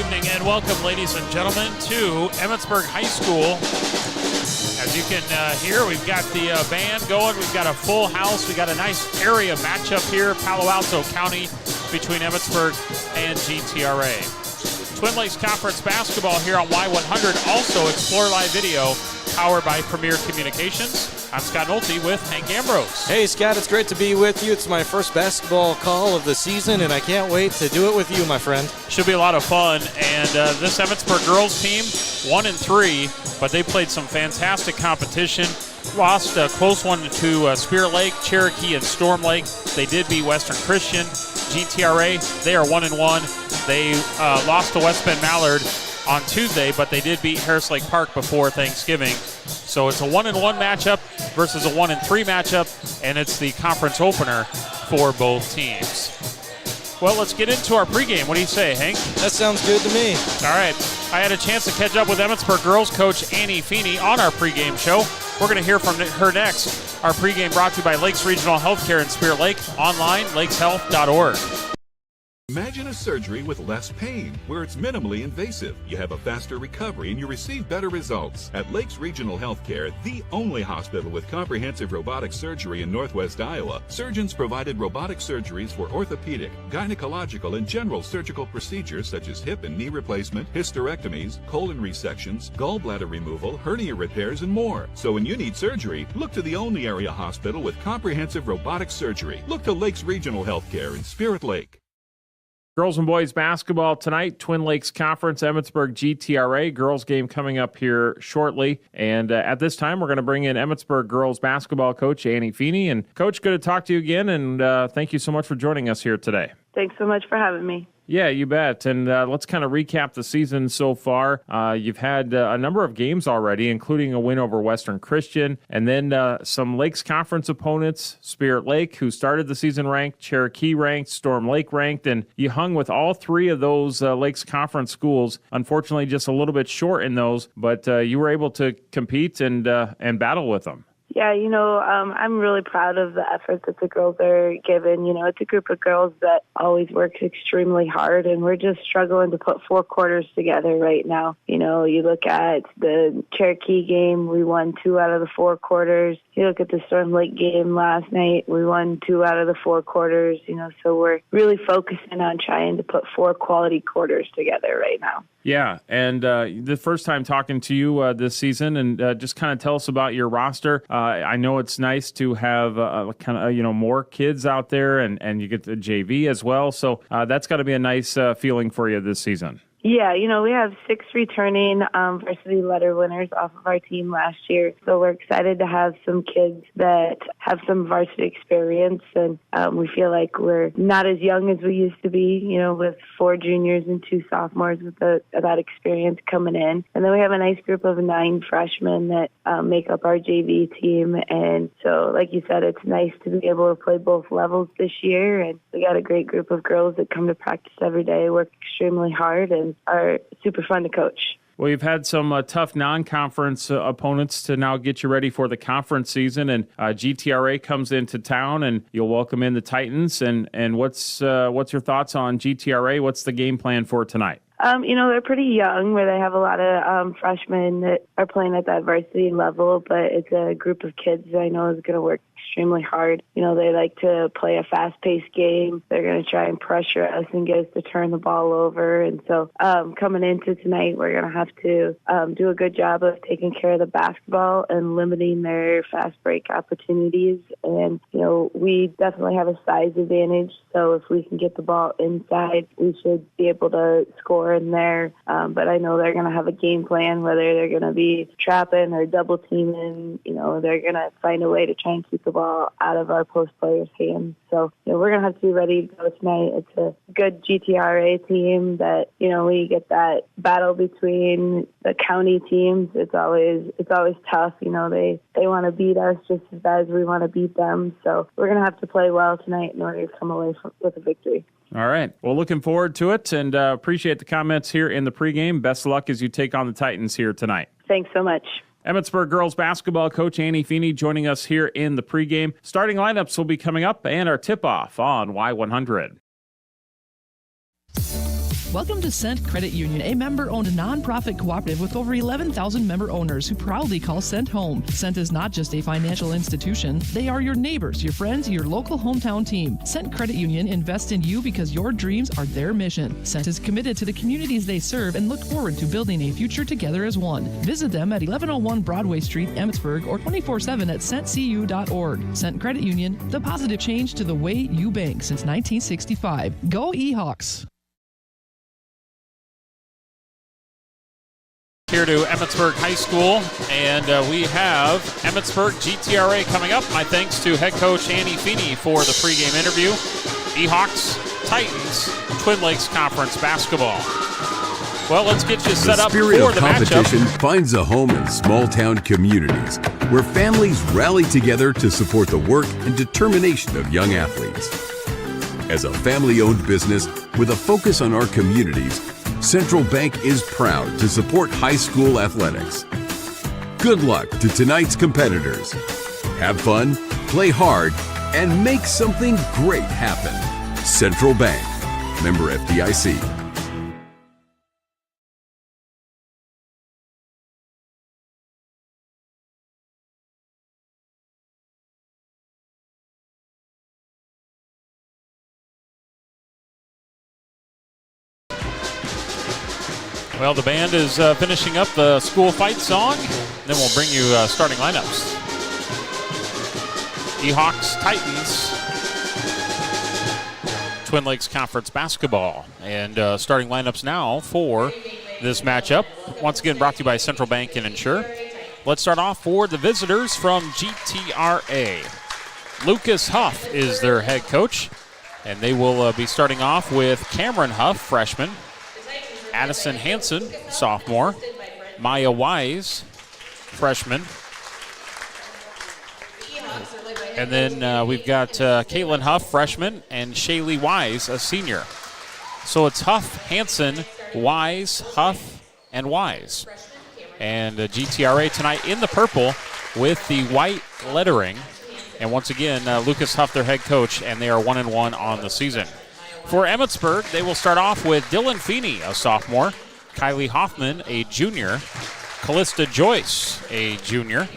evening and welcome, ladies and gentlemen, to Emmetsburg High School. As you can hear, we've got the band going. We've got a full house. We've got a nice area matchup here, Palo Alto County, between Emmetsburg and GTRA. Twin Lakes Conference basketball here on Y100. Also, Explore Live Video, powered by Premier Communications. I'm Scott Nolte with Hank Ambrose. Hey, Scott, it's great to be with you. It's my first basketball call of the season, and I can't wait to do it with you, my friend. Should be a lot of fun. And this Emmetsburg girls team, 1-3, but they played some fantastic competition. Lost a close one to Spirit Lake, Cherokee, and Storm Lake. They did beat Western Christian. GTRA, they are 1-1. They lost to West Bend Mallard on Tuesday, but they did beat Harris Lake Park before Thanksgiving. So it's a 1-1 matchup versus a 1-3 matchup, and it's the conference opener for both teams. Well, let's get into our pregame. What do you say, Hank? That sounds good to me. All right. I had a chance to catch up with Emmetsburg girls coach Annie Feeney on our pregame show. We're going to hear from her next. Our pregame brought to you by Lakes Regional Healthcare in Spirit Lake. Online, lakeshealth.org. Imagine a surgery with less pain, where it's minimally invasive. You have a faster recovery and you receive better results. At Lakes Regional Healthcare, the only hospital with comprehensive robotic surgery in Northwest Iowa, surgeons provided robotic surgeries for orthopedic, gynecological, and general surgical procedures such as hip and knee replacement, hysterectomies, colon resections, gallbladder removal, hernia repairs, and more. So when you need surgery, look to the only area hospital with comprehensive robotic surgery. Look to Lakes Regional Healthcare in Spirit Lake. Girls and boys basketball tonight, Twin Lakes Conference, Emmetsburg GTRA. Girls game coming up here shortly. And at this time, we're going to bring in Emmetsburg girls basketball coach Annie Feeney. And Coach, good to talk to you again. And thank you so much for joining us here today. Thanks so much for having me. Yeah, you bet. And let's kind of recap the season so far. You've had a number of games already, including a win over Western Christian, and then some Lakes Conference opponents, Spirit Lake, who started the season ranked, Cherokee ranked, Storm Lake ranked, and you hung with all three of those Lakes Conference schools. Unfortunately, just a little bit short in those, but you were able to compete and battle with them. Yeah, I'm really proud of the effort that the girls are given. It's a group of girls that always works extremely hard, and we're just struggling to put four quarters together right now. You look at the Cherokee game, we won 2 out of the 4 quarters. You look at the Storm Lake game last night, we won 2 out of the 4 quarters. So we're really focusing on trying to put 4 quality quarters together right now. Yeah, and the first time talking to you this season, and just kind of tell us about your roster. I know it's nice to have more kids out there, and you get the JV as well. So that's got to be a nice feeling for you this season. Yeah, we have 6 returning varsity letter winners off of our team last year. So we're excited to have some kids that have some varsity experience. And we feel like we're not as young as we used to be, with 4 juniors and 2 sophomores with that experience coming in. And then we have a nice group of 9 freshmen that make up our JV team. And so, like you said, it's nice to be able to play both levels this year. And we got a great group of girls that come to practice every day, work extremely hard, and are super fun to coach. Well, you've had some tough non-conference opponents to now get you ready for the conference season, and GTRA comes into town, and you'll welcome in the Titans. And what's your thoughts on GTRA? What's the game plan for tonight? They're pretty young, where they have a lot of freshmen that are playing at that varsity level, but it's a group of kids that I know is going to work extremely hard. They like to play a fast-paced game. They're going to try and pressure us and get us to turn the ball over. And so coming into tonight, we're going to have to do a good job of taking care of the basketball and limiting their fast break opportunities. And, we definitely have a size advantage. So if we can get the ball inside, we should be able to score in there. But I know they're going to have a game plan, whether they're going to be trapping or double teaming. They're going to find a way to try and keep the ball out of our post players' hands. So we're going to have to be ready to go tonight. It's a good GTRA team that, we get that battle between the county teams. It's always tough. They want to beat us just as bad as we want to beat them. So we're going to have to play well tonight in order to come away with a victory. All right. Well, looking forward to it, and appreciate the comments here in the pregame. Best of luck as you take on the Titans here tonight. Thanks so much. Emmetsburg girls basketball coach Annie Feeney joining us here in the pregame. Starting lineups will be coming up, and our tip-off on Y100. Welcome to Cent Credit Union, a member-owned nonprofit cooperative with over 11,000 member owners who proudly call Cent home. Cent is not just a financial institution. They are your neighbors, your friends, your local hometown team. Cent Credit Union invests in you because your dreams are their mission. Cent is committed to the communities they serve and look forward to building a future together as one. Visit them at 1101 Broadway Street, Emmetsburg, or 24/7 at centcu.org. Cent Credit Union, the positive change to the way you bank since 1965. Go E-Hawks! Here to Emmetsburg High School, and we have Emmetsburg GTRA coming up. My thanks to head coach Annie Feeney for the pregame interview. Ehawks, Titans, Twin Lakes Conference basketball. Well, let's get you set up for the matchup. The spirit of competition finds a home in small-town communities where families rally together to support the work and determination of young athletes. As a family-owned business with a focus on our communities, Central Bank is proud to support high school athletics. Good luck to tonight's competitors. Have fun, play hard, and make something great happen. Central Bank, member FDIC. Well, the band is finishing up the school fight song. Then we'll bring you starting lineups. Ehawks, Titans, Twin Lakes Conference basketball. And starting lineups now for this matchup. Once again, brought to you by Central Bank and Insure. Let's start off for the visitors from GTRA. Lucas Huff is their head coach. And they will be starting off with Cameron Huff, freshman. Addison Hanson, sophomore. Maya Wise, freshman. And then we've got Caitlin Huff, freshman, and Shaylee Wise, a senior. So it's Huff, Hanson, Wise, Huff, and Wise. And GTRA tonight in the purple with the white lettering. And once again, Lucas Huff, their head coach, and they are 1-1 on the season. For Emmetsburg, they will start off with Dylan Feeney, a sophomore, Kylie Hoffman, a junior, Callista Joyce, a junior,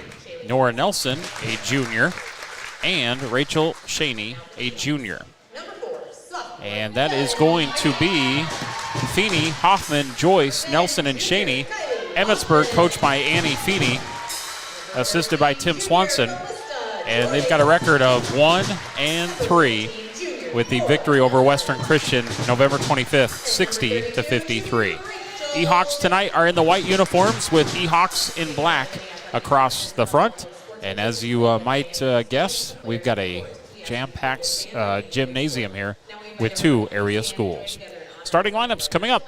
Nora Nelson, a junior, and Rachel Shaney, a junior. And that is going to be Feeney, Hoffman, Joyce, Nelson, and Shaney. Emmetsburg, coached by Annie Feeney, assisted by Tim Swanson. And they've got a record of 1-3. With the victory over Western Christian November 25th, 60-53. Ehawks tonight are in the white uniforms with Ehawks in black across the front. And as you might guess, we've got a jam-packed gymnasium here with two area schools. Starting lineups coming up,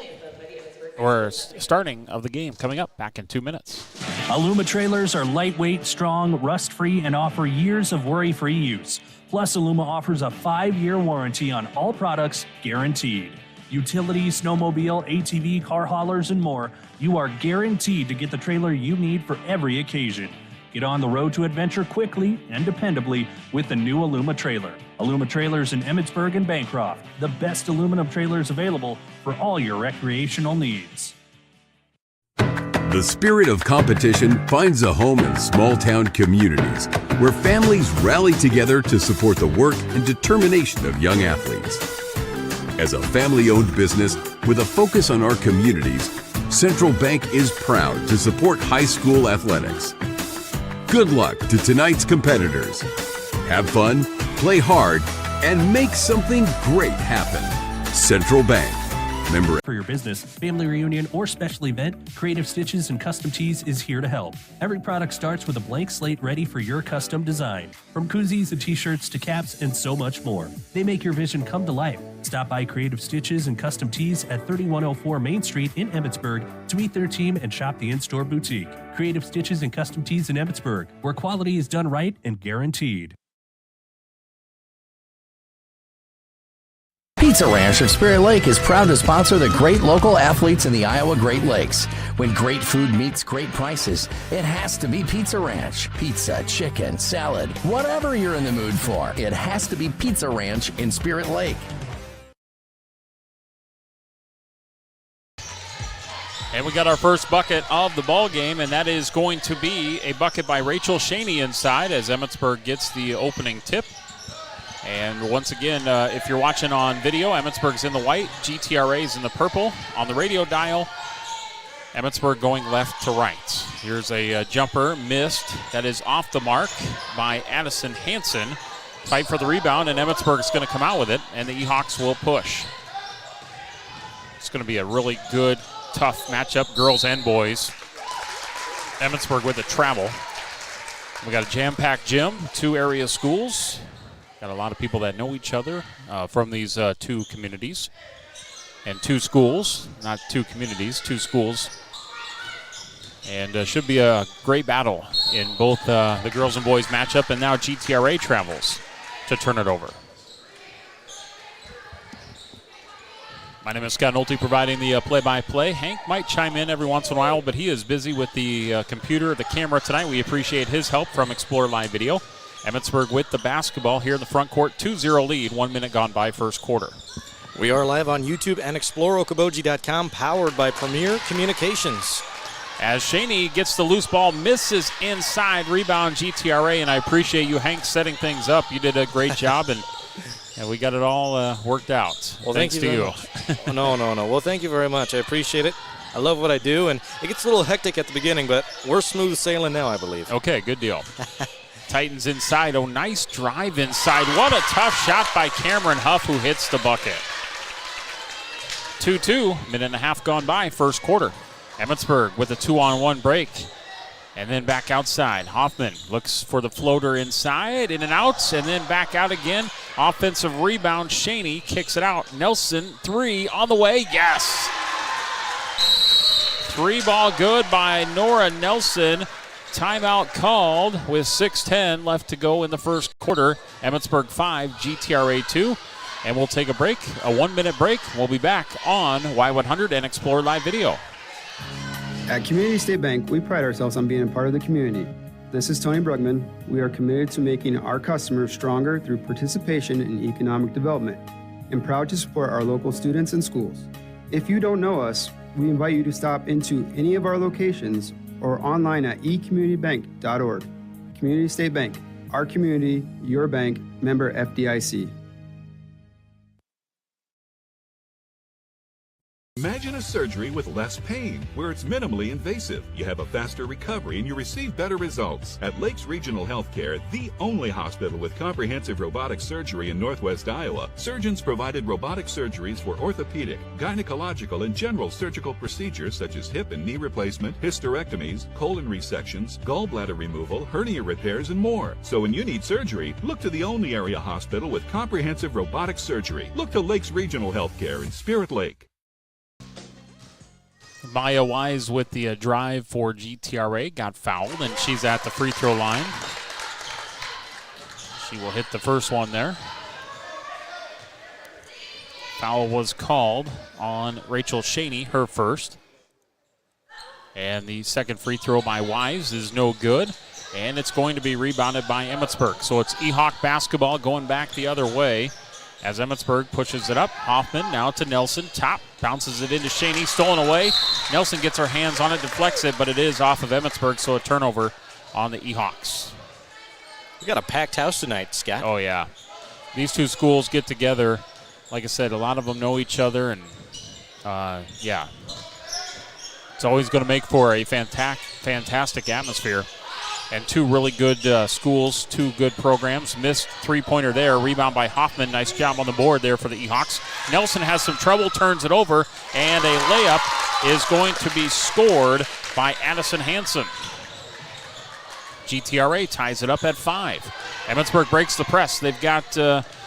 or starting of the game coming up back in 2 minutes. Aluma trailers are lightweight, strong, rust-free, and offer years of worry-free use. Plus, Aluma offers a 5-year warranty on all products, guaranteed. Utility, snowmobile, ATV, car haulers, and more, you are guaranteed to get the trailer you need for every occasion. Get on the road to adventure quickly and dependably with the new Aluma trailer. Aluma trailers in Emmetsburg and Bancroft, the best aluminum trailers available for all your recreational needs. The spirit of competition finds a home in small-town communities where families rally together to support the work and determination of young athletes. As a family-owned business with a focus on our communities, Central Bank is proud to support high school athletics. Good luck to tonight's competitors. Have fun, play hard, and make something great happen. Central Bank, member. For your business, family reunion, or special event, Creative Stitches and Custom Tees is here to help. Every product starts with a blank slate ready for your custom design. From koozies and t-shirts to caps and so much more. They make your vision come to life. Stop by Creative Stitches and Custom Tees at 3104 Main Street in Emmetsburg to meet their team and shop the in-store boutique. Creative Stitches and Custom Tees in Emmetsburg, where quality is done right and guaranteed. Pizza Ranch of Spirit Lake is proud to sponsor the great local athletes in the Iowa Great Lakes. When great food meets great prices, it has to be Pizza Ranch. Pizza, chicken, salad, whatever you're in the mood for, it has to be Pizza Ranch in Spirit Lake. And we got our first bucket of the ball game, and that is going to be a bucket by Rachel Shaney inside as Emmetsburg gets the opening tip. And once again, if you're watching on video, Emmetsburg's in the white, GTRA's in the purple. On the radio dial, Emmetsburg going left to right. Here's a jumper missed. That is off the mark by Addison Hansen. Fight for the rebound, and Emmetsburg is going to come out with it, and the E-Hawks will push. It's going to be a really good, tough matchup, girls and boys. Emmetsburg with the travel. We got a jam-packed gym, 2 area schools. Got a lot of people that know each other from these 2 communities. And 2 schools, not 2 communities, 2 schools. And should be a great battle in both the girls and boys matchup, and now GTRA travels to turn it over. My name is Scott Nolte, providing the play-by-play. Hank might chime in every once in a while, but he is busy with the computer, the camera tonight. We appreciate his help from Explore Live Video. Emmetsburg with the basketball here in the front court. 2-0 lead, 1 minute gone by first quarter. We are live on YouTube and ExploreOkoboji.com, powered by Premier Communications. As Shaney gets the loose ball, misses inside, rebound GTRA, and I appreciate you, Hank, setting things up. You did a great job, and we got it all worked out. Well, thanks to you. No. Well, thank you very much. I appreciate it. I love what I do, and it gets a little hectic at the beginning, but we're smooth sailing now, I believe. Okay, good deal. Titans inside. Oh, nice drive inside. What a tough shot by Cameron Huff, who hits the bucket. 2-2, minute and a half gone by, first quarter. Emmetsburg with a 2-on-1 break. And then back outside. Hoffman looks for the floater inside, in and out, and then back out again. Offensive rebound. Shaney kicks it out. Nelson, 3 on the way. Yes. 3 ball good by Nora Nelson. Timeout called with 6:10 left to go in the first quarter. Emmetsburg 5, GTRA 2. And we'll take a break, a 1-minute break. We'll be back on Y100 and Explore Live Video. At Community State Bank, we pride ourselves on being a part of the community. This is Tony Brugman. We are committed to making our customers stronger through participation in economic development and proud to support our local students and schools. If you don't know us, we invite you to stop into any of our locations or online at ecommunitybank.org. Community State Bank, our community, your bank, member FDIC. Imagine a surgery with less pain, where it's minimally invasive. You have a faster recovery and you receive better results. At Lakes Regional Healthcare, the only hospital with comprehensive robotic surgery in Northwest Iowa, surgeons provided robotic surgeries for orthopedic, gynecological, and general surgical procedures such as hip and knee replacement, hysterectomies, colon resections, gallbladder removal, hernia repairs, and more. So when you need surgery, look to the only area hospital with comprehensive robotic surgery. Look to Lakes Regional Healthcare in Spirit Lake. Maya Wise with the drive for GTRA got fouled, and she's at the free throw line. She will hit the first one there. Foul was called on Rachel Shaney, her first. And the second free throw by Wise is no good, and it's going to be rebounded by Emmetsburg. So it's E-Hawk basketball going back the other way as Emmetsburg pushes it up. Hoffman now to Nelson. Top bounces it into Shaney. Stolen away. Nelson gets her hands on it, deflects it, but it is off of Emmetsburg, so a turnover on the E-Hawks. We got a packed house tonight, Scott. Oh, yeah. These 2 schools get together. Like I said, a lot of them know each other, and, yeah. It's always going to make for a fantastic atmosphere. And 2 really good schools, 2 good programs. Missed three-pointer there. Rebound by Hoffman. Nice job on the board there for the E-Hawks. Nelson has some trouble, turns it over, and a layup is going to be scored by Addison Hansen. GTRA ties it up at 5. Emmetsburg breaks the press. They've got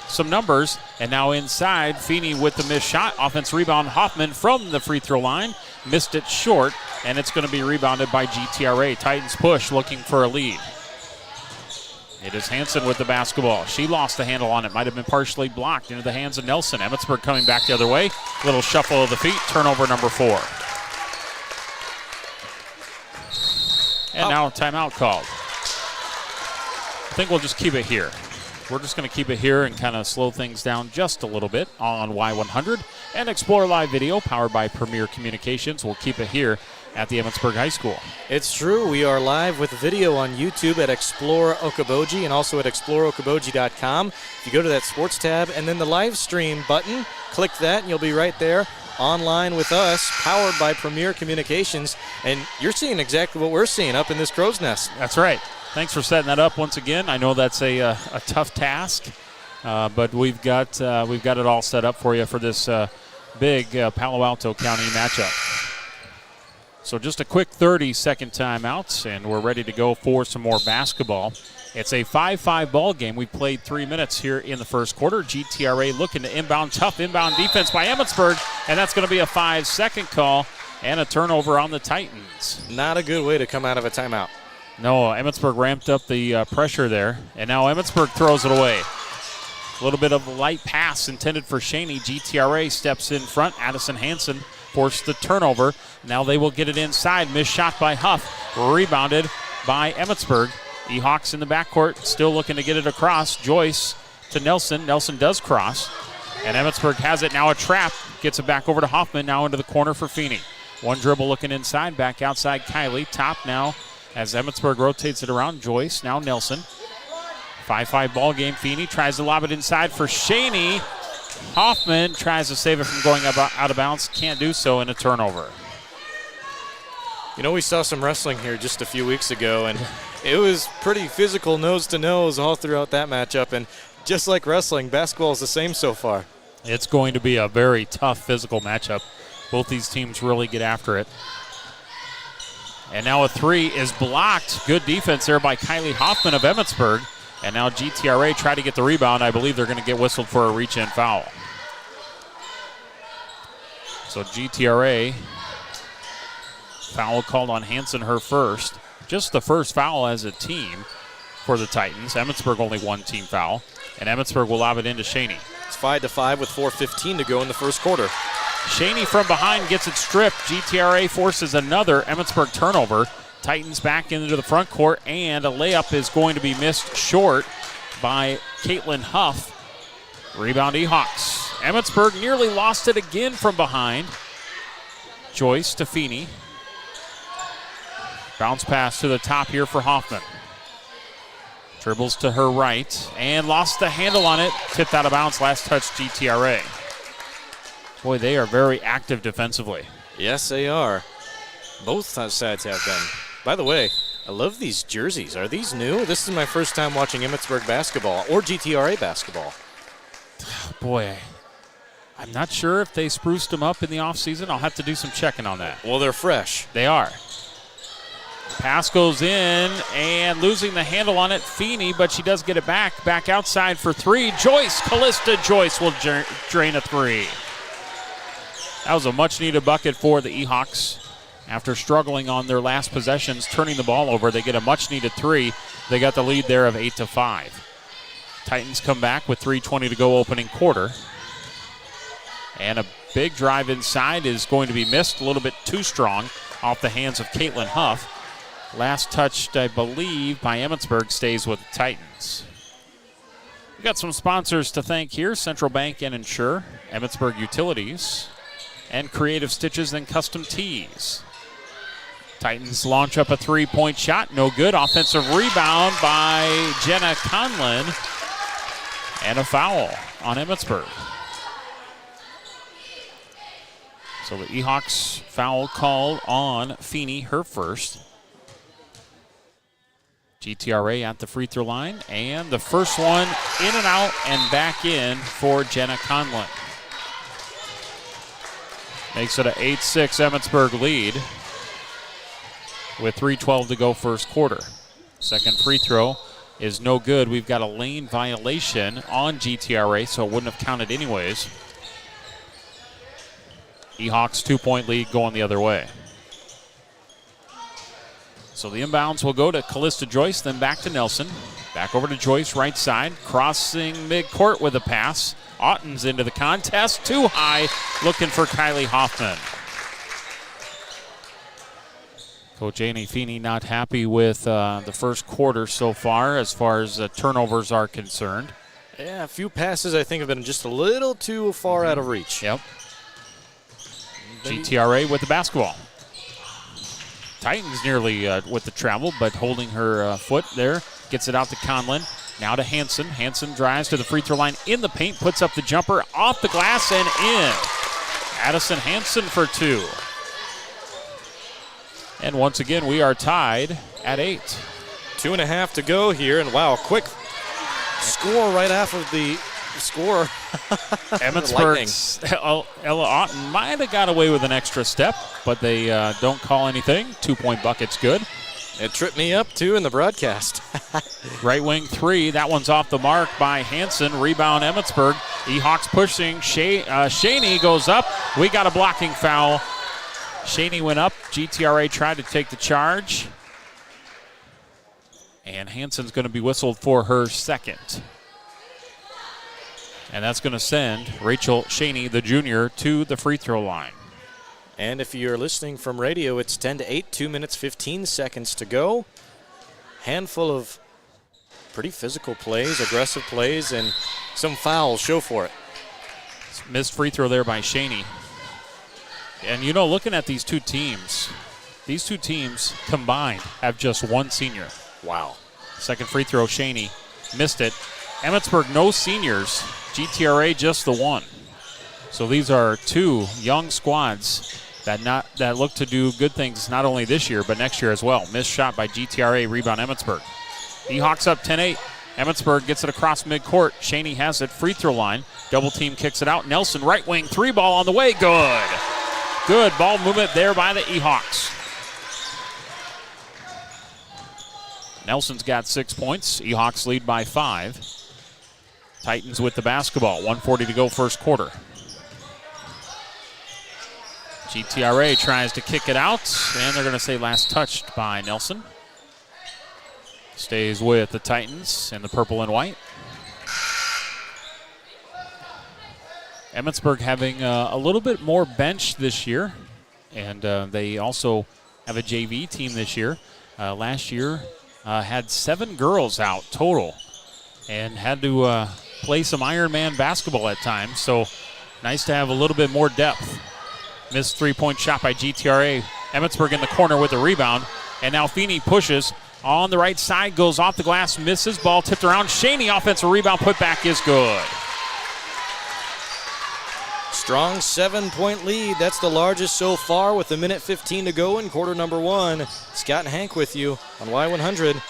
some numbers, and now inside, Feeney with the missed shot. Offense rebound, Hoffman from the free throw line. Missed it short, and it's going to be rebounded by GTRA. Titans push, looking for a lead. It is Hansen with the basketball. She lost the handle on it. Might have been partially blocked into the hands of Nelson. Emmetsburg coming back the other way. Little shuffle of the feet. Turnover number 4. And now timeout called. I think we'll just keep it here. We're just going to keep it here and kind of slow things down just a little bit on Y100 and Explore Live Video, powered by Premier Communications. We'll keep it here at the Emmetsburg High School. It's true. We are live with video on YouTube at Explore Okoboji and also at exploreokoboji.com. If you go to that sports tab and then the live stream button, click that and you'll be right there online with us, powered by Premier Communications. And you're seeing exactly what we're seeing up in this crow's nest. That's right. Thanks for setting that up once again. I know that's a tough task, but we've got it all set up for you for this big Palo Alto County matchup. So just a quick 30-second timeout, and we're ready to go for some more basketball. It's a 5-5 ball game. We played 3 minutes here in the first quarter. GTRA looking to inbound, tough inbound defense by Emmetsburg, and that's going to be a 5-second call and a turnover on the Titans. Not a good way to come out of a timeout. No, Emmetsburg ramped up the pressure there, and now Emmetsburg throws it away. A little bit of a light pass intended for Shaney. GTRA steps in front. Addison Hansen forced the turnover. Now they will get it inside. Missed shot by Huff. Rebounded by Emmetsburg. E-Hawks in the backcourt, still looking to get it across. Joyce to Nelson. Nelson does cross. And Emmetsburg has it now, a trap. Gets it back over to Hoffman, now into the corner for Feeney. One dribble looking inside, back outside Kylie. Top now as Emmetsburg rotates it around. Joyce, now Nelson. 5-5 ball game. Feeney tries to lob it inside for Shaney. Hoffman tries to save it from going out of bounds. Can't do so, in a turnover. You know, we saw some wrestling here just a few weeks ago, and it was pretty physical, nose-to-nose all throughout that matchup. And just like wrestling, basketball is the same so far. It's going to be a very tough physical matchup. Both these teams really get after it. And now a three is blocked. Good defense there by Kylie Hoffman of Emmetsburg. And now GTRA try to get the rebound. I believe they're going to get whistled for a reach-in foul. So GTRA, foul called on Hansen, her first. Just the first foul as a team for the Titans. Emmetsburg only one team foul. And Emmetsburg will lob it into Shaney. It's 5-5 with 4:15 to go in the first quarter. Shaney from behind gets it stripped. GTRA forces another Emmetsburg turnover. Titans back into the front court, and a layup is going to be missed short by Caitlin Huff. Rebound E-Hawks. Emmetsburg nearly lost it again from behind. Joyce to Feeney. Bounce pass to the top here for Hoffman. Dribbles to her right and lost the handle on it. Tipped out of bounds. Last touch GTRA. Boy, they are very active defensively. Yes, they are. Both sides have been. By the way, I love these jerseys. Are these new? This is my first time watching Emmetsburg basketball or GTRA basketball. Boy, I'm not sure if they spruced them up in the offseason. I'll have to do some checking on that. Well, they're fresh. They are. Pass goes in, and losing the handle on it, Feeney, but she does get it back. Back outside for three. Joyce, Callista Joyce will drain a three. That was a much-needed bucket for the E-Hawks. After struggling on their last possessions, turning the ball over, they get a much-needed three. They got the lead there of 8-5. Titans come back with 3:20 to go opening quarter. And a big drive inside is going to be missed, a little bit too strong off the hands of Caitlin Huff. Last touched, I believe, by Emmetsburg, stays with the Titans. We've got some sponsors to thank here. Central Bank and Insure, Emmetsburg Utilities, and Creative Stitches and Custom Tees. Titans launch up a three-point shot. No good. Offensive rebound by Jenna Conlon. And a foul on Emmetsburg. So the E-Hawks foul called on Feeney, her first. GTRA at the free throw line. And the first one in and out and back in for Jenna Conlon. Makes it an 8-6 Emmetsburg lead with 3:12 to go first quarter. Second free throw is no good. We've got a lane violation on GTRA, so it wouldn't have counted anyways. E-Hawks 2-point lead going the other way. So the inbounds will go to Callista Joyce, then back to Nelson. Back over to Joyce, right side. Crossing midcourt with a pass. Otten's into the contest. Too high, looking for Kylie Hoffman. Coach Annie Feeney not happy with the first quarter so far as turnovers are concerned. Yeah, a few passes I think have been just a little too far out of reach. Yep. GTRA with the basketball. Titans nearly with the travel, but holding her foot there. Gets it out to Conlon. Now to Hansen. Hansen drives to the free throw line in the paint, puts up the jumper off the glass and in. Addison Hansen for 2. And once again, we are tied at 8. 2.5 to go here, and wow, quick score right after the score. Emmetsburg's Ella Otten might have got away with an extra step, but they don't call anything. 2-point bucket's good. It tripped me up, too, in the broadcast. Right wing 3. That one's off the mark by Hansen. Rebound Emmetsburg. Ehawks pushing. Shaney goes up. We got a blocking foul. Shaney went up. GTRA tried to take the charge. And Hansen's going to be whistled for her second. And that's going to send Rachel Shaney, the junior, to the free throw line. And if you're listening from radio, it's 10 to 8, 2 minutes, 15 seconds to go. Handful of pretty physical plays, aggressive plays, and some fouls. Show for it. Missed free throw there by Shaney. And, you know, looking at these two teams combined have just one senior. Wow. Second free throw, Shaney missed it. Emmetsburg, no seniors. GTRA, just the one. So these are two young squads that look to do good things not only this year but next year as well. Missed shot by GTRA, rebound Emmetsburg. Ehawks up 10-8. Emmetsburg gets it across midcourt. Shaney has it, free throw line. Double team kicks it out. Nelson, right wing, 3 ball on the way. Good. Good ball movement there by the Ehawks. Nelson's got 6 points. Ehawks lead by 5. Titans with the basketball. 1:40 to go first quarter. GTRA tries to kick it out, and they're going to say last touched by Nelson. Stays with the Titans in the purple and white. Emmetsburg having a little bit more bench this year, and they also have a JV team this year. Last year had 7 girls out total and had to play some Ironman basketball at times, so nice to have a little bit more depth. Missed 3-point shot by GTRA. Emmetsburg in the corner with the rebound, and now Feeney pushes on the right side, goes off the glass, misses, ball tipped around. Shaney, offensive rebound, put back is good. Strong 7-point lead. That's the largest so far with 1:15 to go in quarter number 1. Scott and Hank with you on Y100.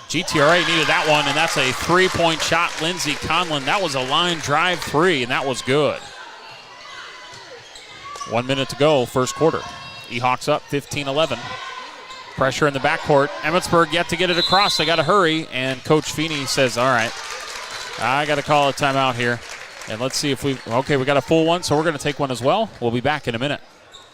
GTRA needed that one, and that's a 3-point shot. Lindsey Conlon, that was a line drive 3, and that was good. 1 minute to go, first quarter. Ehawks up 15-11. Pressure in the backcourt. Emmetsburg yet to get it across. They got to hurry, and Coach Feeney says, all right, I got to call a timeout here. And let's see if we got a full one, so we're going to take one as well. We'll be back in a minute.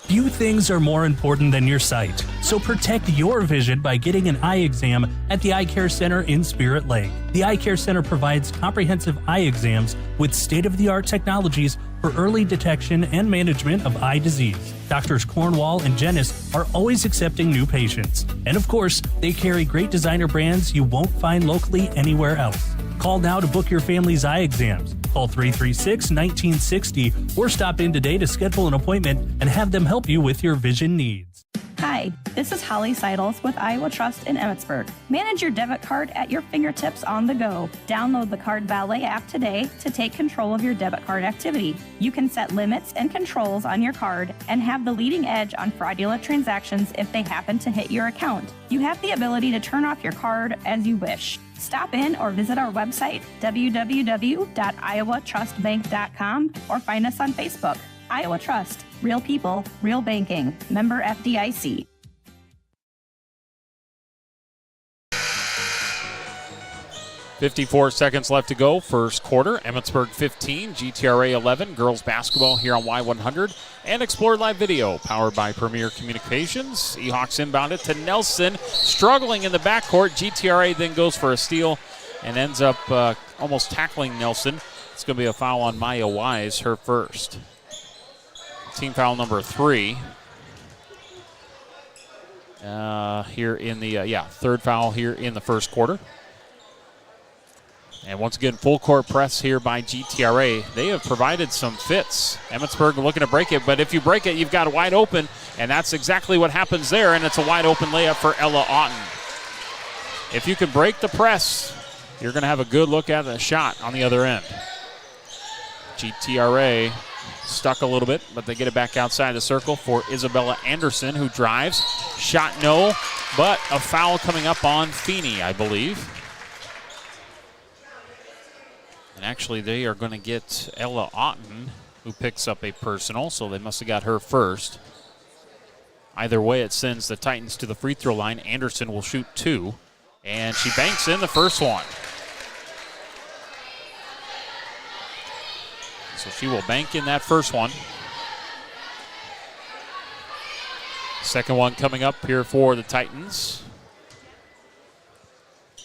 Few things are more important than your sight, so protect your vision by getting an eye exam at the Eye Care Center in Spirit Lake. The Eye Care Center provides comprehensive eye exams with state-of-the-art technologies for early detection and management of eye disease. Doctors Cornwall and Jennis are always accepting new patients. And of course, they carry great designer brands you won't find locally anywhere else. Call now to book your family's eye exams. Call 336-1960 or stop in today to schedule an appointment and have them help you with your vision needs. Hi, this is Holly Seidels with Iowa Trust in Emmetsburg. Manage your debit card at your fingertips on the go. Download the Card Valet app today to take control of your debit card activity. You can set limits and controls on your card and have the leading edge on fraudulent transactions if they happen to hit your account. You have the ability to turn off your card as you wish. Stop in or visit our website, www.iowatrustbank.com, or find us on Facebook. Iowa Trust. Real people, real banking. Member FDIC. .54 seconds left to go, first quarter. Emmetsburg 15, GTRA 11. Girls basketball here on Y100 and Explore Live Video, powered by Premier Communications. Ehawks inbound it to Nelson, struggling in the backcourt. GTRA then goes for a steal and ends up almost tackling Nelson. It's going to be a foul on Maya Wise, her first. Team foul number 3. Here in the third foul here in the first quarter. And once again, full court press here by GTRA. They have provided some fits. Emmetsburg looking to break it, but if you break it, you've got it wide open, and that's exactly what happens there, and it's a wide open layup for Ella Otten. If you can break the press, you're going to have a good look at the shot on the other end. GTRA stuck a little bit, but they get it back outside the circle for Isabella Anderson, who drives. Shot no, but a foul coming up on Feeney, I believe. And actually, they are going to get Ella Otten, who picks up a personal, so they must have got her first. Either way, it sends the Titans to the free throw line. Anderson will shoot 2, and she banks in the first one. So she will bank in that first one. Second one coming up here for the Titans.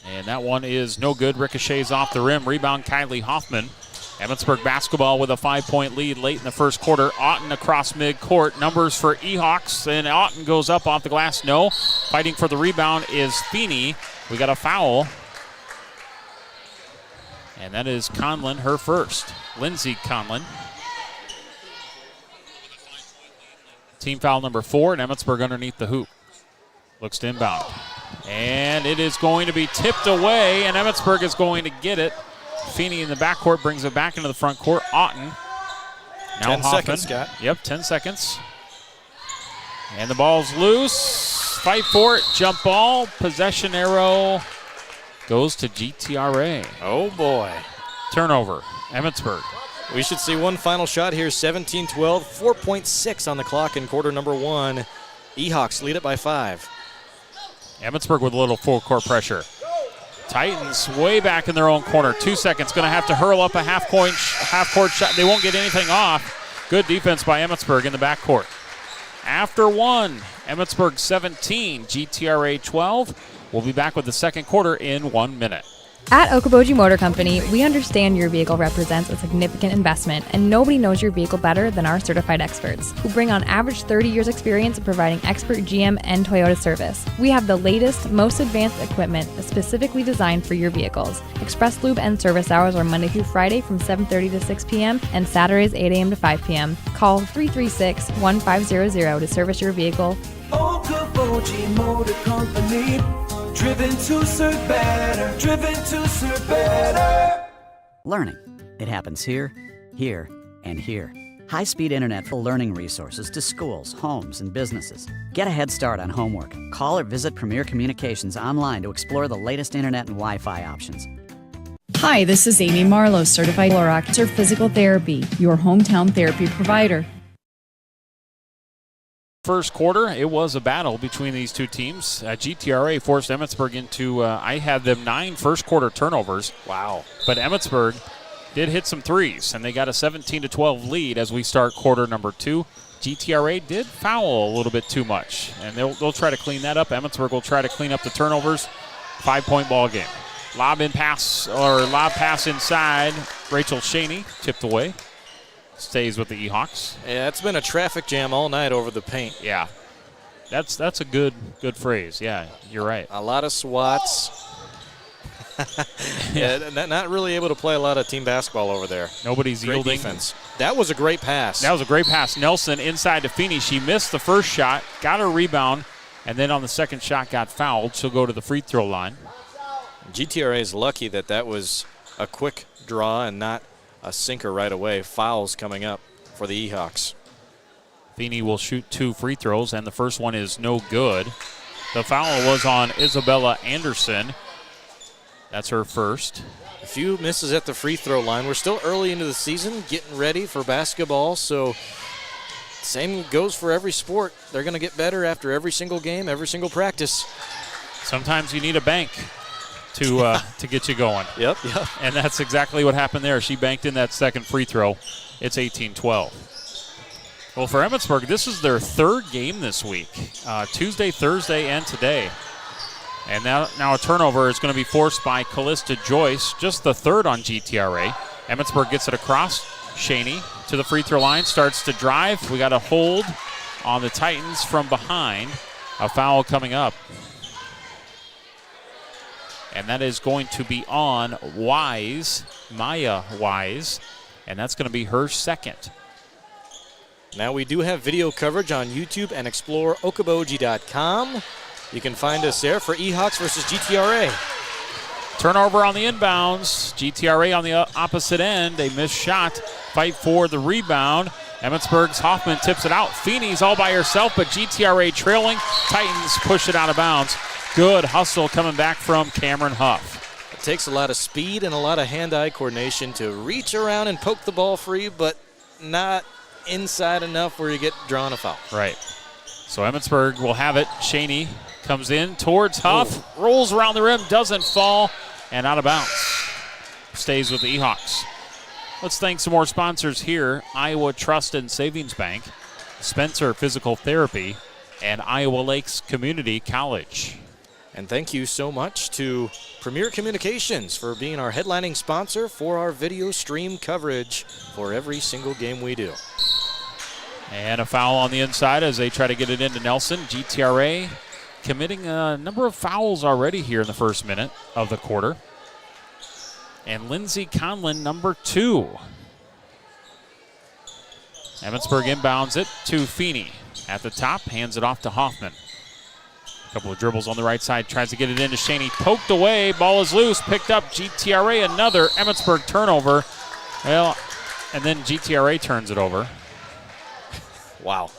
And that one is no good. Ricochets off the rim. Rebound, Kylie Hoffman. Emmetsburg basketball with a 5-point lead late in the first quarter. Otten across midcourt. Numbers for E-Hawks. And Otten goes up off the glass. No. Fighting for the rebound is Feeney. We got a foul. And that is Conlon, her first. Lindsay Conlon. Team foul number 4, and Emmetsburg underneath the hoop. Looks to inbound. And it is going to be tipped away, and Emmetsburg is going to get it. Feeney in the backcourt brings it back into the front court. Otten. Now 10 Hoffman. seconds, Scott. Yep, 10 seconds. And the ball's loose. Fight for it. Jump ball. Possession arrow goes to GTRA. Oh, boy. Turnover. Emmetsburg. We should see one final shot here. 17-12, 4.6 on the clock in quarter number 1. E-Hawks lead it by 5. Emmetsburg with a little full court pressure. Titans way back in their own corner. 2 seconds. Going to have to hurl up a half-court shot. They won't get anything off. Good defense by Emmetsburg in the backcourt. After 1, Emmetsburg 17, GTRA 12. We'll be back with the second quarter in 1 minute. At Okoboji Motor Company, we understand your vehicle represents a significant investment, and nobody knows your vehicle better than our certified experts, who bring on average 30 years experience in providing expert GM and Toyota service. We have the latest, most advanced equipment specifically designed for your vehicles. Express Lube and service hours are Monday through Friday from 7:30 to 6 p.m. and Saturdays 8 a.m. to 5 p.m. Call 336-1500 to service your vehicle. Okoboji Motor Company. Driven to serve better. Driven to serve better. Learning. It happens here, here, and here. High-speed internet for learning resources to schools, homes, and businesses. Get a head start on homework. Call or visit Premier Communications online to explore the latest internet and Wi-Fi options. Hi, this is Amy Marlowe, Certified Chiropractor Physical Therapy, your hometown therapy provider. First quarter, it was a battle between these two teams. GTRA forced Emmetsburg into, I had them 9 first quarter turnovers. Wow. But Emmetsburg did hit some threes, and they got a 17-12 lead as we start quarter number 2. GTRA did foul a little bit too much, and they'll try to clean that up. Emmetsburg will try to clean up the turnovers. 5-point ball game. Lob pass inside. Rachel Shaney tipped away. Stays with the E-Hawks. Yeah, it's been a traffic jam all night over the paint. Yeah. That's a good phrase. Yeah, you're right. A lot of swats. Yeah, not really able to play a lot of team basketball over there. Nobody's great yielding. Defense. That was a great pass. That was a great pass. Nelson inside to Feeney. She missed the first shot, got her rebound, and then on the second shot got fouled. She'll go to the free throw line. GTRA is lucky that was a quick draw and not a sinker right away. Fouls coming up for the E-Hawks. Feeney will shoot 2 free throws, and the first one is no good. The foul was on Isabella Anderson. That's her first. A few misses at the free throw line. We're still early into the season, getting ready for basketball, so same goes for every sport. They're going to get better after every single game, every single practice. Sometimes you need a bank to get you going. Yep. And that's exactly what happened there. She banked in that second free throw. It's 18-12. Well, for Emmetsburg, this is their 3rd game this week. Tuesday, Thursday, and today. And now a turnover is going to be forced by Callista Joyce, just the 3rd on GTRA. Emmetsburg gets it across. Shaney to the free throw line, starts to drive. We got a hold on the Titans from behind. A foul coming up. and that is going to be on Maya Wise, and that's going to be her second. Now we do have video coverage on YouTube and ExploreOkoboji.com. You can find us there for Ehawks versus GTRA. Turnover on the inbounds. GTRA on the opposite end. A missed shot. Fight for the rebound. Emmetsburg's Hoffman tips it out. Feeney's all by herself, but GTRA trailing. Titans push it out of bounds. Good hustle coming back from Cameron Huff. It takes a lot of speed and a lot of hand-eye coordination to reach around and poke the ball free, but not inside enough where you get drawn a foul. Right. So Emmetsburg will have it. Shaney comes in towards Huff, rolls around the rim, doesn't fall, and out of bounds. Stays with the Ehawks. Let's thank some more sponsors here. Iowa Trust and Savings Bank, Spencer Physical Therapy, and Iowa Lakes Community College. And thank you so much to Premier Communications for being our headlining sponsor for our video stream coverage for every single game we do. And a foul on the inside as they try to get it into Nelson. GTRA committing a number of fouls already here in the first minute of the quarter. And Lindsey Conlon, number 2. Emmetsburg inbounds it to Feeney. At the top, hands it off to Hoffman. A couple of dribbles on the right side, tries to get it into Shaney. Poked away, ball is loose, picked up. GTRA, another Emmetsburg turnover. Well, and then GTRA turns it over. Wow.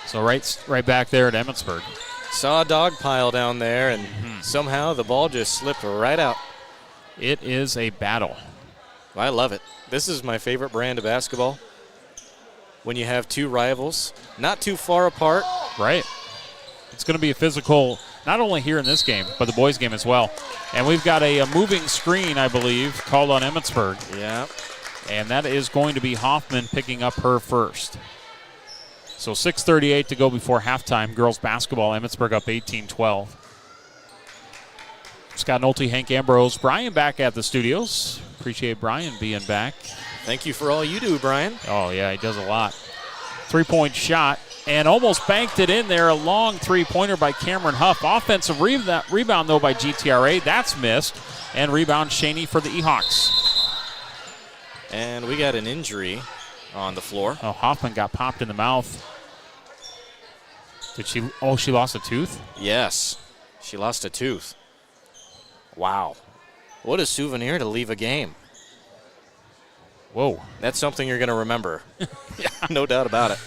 So right back there at Emmetsburg. Saw a dog pile down there, and somehow the ball just slipped right out. It is a battle. I love it. This is my favorite brand of basketball. When you have two rivals, not too far apart. Right. It's going to be a physical, not only here in this game, but the boys' game as well. And we've got a moving screen, I believe, called on Emmetsburg. Yeah. And that is going to be Hoffman picking up her first. So 6:38 to go before halftime. Girls basketball, Emmetsburg up 18-12. Scott Nolte, Hank Ambrose, Brian back at the studios. Appreciate Brian being back. Thank you for all you do, Brian. Oh, yeah, he does a lot. 3-point shot, and almost banked it in there. A long three-pointer by Cameron Huff. Offensive rebound, though, by GTRA. That's missed. And rebound Shaney for the Ehawks. And we got an injury on the floor. Oh, Hoffman got popped in the mouth. Did she? Oh, she lost a tooth? Yes, she lost a tooth. Wow. What a souvenir to leave a game. Whoa. That's something you're going to remember. Yeah, no doubt about it.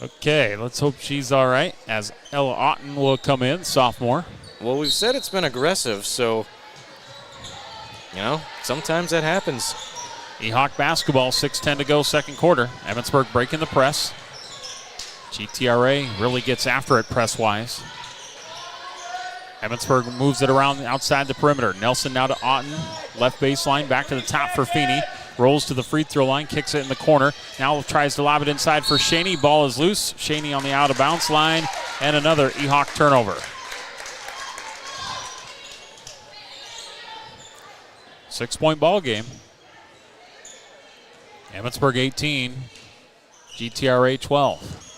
Okay, let's hope she's all right, as Ella Otten will come in, sophomore. Well, we've said it's been aggressive, so, you know, sometimes that happens. Ehawk basketball, 6:10 to go, second quarter. Emmetsburg breaking the press. GTRA really gets after it press-wise. Emmetsburg moves it around outside the perimeter. Nelson now to Otten. Left baseline, back to the top for Feeney. Rolls to the free throw line, kicks it in the corner. Now tries to lob it inside for Shaney. Ball is loose. Shaney on the out-of-bounds line. And another Ehawk turnover. 6-point ball game. Emmetsburg 18, GTRA 12.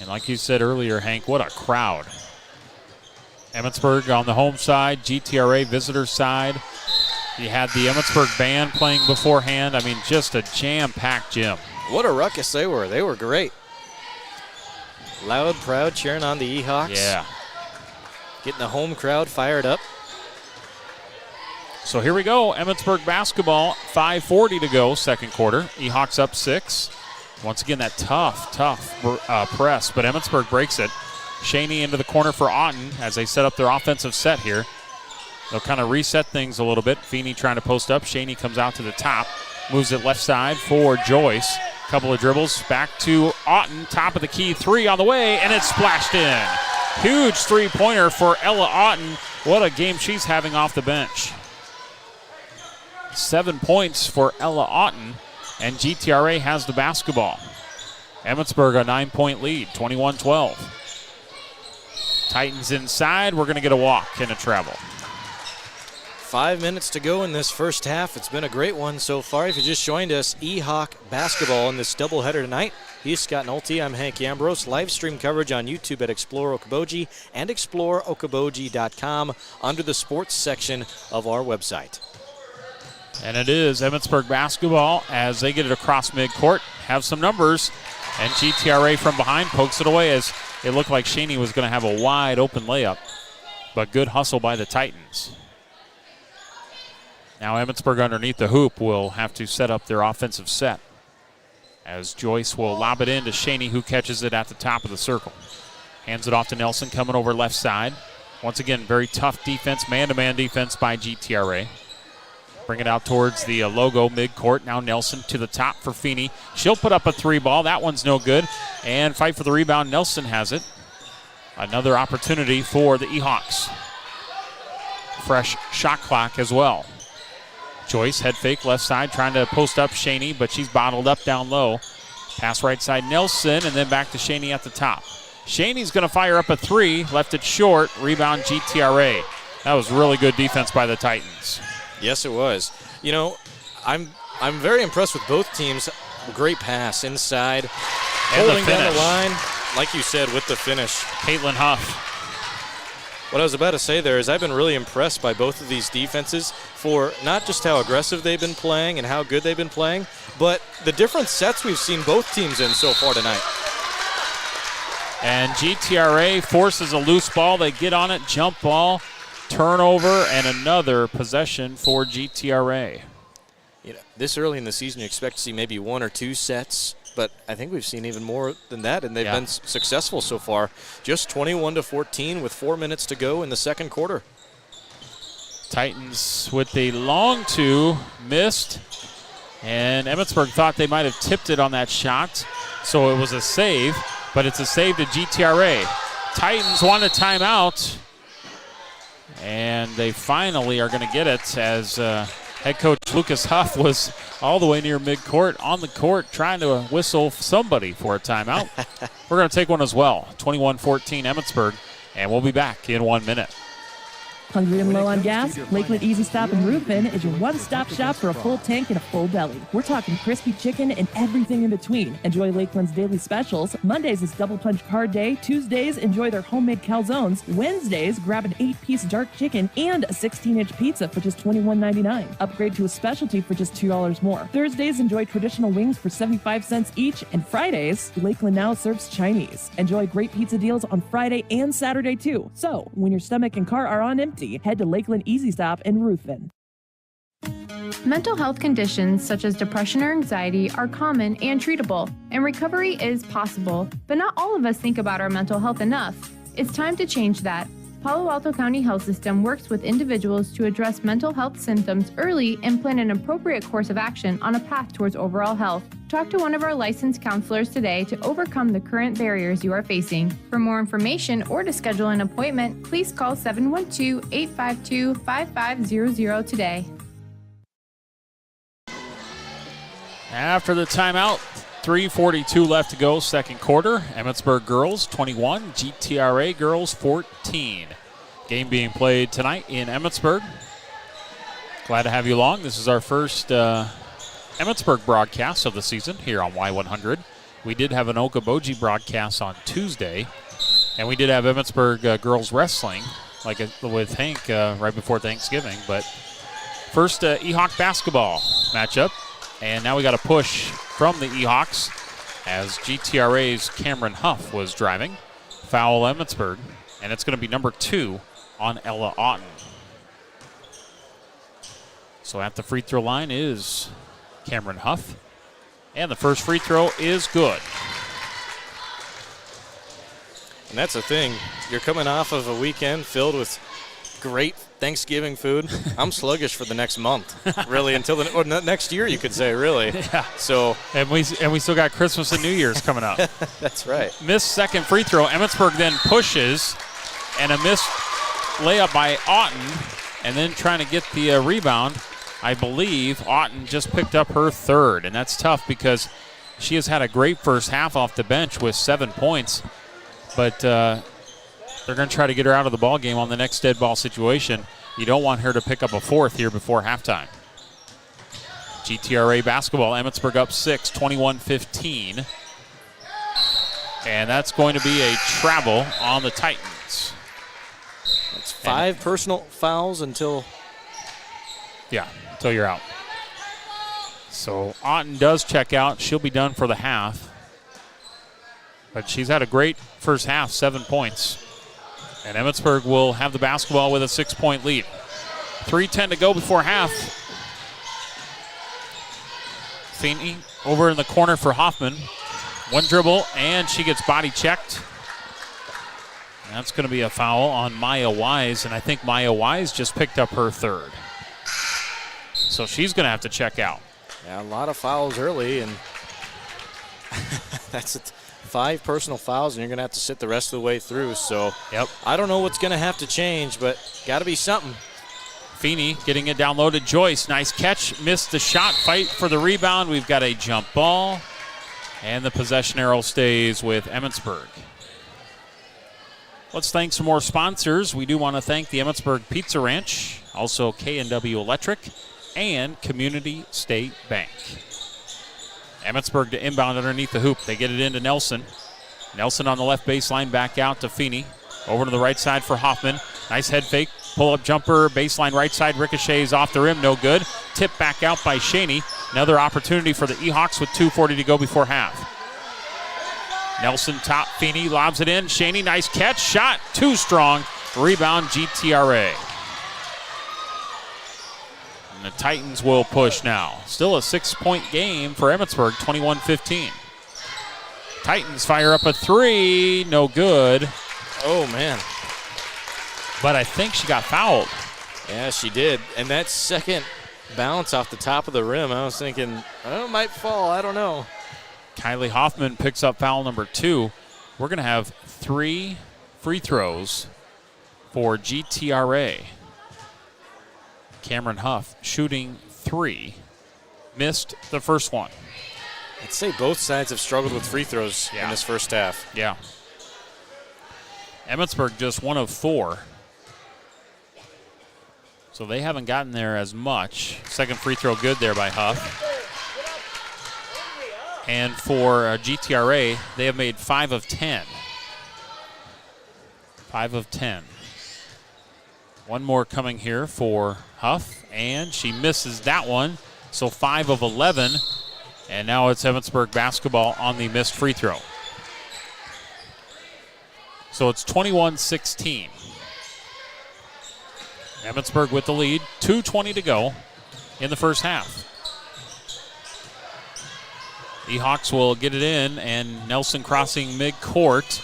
And like you said earlier, Hank, what a crowd. Emmetsburg on the home side, GTRA visitor side. You had the Emmetsburg band playing beforehand. I mean, just a jam-packed gym. What a ruckus they were. They were great. Loud, proud, cheering on the Ehawks. Yeah. Getting the home crowd fired up. So here we go, Emmetsburg basketball, 5:40 to go, second quarter. Ehawks up 6. Once again, that tough press, but Emmetsburg breaks it. Shaney into the corner for Otten as they set up their offensive set here. They'll kind of reset things a little bit. Feeney trying to post up. Shaney comes out to the top, moves it left side for Joyce. Couple of dribbles, back to Otten, top of the key, 3 on the way, and it's splashed in. Huge three-pointer for Ella Otten. What a game she's having off the bench. 7 points for Ella Otten, and GTRA has the basketball. Emmetsburg a 9-point lead, 21-12. Titans inside. We're going to get a walk and a travel. 5 minutes to go in this first half. It's been a great one so far. If you just joined us, Ehawk basketball in this doubleheader tonight. He's Scott Nolte. I'm Hank Ambrose. Live stream coverage on YouTube at Explore Okoboji and ExploreOkoboji.com under the sports section of our website. And it is Emmetsburg basketball as they get it across midcourt, have some numbers, and GTRA from behind pokes it away as it looked like Shaney was going to have a wide open layup, but good hustle by the Titans. Now Emmetsburg underneath the hoop will have to set up their offensive set as Joyce will lob it in to Shaney, who catches it at the top of the circle. Hands it off to Nelson coming over left side. Once again, very tough defense, man-to-man defense by GTRA. Bring it out towards the logo midcourt. Now Nelson to the top for Feeney. She'll put up a three ball. That one's no good. And fight for the rebound. Nelson has it. Another opportunity for the E-Hawks. Fresh shot clock as well. Joyce, head fake left side, trying to post up Shaney, but she's bottled up down low. Pass right side Nelson, and then back to Shaney at the top. Shaney's going to fire up a three. Left it short. Rebound GTRA. That was really good defense by the Titans. Yes, it was. You know, I'm very impressed with both teams. Great pass inside. And holding the down the line, like you said, with the finish. Caitlin Huff. What I was about to say there is I've been really impressed by both of these defenses for not just how aggressive they've been playing and how good they've been playing, but the different sets we've seen both teams in so far tonight. And GTRA forces a loose ball. They get on it, jump ball, turnover, and another possession for GTRA. You know, this early in the season, you expect to see maybe one or two sets, but I think we've seen even more than that, and they've been successful so far. Just 21-14 with 4 minutes to go in the second quarter. Titans with the long two, missed, and Emmetsburg thought they might have tipped it on that shot, so it was a save, but it's a save to GTRA. Titans want a timeout, and they finally are going to get it as head coach Lucas Huff was all the way near midcourt on the court trying to whistle somebody for a timeout. We're going to take one as well. 21-14 Emmetsburg, and we'll be back in 1 minute. Hungry and low on gas? Lakeland Easy Stop and Roofing is your one-stop shop for a full tank and a full belly. We're talking crispy chicken and everything in between. Enjoy Lakeland's daily specials. Mondays is Double Punch Card Day. Tuesdays, enjoy their homemade calzones. Wednesdays, grab an 8-piece dark chicken and a 16-inch pizza for just $21.99. Upgrade to a specialty for just $2 more. Thursdays, enjoy traditional wings for 75 cents each. And Fridays, Lakeland now serves Chinese. Enjoy great pizza deals on Friday and Saturday too. So, when your stomach and car are on empty, head to Lakeland Easy Stop and Roofing. Mental health conditions such as depression or anxiety are common and treatable, and recovery is possible, but not all of us think about our mental health enough. It's time to change that. Palo Alto County Health System works with individuals to address mental health symptoms early and plan an appropriate course of action on a path towards overall health. Talk to one of our licensed counselors today to overcome the current barriers you are facing. For more information or to schedule an appointment, please call 712-852-5500 today. After the timeout, 3:42 left to go, second quarter. Emmetsburg girls 21, GTRA girls 14. Game being played tonight in Emmetsburg. Glad to have you along. This is our first Emmetsburg broadcast of the season here on Y100. We did have an Okoboji broadcast on Tuesday, and we did have Emmetsburg girls wrestling, like with Hank right before Thanksgiving. But first E-Hawk basketball matchup, and now we got a push from the E-Hawks as GTRA's Cameron Huff was driving. Foul Emmetsburg, and it's going to be number 2 on Ella Otten. So at the free throw line is Cameron Huff, and the first free throw is good. And that's the thing. You're coming off of a weekend filled with great Thanksgiving food. I'm sluggish for the next month, really, until next year, you could say, really. Yeah. So and we still got Christmas and New Year's coming up. That's right. Missed second free throw. Emmetsburg then pushes, and a missed layup by Otten, and then trying to get the rebound. I believe Otten just picked up her third, and that's tough because she has had a great first half off the bench with 7 points, but they're going to try to get her out of the ball game on the next dead ball situation. You don't want her to pick up a fourth here before halftime. GTRA basketball, Emmetsburg up 6, 21-15. And that's going to be a travel on the Titans. That's 5 personal fouls until... Yeah, until you're out. So Otten does check out. She'll be done for the half. But she's had a great first half, 7 points. And Emmetsburg will have the basketball with a 6-point lead. 3:10 to go before half. Feeney over in the corner for Hoffman. One dribble, and she gets body checked. That's going to be a foul on Maya Wise, and I think Maya Wise just picked up her 3rd. So she's going to have to check out. Yeah, a lot of fouls early, and that's 5 personal fouls, and you're going to have to sit the rest of the way through. So I don't know what's going to have to change, but got to be something. Feeney getting it down low to Joyce. Nice catch. Missed the shot. Fight for the rebound. We've got a jump ball. And the possession arrow stays with Emmetsburg. Let's thank some more sponsors. We do want to thank the Emmetsburg Pizza Ranch, also K&W Electric, and Community State Bank. Emmetsburg to inbound underneath the hoop. They get it into Nelson. Nelson on the left baseline, back out to Feeney. Over to the right side for Hoffman. Nice head fake. Pull-up jumper, baseline right side, ricochets off the rim, no good. Tip back out by Shaney. Another opportunity for the E-Hawks with 2:40 to go before half. Nelson top, Feeney lobs it in. Shaney, nice catch, shot, too strong. Rebound, GTRA. And the Titans will push now. Still a 6-point game for Emmetsburg, 21-15. Titans fire up a 3, no good. Oh, man. But I think she got fouled. Yeah, she did. And that second bounce off the top of the rim, I was thinking, oh, it might fall. I don't know. Kylie Hoffman picks up foul number 2. We're going to have 3 free throws for GTRA. Cameron Huff shooting 3. Missed the first one. I'd say both sides have struggled with free throws in this first half. Yeah. Emmetsburg just 1 of 4. So they haven't gotten there as much. Second free throw good there by Huff. And for GTRA, they have made 5 of 10. 5 of 10. One more coming here for Huff, and she misses that one. So 5 of 11. And now it's Emmetsburg basketball on the missed free throw. So it's 21-16. Emmetsburg with the lead, 2:20 to go in the first half. E-Hawks will get it in, and Nelson crossing mid-court.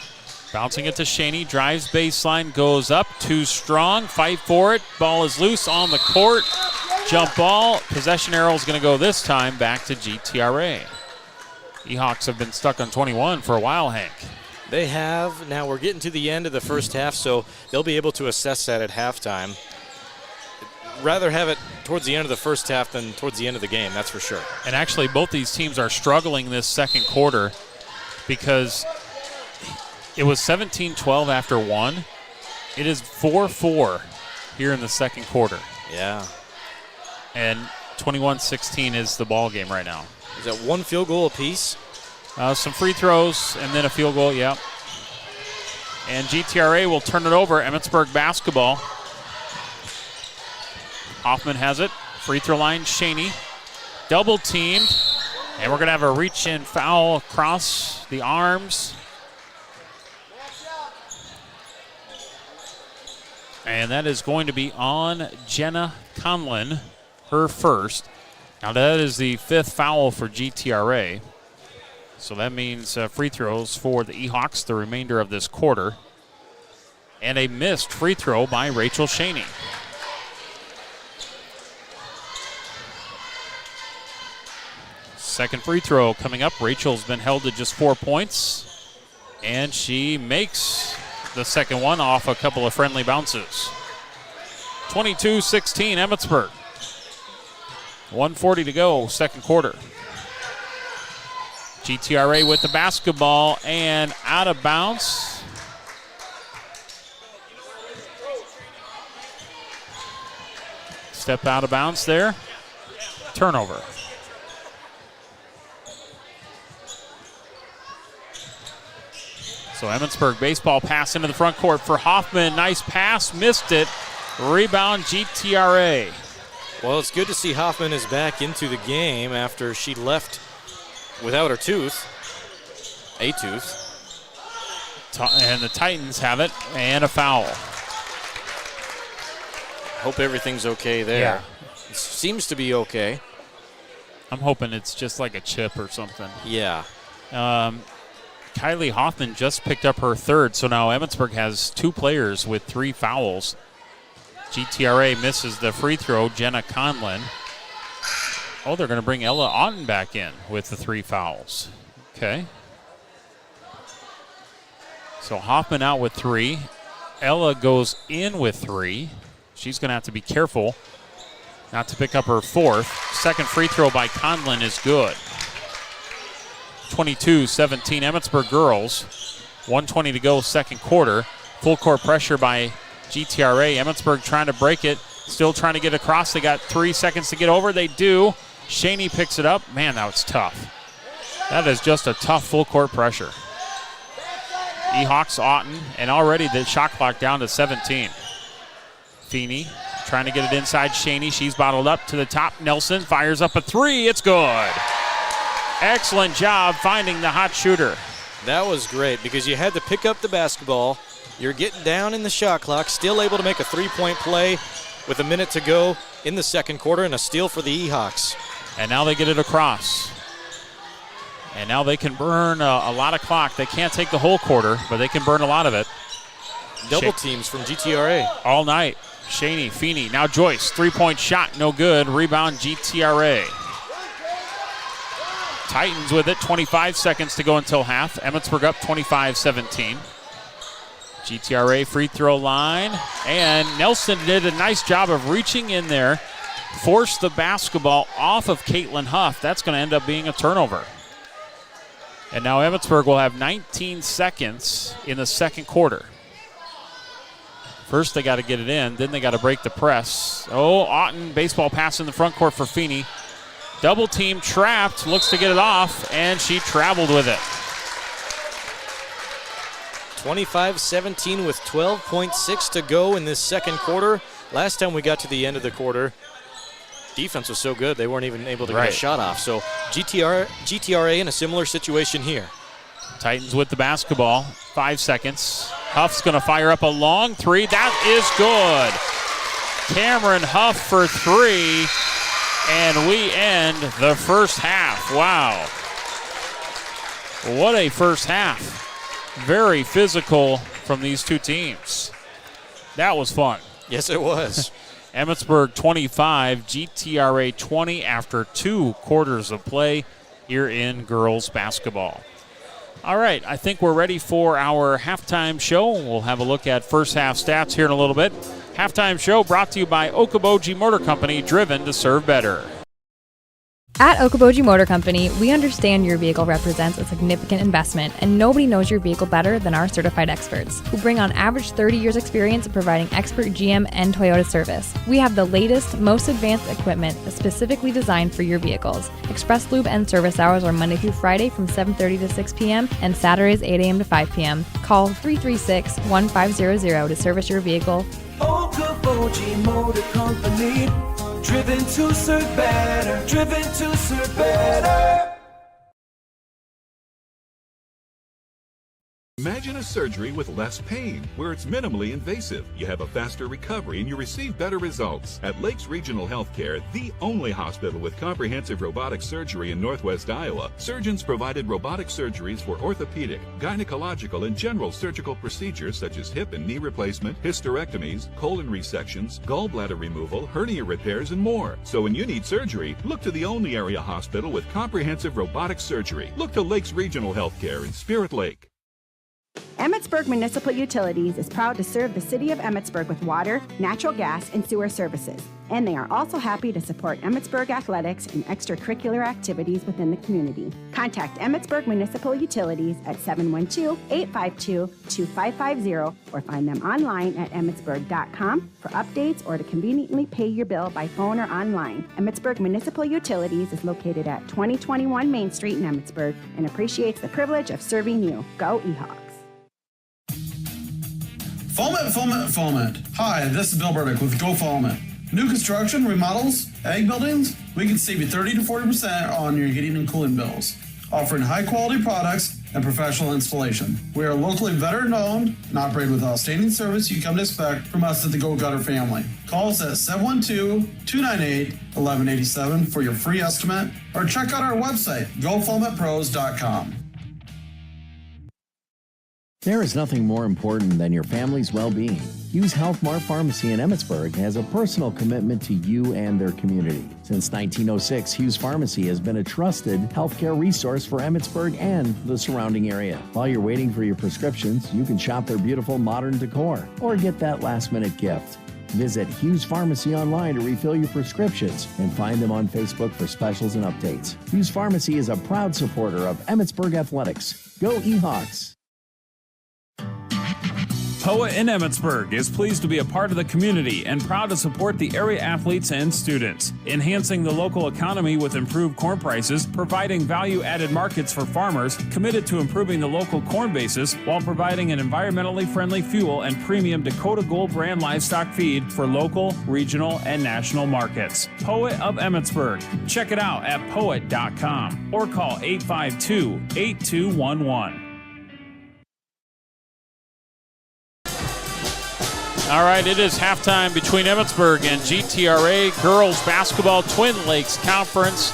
Bouncing it to Shaney, drives baseline, goes up, too strong, fight for it. Ball is loose on the court. Jump ball, possession arrow is going to go this time back to GTRA. E-Hawks have been stuck on 21 for a while, Hank. They have. Now we're getting to the end of the first half, so they'll be able to assess that at halftime. Rather have it towards the end of the first half than towards the end of the game, that's for sure. And actually, both these teams are struggling this second quarter because it was 17-12 after 1. It is 4-4 here in the second quarter. Yeah. And 21-16 is the ball game right now. Is that 1 field goal apiece? Some free throws and then a field goal, yep. And GTRA will turn it over. Emmetsburg basketball. Hoffman has it. Free throw line, Shaney. Double teamed. And we're going to have a reach-in foul across the arms. And that is going to be on Jenna Conlon, her first. Now that is the 5th foul for GTRA. So that means free throws for the E-Hawks the remainder of this quarter. And a missed free throw by Rachel Shaney. Second free throw coming up. Rachel's been held to just 4 points. And she makes the second one off a couple of friendly bounces. 22-16 Emmetsburg. 1:40 to go, second quarter. GTRA with the basketball and out of bounds. Step out of bounds there. Turnover. So Emmetsburg baseball pass into the front court for Hoffman. Nice pass, missed it. Rebound GTRA. Well, it's good to see Hoffman is back into the game after she left without her tooth. A tooth. And the Titans have it, and a foul. Hope everything's okay there. Yeah. It seems to be okay. I'm hoping it's just like a chip or something. Yeah. Kylie Hoffman just picked up her third, so now Emmetsburg has 2 players with 3 fouls. GTRA misses the free throw, Jenna Conlin. Oh, they're going to bring Ella Otten back in with the 3 fouls. Okay. So Hoffman out with 3. Ella goes in with 3. She's going to have to be careful not to pick up her 4th. Second free throw by Conlin is good. 22-17 Emmetsburg girls. 1:20 to go, second quarter. Full court pressure by GTRA. Emmetsburg trying to break it. Still trying to get across. They got 3 seconds to get over. They do. Shaney picks it up. Man, that was tough. That is just a tough full court pressure. E-Hawks, Otten, and already the shot clock down to 17. Feeney trying to get it inside Shaney. She's bottled up to the top. Nelson fires up a 3. It's good. Excellent job finding the hot shooter. That was great because you had to pick up the basketball. You're getting down in the shot clock, still able to make a 3-point play with a minute to go in the second quarter, and a steal for the E-Hawks. And now they get it across. And now they can burn a lot of clock. They can't take the whole quarter, but they can burn a lot of it. Double teams from GTRA. All night. Shaney, Feeney, now Joyce. 3-point shot, no good. Rebound GTRA. Titans with it, 25 seconds to go until half. Emmetsburg up 25-17. GTRA free throw line. And Nelson did a nice job of reaching in there, forced the basketball off of Caitlin Huff. That's going to end up being a turnover. And now Emmetsburg will have 19 seconds in the second quarter. First they got to get it in, then they got to break the press. Oh, Otten, baseball pass in the front court for Feeney. Double team trapped, looks to get it off, and she traveled with it. 25-17 with 12.6 to go in this second quarter. Last time we got to the end of the quarter, defense was so good they weren't even able to get a shot off. So GTRA in a similar situation here. Titans with the basketball, 5 seconds. Huff's going to fire up a long 3. That is good. Cameron Huff for 3. And we end the first half. Wow. What a first half. Very physical from these two teams. That was fun. Yes, it was. Emmetsburg 25, GTRA 20 after 2 quarters of play here in girls basketball. All right, I think we're ready for our halftime show. We'll have a look at first half stats here in a little bit. Halftime show brought to you by Okoboji Motor Company, driven to serve better. At Okoboji Motor Company, we understand your vehicle represents a significant investment, and nobody knows your vehicle better than our certified experts, who bring on average 30 years experience in providing expert GM and Toyota service. We have the latest, most advanced equipment specifically designed for your vehicles. Express Lube and service hours are Monday through Friday from 7:30 to 6 p.m. and Saturdays 8 a.m. to 5 p.m. Call 336-1500 to service your vehicle. Okoboji Motor Company. Driven to serve better. Driven to serve better. Imagine a surgery with less pain, where it's minimally invasive. You have a faster recovery and you receive better results. At Lakes Regional Healthcare, the only hospital with comprehensive robotic surgery in Northwest Iowa, surgeons provided robotic surgeries for orthopedic, gynecological, and general surgical procedures such as hip and knee replacement, hysterectomies, colon resections, gallbladder removal, hernia repairs, and more. So when you need surgery, look to the only area hospital with comprehensive robotic surgery. Look to Lakes Regional Healthcare in Spirit Lake. Emmetsburg Municipal Utilities is proud to serve the city of Emmetsburg with water, natural gas, and sewer services. And they are also happy to support Emmetsburg athletics and extracurricular activities within the community. Contact Emmetsburg Municipal Utilities at 712-852-2550 or find them online at emmetsburg.com for updates or to conveniently pay your bill by phone or online. Emmetsburg Municipal Utilities is located at 2021 Main Street in Emmetsburg and appreciates the privilege of serving you. Go E-Hawks! Foment. Hi, this is Bill Burdick with Go Foment. New construction, remodels, ag buildings, we can save you 30 to 40% on your heating and cooling bills. Offering high-quality products and professional installation. We are locally veteran-owned and operate with outstanding service you come to expect from us at the Go Gutter family. Call us at 712-298-1187 for your free estimate, or check out our website, gofoamentpros.com. There is nothing more important than your family's well-being. Hughes Health Mart Pharmacy in Emmetsburg has a personal commitment to you and their community. Since 1906, Hughes Pharmacy has been a trusted healthcare resource for Emmetsburg and the surrounding area. While you're waiting for your prescriptions, you can shop their beautiful modern decor or get that last-minute gift. Visit Hughes Pharmacy online to refill your prescriptions and find them on Facebook for specials and updates. Hughes Pharmacy is a proud supporter of Emmetsburg Athletics. Go Ehawks! POA in Emmetsburg is pleased to be a part of the community and proud to support the area athletes and students, enhancing the local economy with improved corn prices, providing value-added markets for farmers, committed to improving the local corn basis while providing an environmentally friendly fuel and premium Dakota Gold brand livestock feed for local, regional, and national markets. POA of Emmetsburg. Check it out at poet.com or call 852-8211. All right, it is halftime between Emmetsburg and GTRA Girls Basketball Twin Lakes Conference.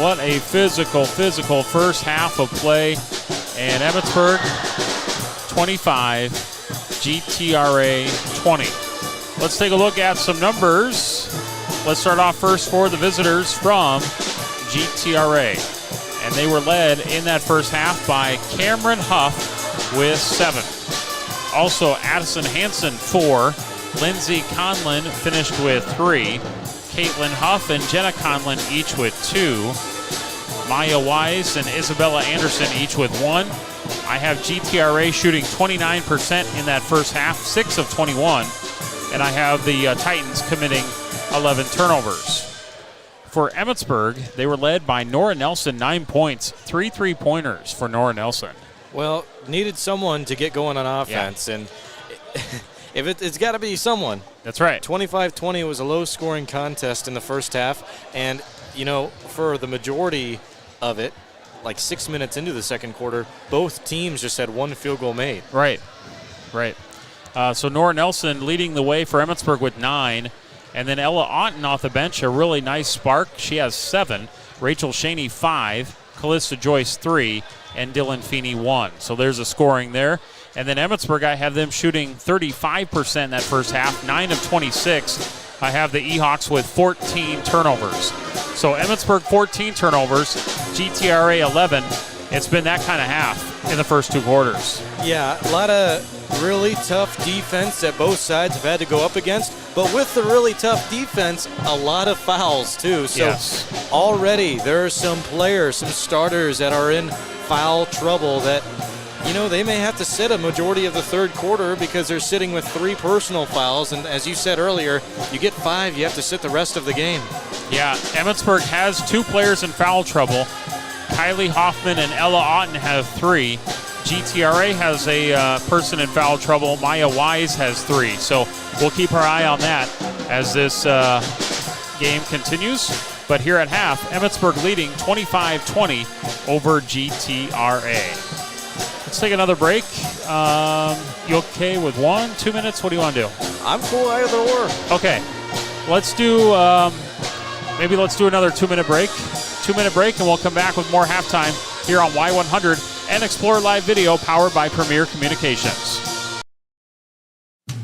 What a physical first half of play. And Emmetsburg 25, GTRA 20. Let's take a look at some numbers. Let's start off first for the visitors from GTRA. And they were led in that first half by Cameron Huff with 7. Also, Addison Hansen, 4. Lindsay Conlon finished with 3. Caitlin Huff and Jenna Conlon each with 2. Maya Wise and Isabella Anderson each with 1. I have GTRA shooting 29% in that first half, 6 of 21. And I have the Titans committing 11 turnovers. For Emmetsburg, they were led by Nora Nelson, 9 points, 3 3-pointers for Nora Nelson. Well, needed someone to get going on offense, and if it's got to be someone. That's right. 25-20 was a low-scoring contest in the first half, and, you know, for the majority of it, like 6 minutes into the second quarter, both teams just had 1 field goal made. Right. So Nora Nelson leading the way for Emmetsburg with 9, and then Ella Otten off the bench, a really nice spark. She has 7. Rachel Shaney, 5. Callista Joyce, 3. And Dylan Feeney, 1. So there's a scoring there. And then Emmetsburg, I have them shooting 35% in that first half, 9 of 26. I have the Ehawks with 14 turnovers. So Emmetsburg, 14 turnovers, GTRA 11. It's been that kind of half in the first 2 quarters. Yeah, a lot of really tough defense that both sides have had to go up against. But with the really tough defense, a lot of fouls, too. So already there are some players, some starters that are in foul trouble that, you know, they may have to sit a majority of the third quarter because they're sitting with 3 personal fouls. And as you said earlier, you get 5, you have to sit the rest of the game. Yeah, Emmetsburg has 2 players in foul trouble. Kylie Hoffman and Ella Otten have 3. GTRA has a person in foul trouble. Maya Wise has 3. So we'll keep our eye on that as this game continues. But here at half, Emmetsburg leading 25-20 over GTRA. Let's take another break. You okay with 1, 2 minutes? What do you want to do? I'm cool either or. Okay. Let's do maybe let's do another 2-minute break. 2-minute break, and we'll come back with more halftime here on Y100 and Explore Live Video powered by Premier Communications.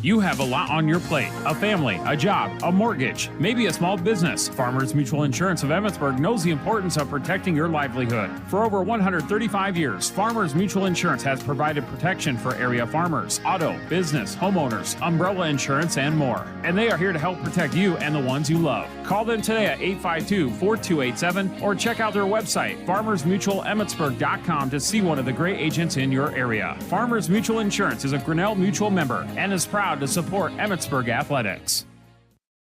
You have a lot on your plate: a family, a job, a mortgage, maybe a small business. Farmers Mutual Insurance of Emmetsburg knows the importance of protecting your livelihood. For over 135 years, Farmers Mutual Insurance has provided protection for area farmers, auto, business, homeowners, umbrella insurance, and more. And they are here to help protect you and the ones you love. Call them today at 852-4287 or check out their website, farmersmutualemmetsburg.com, to see one of the great agents in your area. Farmers Mutual Insurance is a Grinnell Mutual member and is proud to support Emmetsburg Athletics.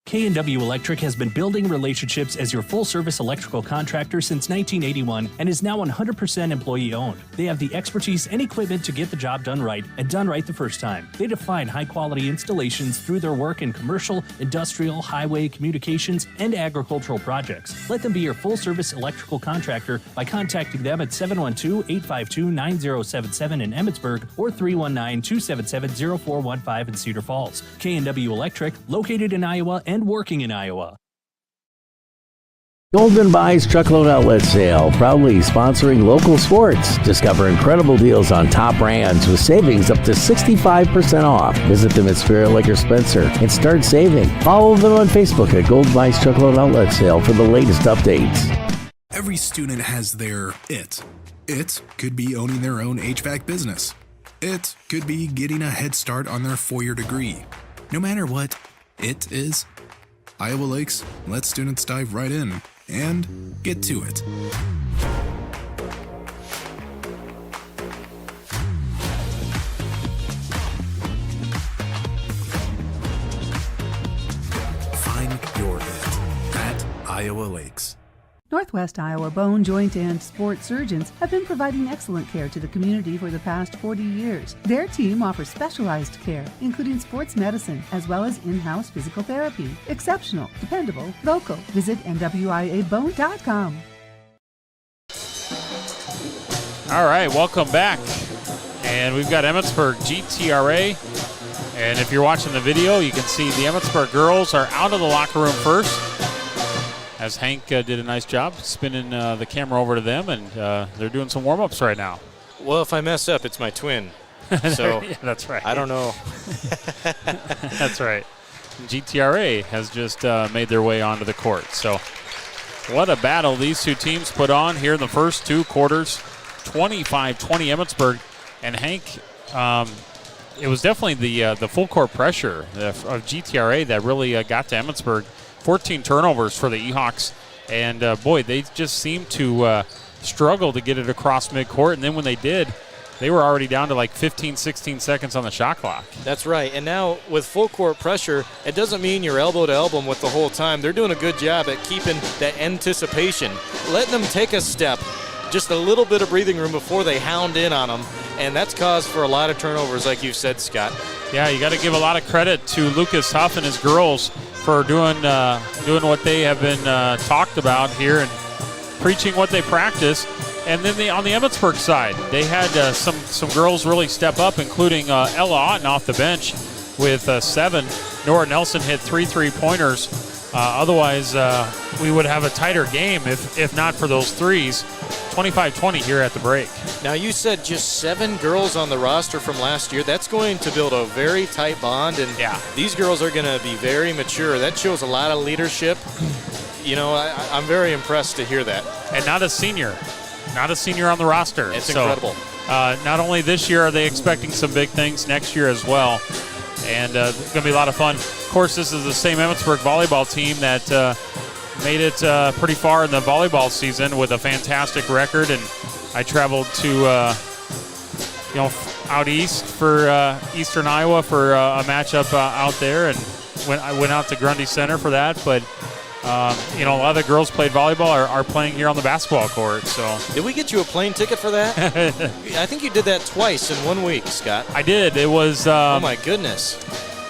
K&W Electric has been building relationships as your full-service electrical contractor since 1981 and is now 100% employee-owned. They have the expertise and equipment to get the job done right and done right the first time. They define high-quality installations through their work in commercial, industrial, highway, communications, and agricultural projects. Let them be your full-service electrical contractor by contacting them at 712-852-9077 in Emmetsburg or 319-277-0415 in Cedar Falls. K&W Electric, located in Iowa and working in Iowa. Golden Buys Truckload Outlet Sale, proudly sponsoring local sports. Discover incredible deals on top brands with savings up to 65% off. Visit them at Spirit Liquor Spencer and start saving. Follow them on Facebook at Golden Buys Truckload Outlet Sale for the latest updates. Every student has their it. It could be owning their own HVAC business. It could be getting a head start on their four-year degree. No matter what it is, Iowa Lakes lets students dive right in and get to it. Find your it at Iowa Lakes. Northwest Iowa Bone, Joint, and Sports surgeons have been providing excellent care to the community for the past 40 years. Their team offers specialized care, including sports medicine, as well as in-house physical therapy. Exceptional, dependable, local. Visit NWIABone.com. All right, welcome back. And we've got Emmetsburg GTRA. And if you're watching the video, you can see the Emmetsburg girls are out of the locker room first, as Hank did a nice job spinning the camera over to them, and they're doing some warm-ups right now. Well, if I mess up, it's my twin. So yeah, that's right. I don't know. That's right. GTRA has just made their way onto the court. So what a battle these two teams put on here in the first two quarters. 25-20 Emmetsburg. And Hank, it was definitely the full court pressure of GTRA that really got to Emmetsburg. 14 turnovers for the Ehawks, and boy, they just seemed to struggle to get it across midcourt, and then when they did, they were already down to like 15, 16 seconds on the shot clock. That's right, and now with full court pressure, it doesn't mean you're elbow to elbow with the whole time. They're doing a good job at keeping that anticipation, letting them take a step, just a little bit of breathing room before they hound in on them, and that's caused for a lot of turnovers, like you said, Scott. Yeah, you got to give a lot of credit to Lucas Huff and his girls for doing what they have been talked about here and preaching what they practice. And then on the Emmetsburg side, they had some girls really step up, including Ella Otten off the bench with 7. Nora Nelson hit 3 3-pointers. Otherwise, we would have a tighter game if not for those threes. 25-20 here at the break. Now, you said just 7 girls on the roster from last year. That's going to build a very tight bond, and yeah, these girls are going to be very mature. That shows a lot of leadership. You know, I'm very impressed to hear that. And not a senior on the roster. It's incredible. Not only this year are they expecting some big things, next year as well. And it's going to be a lot of fun. Of course, this is the same Emmetsburg volleyball team that made it pretty far in the volleyball season with a fantastic record. And I traveled to, out east for Eastern Iowa for a matchup out there, and I went out to Grundy Center for that. But a lot of the girls played volleyball are playing here on the basketball court. So did we get you a plane ticket for that? I think you did that twice in 1 week, Scott. I did. It was. Oh my goodness.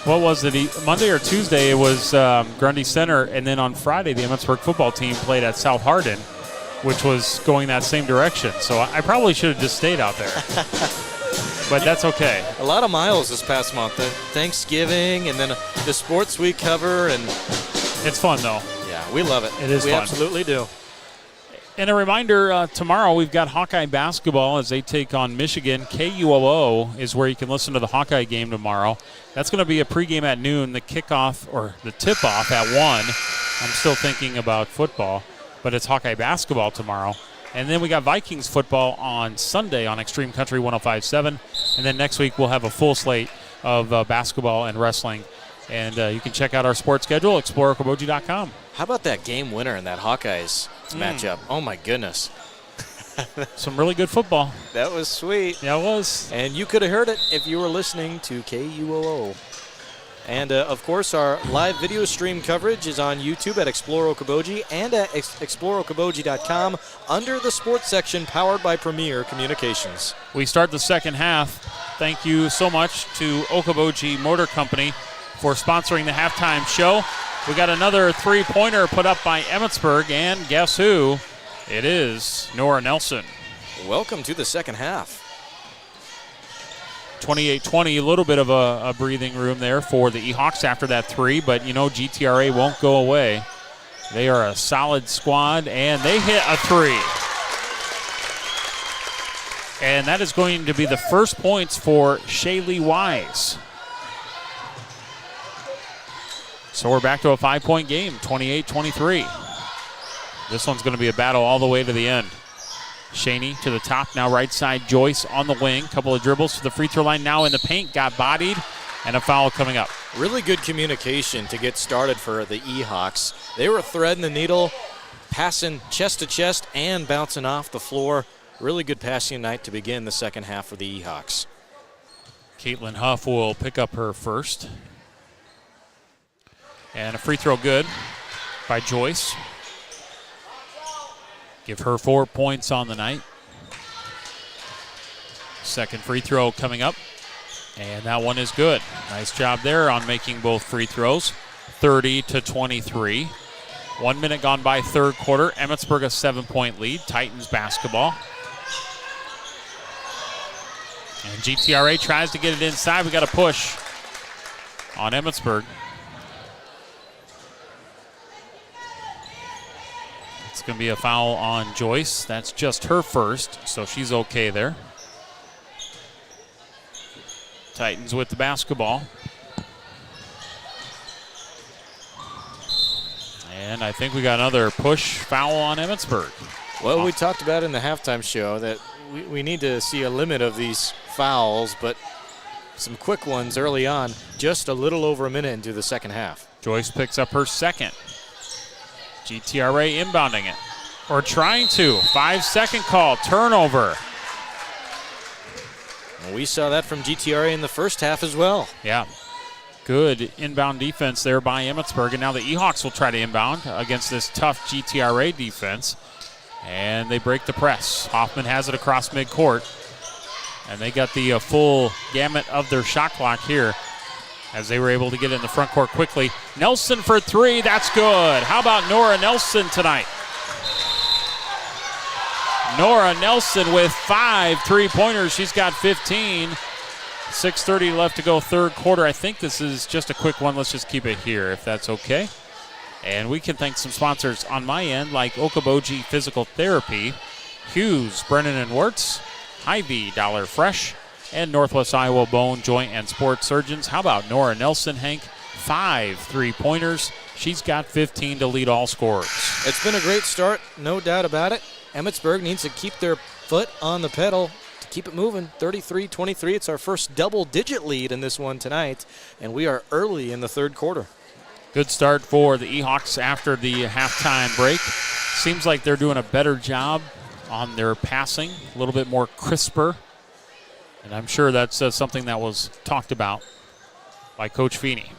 What was it? Monday or Tuesday? It was Grundy Center, and then on Friday the Emmetsburg football team played at South Hardin, which was going that same direction. So I probably should have just stayed out there. But that's okay. A lot of miles this past month. Thanksgiving, and then the sports we cover, and it's fun though. Yeah, we love it. It is fun. We absolutely do. And a reminder, tomorrow we've got Hawkeye basketball as they take on Michigan. KUOO is where you can listen to the Hawkeye game tomorrow. That's going to be a pregame at noon, the kickoff or the tip-off at 1. I'm still thinking about football, but it's Hawkeye basketball tomorrow. And then we got Vikings football on Sunday on Extreme Country 105.7. And then next week we'll have a full slate of basketball and wrestling. And you can check out our sports schedule, exploreokoboji.com. How about that game winner in that Hawkeyes matchup? Oh, my goodness. Some really good football. That was sweet. Yeah, it was. And you could have heard it if you were listening to KUOO. And, of course, our live video stream coverage is on YouTube at Explore Okoboji and at exploreokoboji.com under the sports section, powered by Premier Communications. We start the second half. Thank you so much to Okoboji Motor Company for sponsoring the halftime show. We got another three-pointer put up by Emmetsburg, and guess who? It is Nora Nelson. Welcome to the second half. 28-20, a little bit of a breathing room there for the E-Hawks after that three, but you know GTRA won't go away. They are a solid squad, and they hit a three. And that is going to be the first points for Shaylee Wise. So we're back to a 5-point game, 28-23. This one's going to be a battle all the way to the end. Shaney to the top, now right side. Joyce on the wing. Couple of dribbles to the free throw line. Now in the paint, got bodied, and a foul coming up. Really good communication to get started for the E-Hawks. They were threading the needle, passing chest to chest and bouncing off the floor. Really good passing night to begin the second half for the E-Hawks. Caitlin Huff will pick up her first. And a free throw good by Joyce. Give her 4 points on the night. Second free throw coming up, and that one is good. Nice job there on making both free throws. 30-23. 1 minute gone by third quarter. Emmetsburg a 7-point lead. Titans basketball. And GTRA tries to get it inside. We got a push on Emmetsburg. It's going to be a foul on Joyce. That's just her first, so she's okay there. Titans with the basketball. And I think we got another push foul on Emmetsburg. Well, we talked about in the halftime show that we need to see a limit of these fouls, but some quick ones early on, just a little over a minute into the second half. Joyce picks up her second. GTRA inbounding it, or trying to. 5-second call, turnover. Well, we saw that from GTRA in the first half as well. Yeah, good inbound defense there by Emmetsburg, and now the E-Hawks will try to inbound against this tough GTRA defense, and they break the press. Hoffman has it across midcourt, and they got the full gamut of their shot clock here, as they were able to get it in the front court quickly. Nelson for three, that's good. How about Nora Nelson tonight? Nora Nelson with 5 3-pointers. She's got 15. 6:30 left to go third quarter. I think this is just a quick one. Let's just keep it here if that's okay. And we can thank some sponsors on my end, like Okoboji Physical Therapy, Hughes, Brennan and Wirtz, Hy-Vee, Dollar Fresh, and Northwest Iowa Bone, Joint, and Sports Surgeons. How about Nora Nelson, Hank? 5 3-pointers. She's got 15 to lead all scorers. It's been a great start, no doubt about it. Emmetsburg needs to keep their foot on the pedal to keep it moving. 33-23. It's our first double-digit lead in this one tonight, and we are early in the third quarter. Good start for the E-Hawks after the halftime break. Seems like they're doing a better job on their passing, a little bit more crisper. And I'm sure that's something that was talked about by Coach Feeney.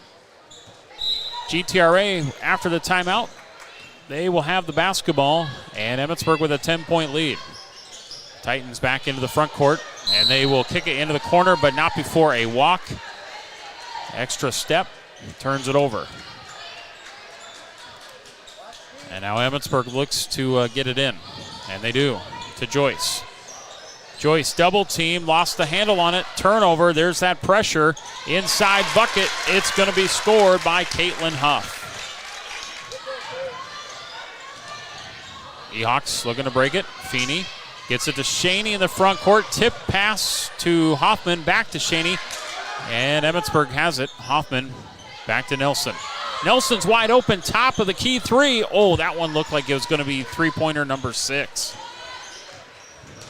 GTRA, after the timeout, they will have the basketball, and Emmetsburg with a 10-point lead. Titans back into the front court, and they will kick it into the corner, but not before a walk. Extra step, turns it over. And now Emmetsburg looks to get it in, and they do, to Joyce. Joyce double team, lost the handle on it, turnover, there's that pressure, inside bucket, it's going to be scored by Caitlin Huff. E-Hawks looking to break it, Feeney gets it to Shaney in the front court, tip pass to Hoffman, back to Shaney, and Emmetsburg has it. Hoffman back to Nelson. Nelson's wide open, top of the key three. Oh, that one looked like it was going to be three-pointer number 6.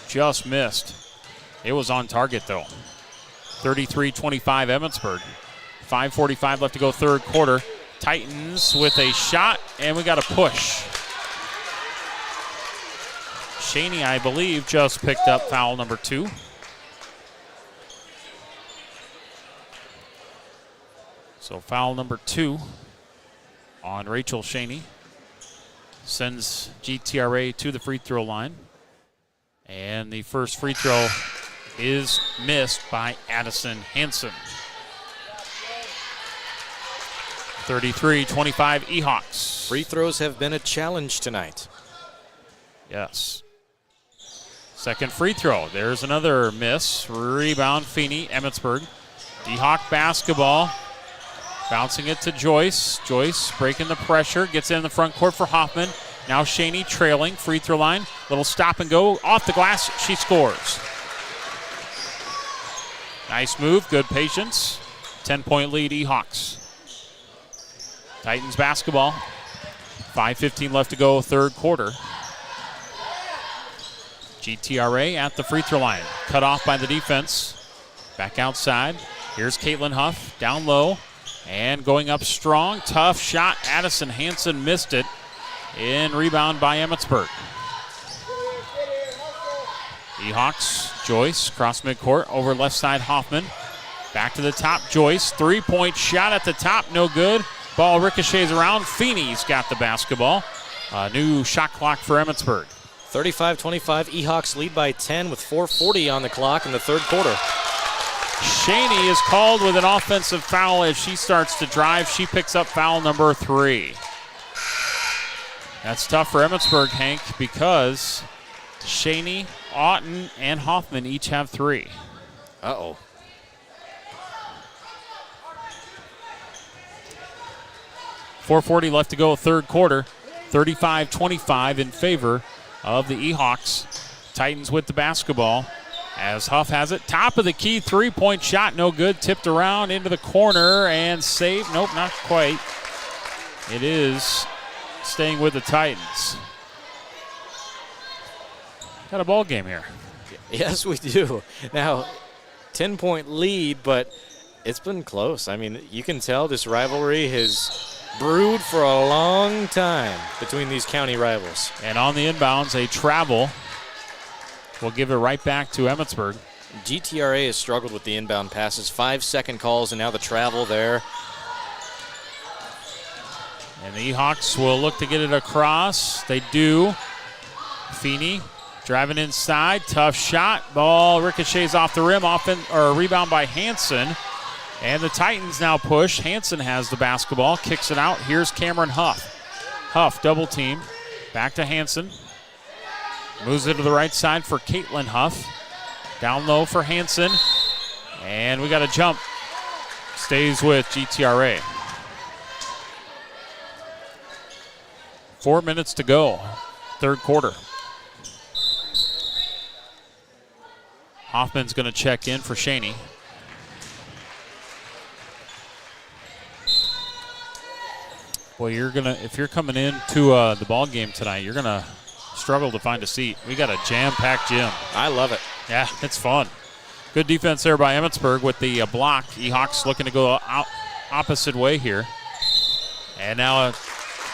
Just missed. It was on target, though. 33-25 Emmetsburg. 5:45 left to go third quarter. Titans with a shot, and we got a push. Shaney, I believe, just picked up foul number 2. So foul number 2 on Rachel Shaney. Sends GTRA to the free throw line. And the first free throw is missed by Addison Hansen. 33-25 Ehawks. Free throws have been a challenge tonight. Yes. Second free throw. There's another miss. Rebound, Feeney, Emmetsburg. Ehawk basketball. Bouncing it to Joyce. Joyce breaking the pressure. Gets in the front court for Hoffman. Now Shaney trailing. Free throw line. Little stop and go. Off the glass. She scores. Nice move. Good patience. 10-point lead, Ehawks. Titans basketball. 5:15 left to go, third quarter. GTRA at the free throw line. Cut off by the defense. Back outside. Here's Caitlin Huff down low. And going up strong. Tough shot. Addison Hansen missed it. In rebound by Emmetsburg. Ehawks, Joyce, cross midcourt, over left side Hoffman. Back to the top, Joyce. 3-point shot at the top, no good. Ball ricochets around. Feeney's got the basketball. A new shot clock for Emmetsburg. 35-25, Ehawks lead by 10 with 4:40 on the clock in the third quarter. Shaney is called with an offensive foul as she starts to drive. She picks up foul number 3. That's tough for Emmetsburg, Hank, because Shaney, Otten, and Hoffman each have 3. Uh-oh. .440 left to go, third quarter. 35-25 in favor of the Ehawks. Titans with the basketball as Huff has it. Top of the key, 3-point shot, no good. Tipped around into the corner and saved. Nope, not quite. It is staying with the Titans. Got a ball game here. Yes, we do. Now, 10-point lead, but it's been close. I mean, you can tell this rivalry has brewed for a long time between these county rivals. And on the inbounds, a travel. We'll give it right back to Emmetsburg. GTRA has struggled with the inbound passes. 5-second calls, and now the travel there. And the Ehawks will look to get it across. They do. Feeney driving inside. Tough shot. Ball ricochets off the rim. Rebound by Hansen. And the Titans now push. Hansen has the basketball. Kicks it out. Here's Cameron Huff. Huff double team. Back to Hansen. Moves it to the right side for Caitlin Huff. Down low for Hansen. And we got a jump. Stays with GTRA. 4 minutes to go. Third quarter. Hoffman's going to check in for Shaney. Well, if you're coming into the ball game tonight, you're gonna struggle to find a seat. We got a jam-packed gym. I love it. Yeah, it's fun. Good defense there by Emmetsburg with the block. Ehawks looking to go out opposite way here. And now a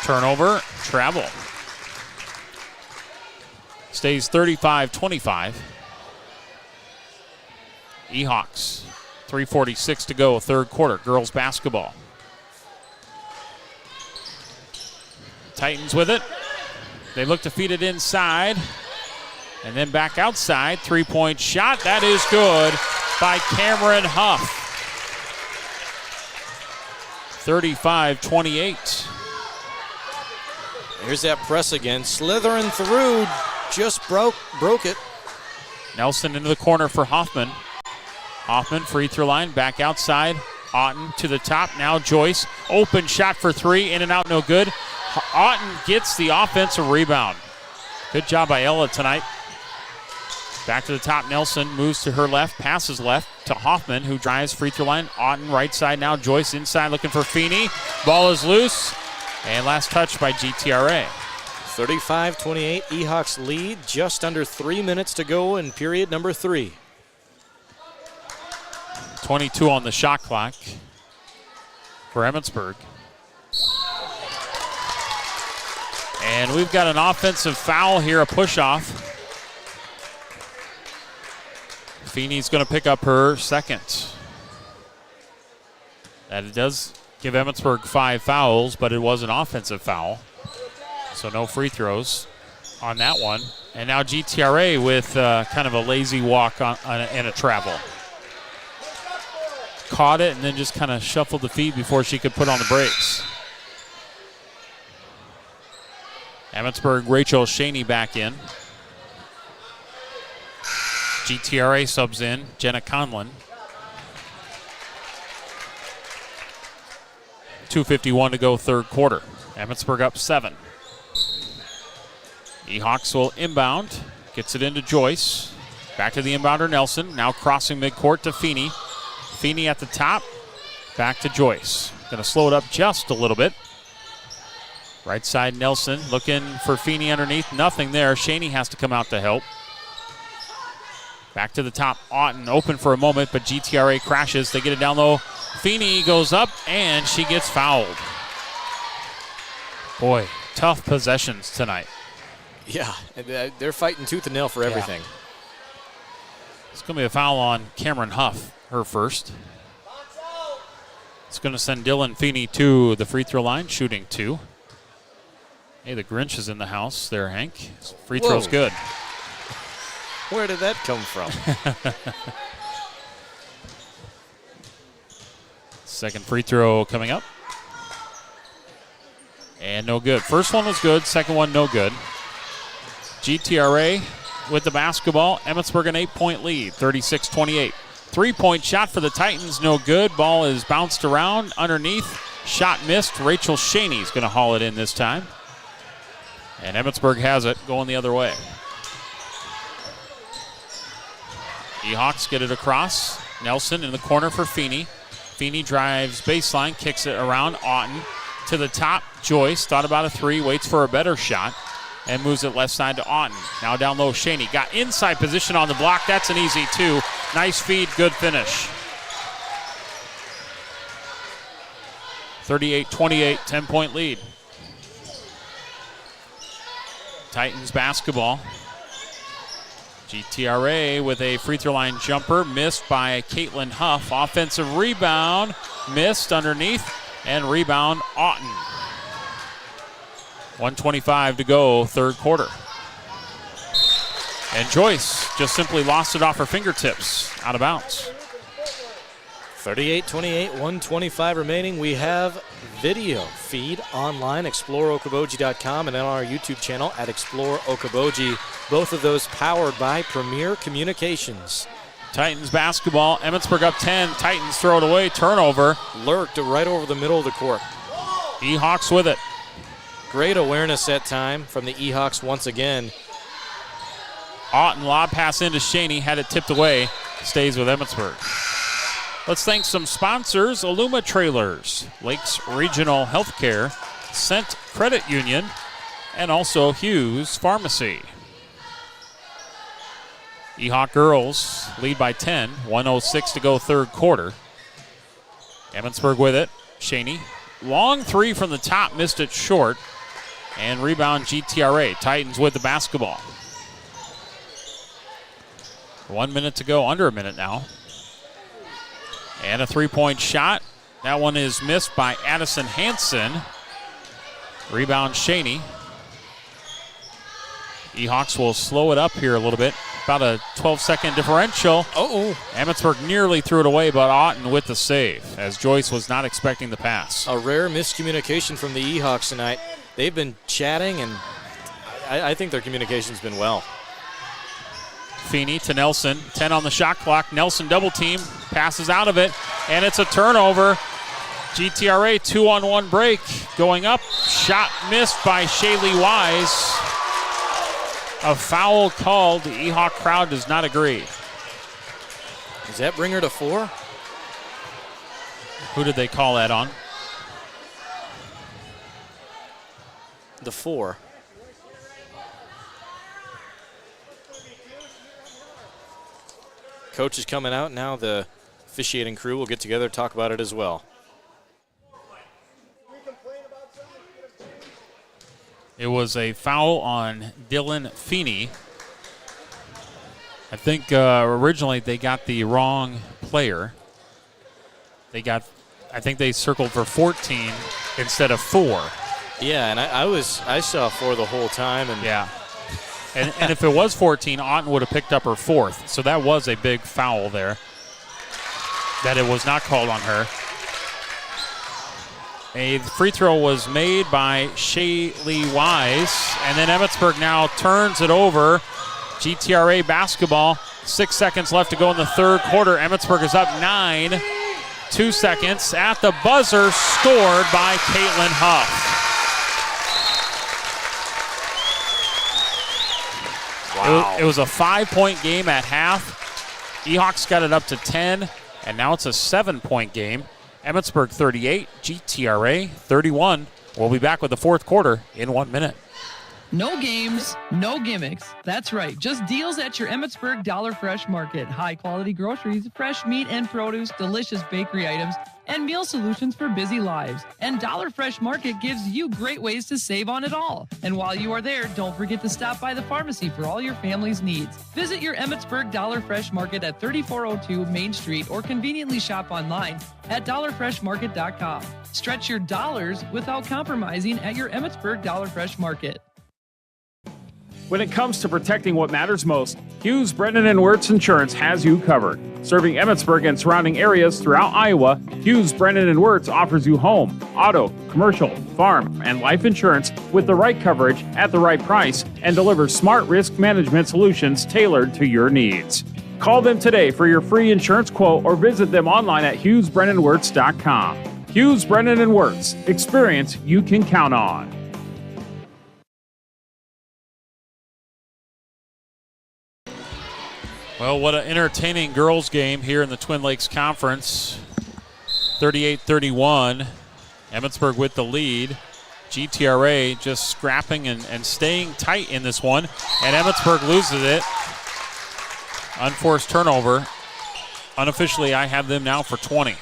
turnover, travel. Stays 35-25. Ehawks, 3:46 to go, third quarter. Girls basketball. Titans with it. They look to feed it inside. And then back outside. 3-point shot. That is good by Cameron Huff. 35-28. Here's that press again. Slithering through. Just broke it. Nelson into the corner for Hoffman. Hoffman, free throw line. Back outside. Otten to the top. Now Joyce. Open shot for 3. In and out, no good. Otten gets the offensive rebound. Good job by Ella tonight. Back to the top, Nelson moves to her left, passes left to Hoffman, who drives free throw line. Otten right side now, Joyce inside looking for Feeney. Ball is loose, and last touch by GTRA. 35-28, Ehawks lead, just under 3 minutes to go in period number 3. 22 on the shot clock for Emmetsburg. And we've got an offensive foul here, a push-off. Feeney's going to pick up her second. That does give Emmetsburg 5 fouls, but it was an offensive foul. So no free throws on that one. And now GTRA with kind of a lazy walk and a travel. Caught it and then just kind of shuffled the feet before she could put on the brakes. Emmetsburg, Rachel Shaney back in. GTRA subs in, Jenna Conlon. 2:51 to go, third quarter. Emmetsburg up 7. E-Hawks will inbound, gets it into Joyce. Back to the inbounder, Nelson. Now crossing midcourt to Feeney. Feeney at the top, back to Joyce. Going to slow it up just a little bit. Right side, Nelson looking for Feeney underneath. Nothing there. Shaney has to come out to help. Back to the top, Otten open for a moment, but GTRA crashes. They get it down low. Feeney goes up, and she gets fouled. Boy, tough possessions tonight. Yeah, they're fighting tooth and nail for everything. Yeah. It's going to be a foul on Cameron Huff, her first. It's going to send Dylan Feeney to the free throw line, shooting 2. Hey, the Grinch is in the house there, Hank. Free throw's good. Where did that come from? Second free throw coming up. And no good. First one was good. Second one, no good. GTRA with the basketball. Emmetsburg an 8-point lead, 36-28. 3-point shot for the Titans, no good. Ball is bounced around underneath. Shot missed. Rachel Shaney's going to haul it in this time. And Emmetsburg has it going the other way. E-Hawks get it across. Nelson in the corner for Feeney. Feeney drives baseline, kicks it around. Otten to the top. Joyce thought about a 3, waits for a better shot, and moves it left side to Otten. Now down low, Shaney got inside position on the block. That's an easy 2. Nice feed, good finish. 38-28, 10-point lead. Titans basketball. GTRA with a free throw line jumper, missed by Caitlin Huff. Offensive rebound, missed underneath, and rebound Otten. 1:25 to go, third quarter. And Joyce just simply lost it off her fingertips, out of bounds. 38-28, 1:25 remaining. We have video feed online, exploreokaboji.com, and on our YouTube channel at Explore Okoboji. Both of those powered by Premier Communications. Titans basketball, Emmetsburg up 10. Titans throw it away, turnover. Lurked right over the middle of the court. E-Hawks with it. Great awareness that time from the E-Hawks once again. Otten lob pass into Shaney, had it tipped away. Stays with Emmetsburg. Let's thank some sponsors: Aluma Trailers, Lakes Regional Healthcare, Cent Credit Union, and also Hughes Pharmacy. E-Hawk girls lead by 10, 1:06 to go, third quarter. Emmetsburg with it. Shaney, long 3 from the top, missed it short. And rebound GTRA. Titans with the basketball. 1 minute to go, under a minute now. And a 3-point shot. That one is missed by Addison Hansen. Rebound Shaney. E-Hawks will slow it up here a little bit. About a 12-second differential. Emmetsburg nearly threw it away, but Otten with the save, as Joyce was not expecting the pass. A rare miscommunication from the E-Hawks tonight. They've been chatting, and I think their communication's been well. Feeney to Nelson, 10 on the shot clock. Nelson double team, passes out of it, and it's a turnover. GTRA 2-on-1 break going up. Shot missed by Shaylee Wise. A foul called. The E-Hawk crowd does not agree. Does that bring her to 4? Who did they call that on? The 4. Coach is coming out. Now the officiating crew will get together, talk about it as well. It was a foul on Dylan Feeney. I think originally they got the wrong player. They got I think they circled for 14 instead of 4. Yeah, and I saw 4 the whole time. And yeah. And if it was 14, Otten would have picked up her 4th. So that was a big foul there. That it was not called on her. A free throw was made by Shaylee Wise. And then Emmetsburg now turns it over. GTRA basketball. 6 seconds left to go in the third quarter. Emmetsburg is up 9. 2 seconds. At the buzzer, scored by Caitlin Huff. Wow. It was a 5-point game at half. Ehawks got it up to 10, and now it's a 7-point game. Emmetsburg 38, GTRA 31. We'll be back with the fourth quarter in 1 minute. No games, no gimmicks. That's right. Just deals at your Emmetsburg Dollar Fresh Market. High-quality groceries, fresh meat and produce, delicious bakery items, and meal solutions for busy lives. And Dollar Fresh Market gives you great ways to save on it all. And while you are there, don't forget to stop by the pharmacy for all your family's needs. Visit your Emmetsburg Dollar Fresh Market at 3402 Main Street or conveniently shop online at dollarfreshmarket.com. Stretch your dollars without compromising at your Emmetsburg Dollar Fresh Market. When it comes to protecting what matters most, Hughes, Brennan & Wirtz Insurance has you covered. Serving Emmetsburg and surrounding areas throughout Iowa, Hughes, Brennan & Wirtz offers you home, auto, commercial, farm, and life insurance with the right coverage at the right price and delivers smart risk management solutions tailored to your needs. Call them today for your free insurance quote or visit them online at HughesBrennanWirtz.com. Hughes, Brennan & Wirtz. Experience you can count on. Well, what an entertaining girls game here in the Twin Lakes Conference. 38-31. Emmetsburg with the lead. GTRA just scrapping and staying tight in this one. And Emmetsburg loses it. Unforced turnover. Unofficially, I have them now for 20.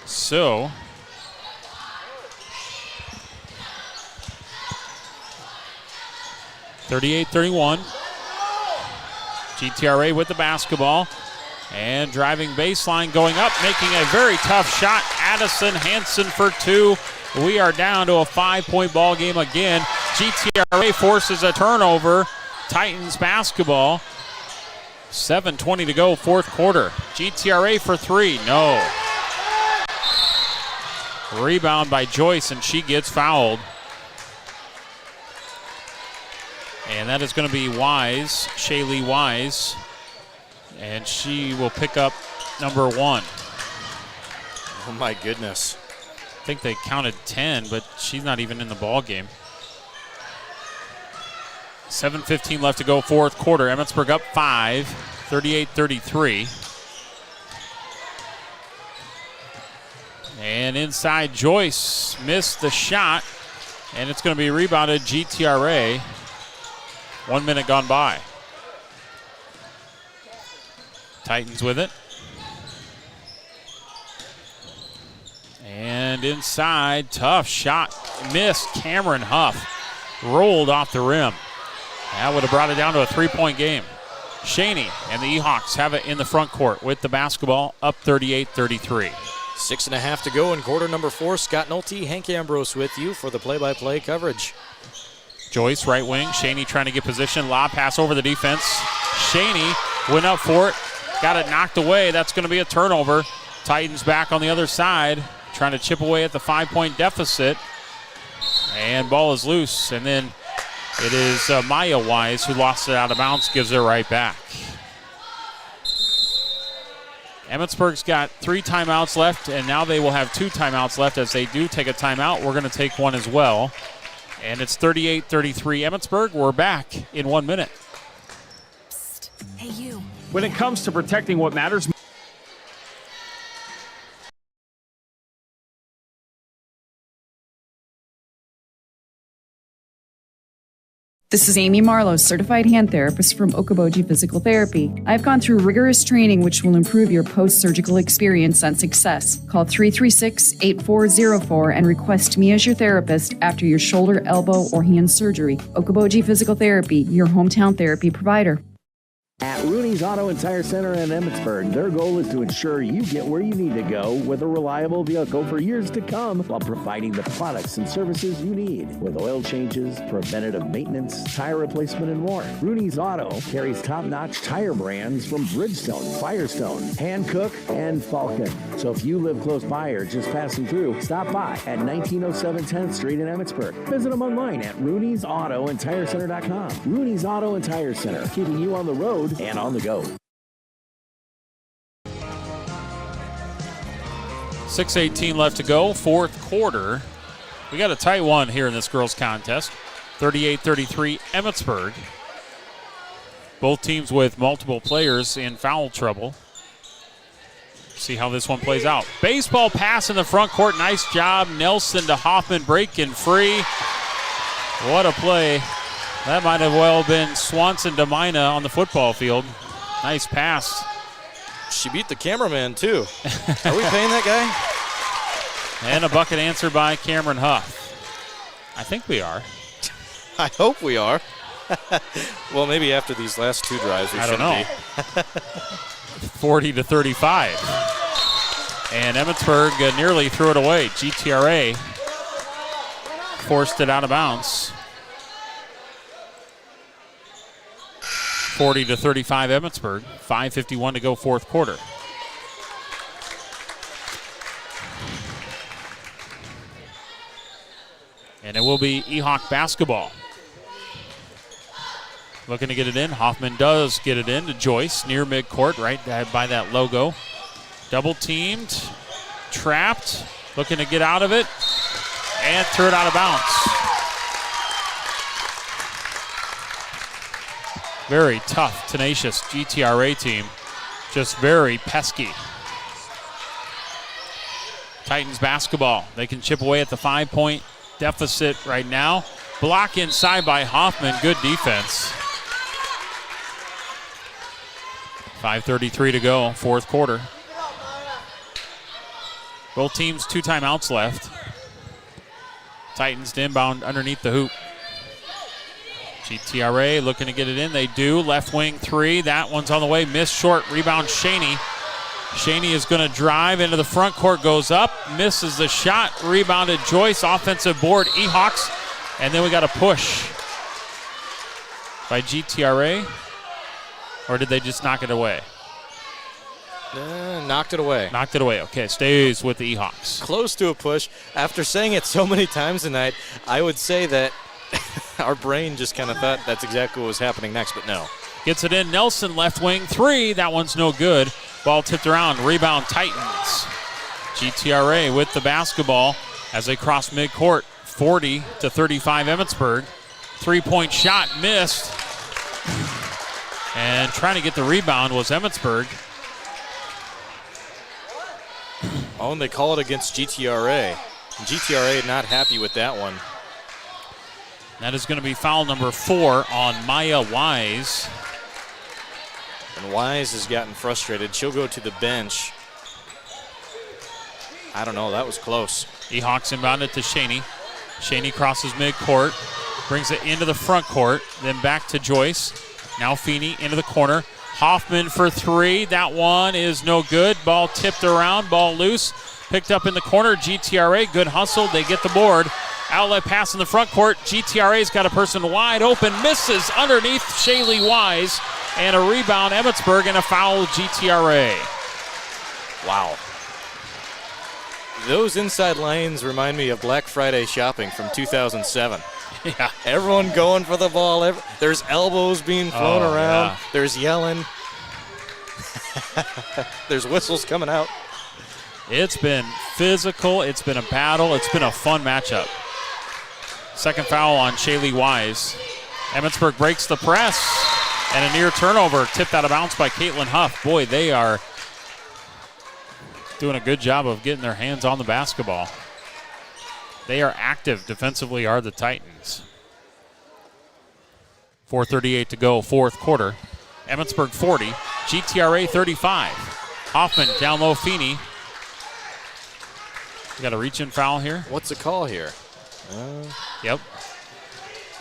So, (38-31). GTRA with the basketball and driving baseline, going up, making a very tough shot. Addison Hansen for 2. We are down to a 5-point ball game again. GTRA forces a turnover. Titans basketball. 7:20 to go, fourth quarter. GTRA for 3. No. Rebound by Joyce, and she gets fouled. And that is going to be Wise, Shaylee Wise. And she will pick up number 1. Oh, my goodness. I think they counted 10, but she's not even in the ball game. 7:15 left to go, fourth quarter. Emmetsburg up 5, 38-33. And inside, Joyce missed the shot, and it's going to be rebounded GTRA. 1 minute gone by. Titans with it. And inside, tough shot. Missed. Cameron Huff rolled off the rim. That would have brought it down to a 3-point game. Shaney and the Ehawks have it in the front court with the basketball, up 38-33. 6.5 to go in quarter number 4. Scott Nolte, Hank Ambrose with you for the play-by-play coverage. Joyce, right wing. Shaney trying to get position. Lob pass over the defense. Shaney went up for it. Got it knocked away. That's going to be a turnover. Titans back on the other side, trying to chip away at the 5-point deficit. And ball is loose. And then it is Maya Wise who lost it out of bounds, gives it right back. Emmetsburg's got 3 timeouts left, and now they will have 2 timeouts left. As they do take a timeout, we're going to take one as well. And it's 38-33 Emmetsburg. We're back in 1 minute. Psst. Hey, you. When it comes to protecting what matters, This is Amy Marlowe, certified hand therapist from Okoboji Physical Therapy. I've gone through rigorous training which will improve your post-surgical experience and success. Call 336-8404 and request me as your therapist after your shoulder, elbow, or hand surgery. Okoboji Physical Therapy, your hometown therapy provider. At Rooney's Auto and Tire Center in Emmetsburg, their goal is to ensure you get where you need to go with a reliable vehicle for years to come while providing the products and services you need. With oil changes, preventative maintenance, tire replacement, and more. Rooney's Auto carries top-notch tire brands from Bridgestone, Firestone, Hankook, and Falcon. So if you live close by or just passing through, stop by at 1907 10th Street in Emmetsburg. Visit them online at Rooney'sAutoandTireCenter.com. Rooney's Auto and Tire Center, keeping you on the road and on the go. 6:18 left to go, fourth quarter. We got a tight one here in this girls' contest. 38-33 Emmetsburg. Both teams with multiple players in foul trouble. See how this one plays out. Baseball pass in the front court. Nice job. Nelson to Hoffman breaking free. What a play. That might have well been Swanson to Mina on the football field. Nice pass. She beat the cameraman, too. Are we paying that guy? And a bucket answered by Cameron Huff. I think we are. I hope we are. Well, maybe after these last two drives we shouldn't be. 40-35. And Emmetsburg nearly threw it away. GTRA forced it out of bounds. 40-35 Emmetsburg. 5:51 to go, fourth quarter. And it will be Ehawk basketball. Looking to get it in. Hoffman does get it in to Joyce near midcourt, right by that logo. Double teamed, trapped, looking to get out of it, and threw it out of bounds. Very tough, tenacious GTRA team. Just very pesky. Titans basketball. They can chip away at the 5-point deficit right now. Block inside by Hoffman. Good defense. 5:33 to go, fourth quarter. Both teams 2 timeouts left. Titans to inbound underneath the hoop. GTRA looking to get it in. They do. Left wing 3. That one's on the way. Missed short. Rebound Shaney. Shaney is going to drive into the front court. Goes up. Misses the shot. Rebounded Joyce. Offensive board. Ehawks. And then we got a push by GTRA. Or did they just knock it away? Knocked it away. Knocked it away. Okay, stays with the Ehawks. Close to a push. After saying it so many times tonight, I would say that our brain just kind of thought that's exactly what was happening next, but no. Gets it in. Nelson, left wing 3. That one's no good. Ball tipped around. Rebound Titans. GTRA with the basketball as they cross midcourt. 40-35 Emmetsburg. 3-point shot missed. And trying to get the rebound was Emmetsburg. Oh, and they call it against GTRA. GTRA not happy with that one. That is going to be foul number 4 on Maya Wise. And Wise has gotten frustrated. She'll go to the bench. I don't know. That was close. Ehawks inbounded to Shaney. Shaney crosses midcourt. Brings it into the front court. Then back to Joyce. Now Feeney into the corner. Hoffman for 3. That one is no good. Ball tipped around. Ball loose. Picked up in the corner. GTRA, good hustle. They get the board. Outlet pass in the front court. GTRA's got a person wide open. Misses underneath Shaylee Wise. And a rebound Emmetsburg and a foul GTRA. Wow. Those inside lanes remind me of Black Friday shopping from 2007. Yeah. Everyone going for the ball. There's elbows being flown around. Yeah. There's yelling. There's whistles coming out. It's been physical. It's been a battle. It's been a fun matchup. Second foul on Shaylee Wise. Emmetsburg breaks the press. And a near turnover tipped out of bounds by Caitlin Huff. Boy, they are doing a good job of getting their hands on the basketball. They are active defensively, are the Titans. 4:38 to go, fourth quarter. Emmetsburg 40, GTRA 35. Hoffman down low, Feeney. We got a reach-in foul here. What's the call here? Yep.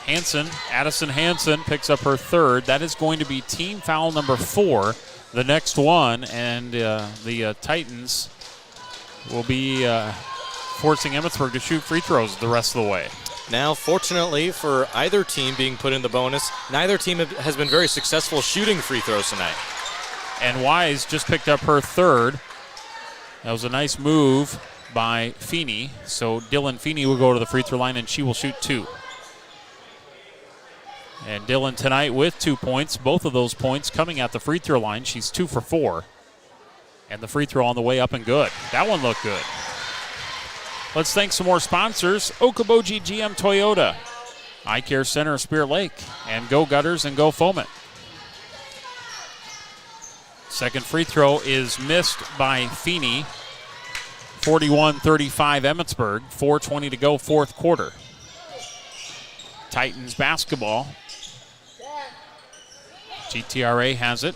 Addison Hansen picks up her third. That is going to be team foul number 4, the next one, and the Titans will be forcing Emmetsburg to shoot free throws the rest of the way. Now, fortunately for either team being put in the bonus, neither team has been very successful shooting free throws tonight. And Wise just picked up her third. That was a nice move by Feeney. So Dylan Feeney will go to the free throw line, and she will shoot 2. And Dylan tonight with 2 points. Both of those points coming at the free throw line. She's 2 for 4. And the free throw on the way up and good. That one looked good. Let's thank some more sponsors. Okoboji GM Toyota, Eye Care Center of Spirit Lake, and Go Gutters and Go Foamit. Second free throw is missed by Feeney. 41-35 Emmetsburg. 4:20 to go, fourth quarter. Titans basketball. GTRA has it.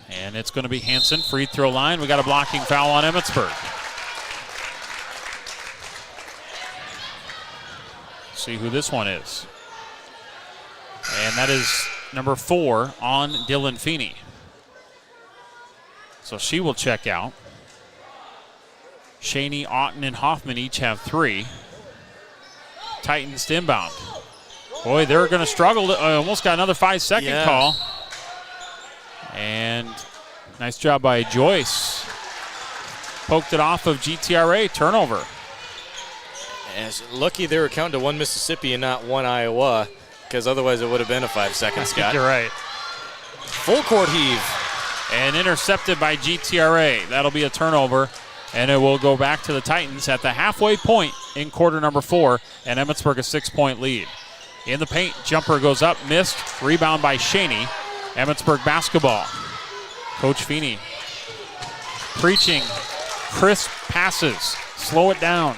And it's going to be Hansen, free throw line. We got a blocking foul on Emmetsburg. See who this one is. And that is number 4 on Dylan Feeney. So she will check out. Shaney, Otten, and Hoffman each have 3. Titans to inbound. Boy, they're going to struggle. Almost got another 5-second call. And nice job by Joyce. Poked it off of GTRA. Turnover. And lucky they were counting to 1 Mississippi and not 1 Iowa, because otherwise it would have been a 5-second, Scott. You're right. Full court heave. And intercepted by GTRA. That'll be a turnover. And it will go back to the Titans at the halfway point in quarter number 4. And Emmetsburg a 6-point lead. In the paint, jumper goes up, missed. Rebound by Shaney. Emmetsburg basketball. Coach Feeney preaching crisp passes. Slow it down.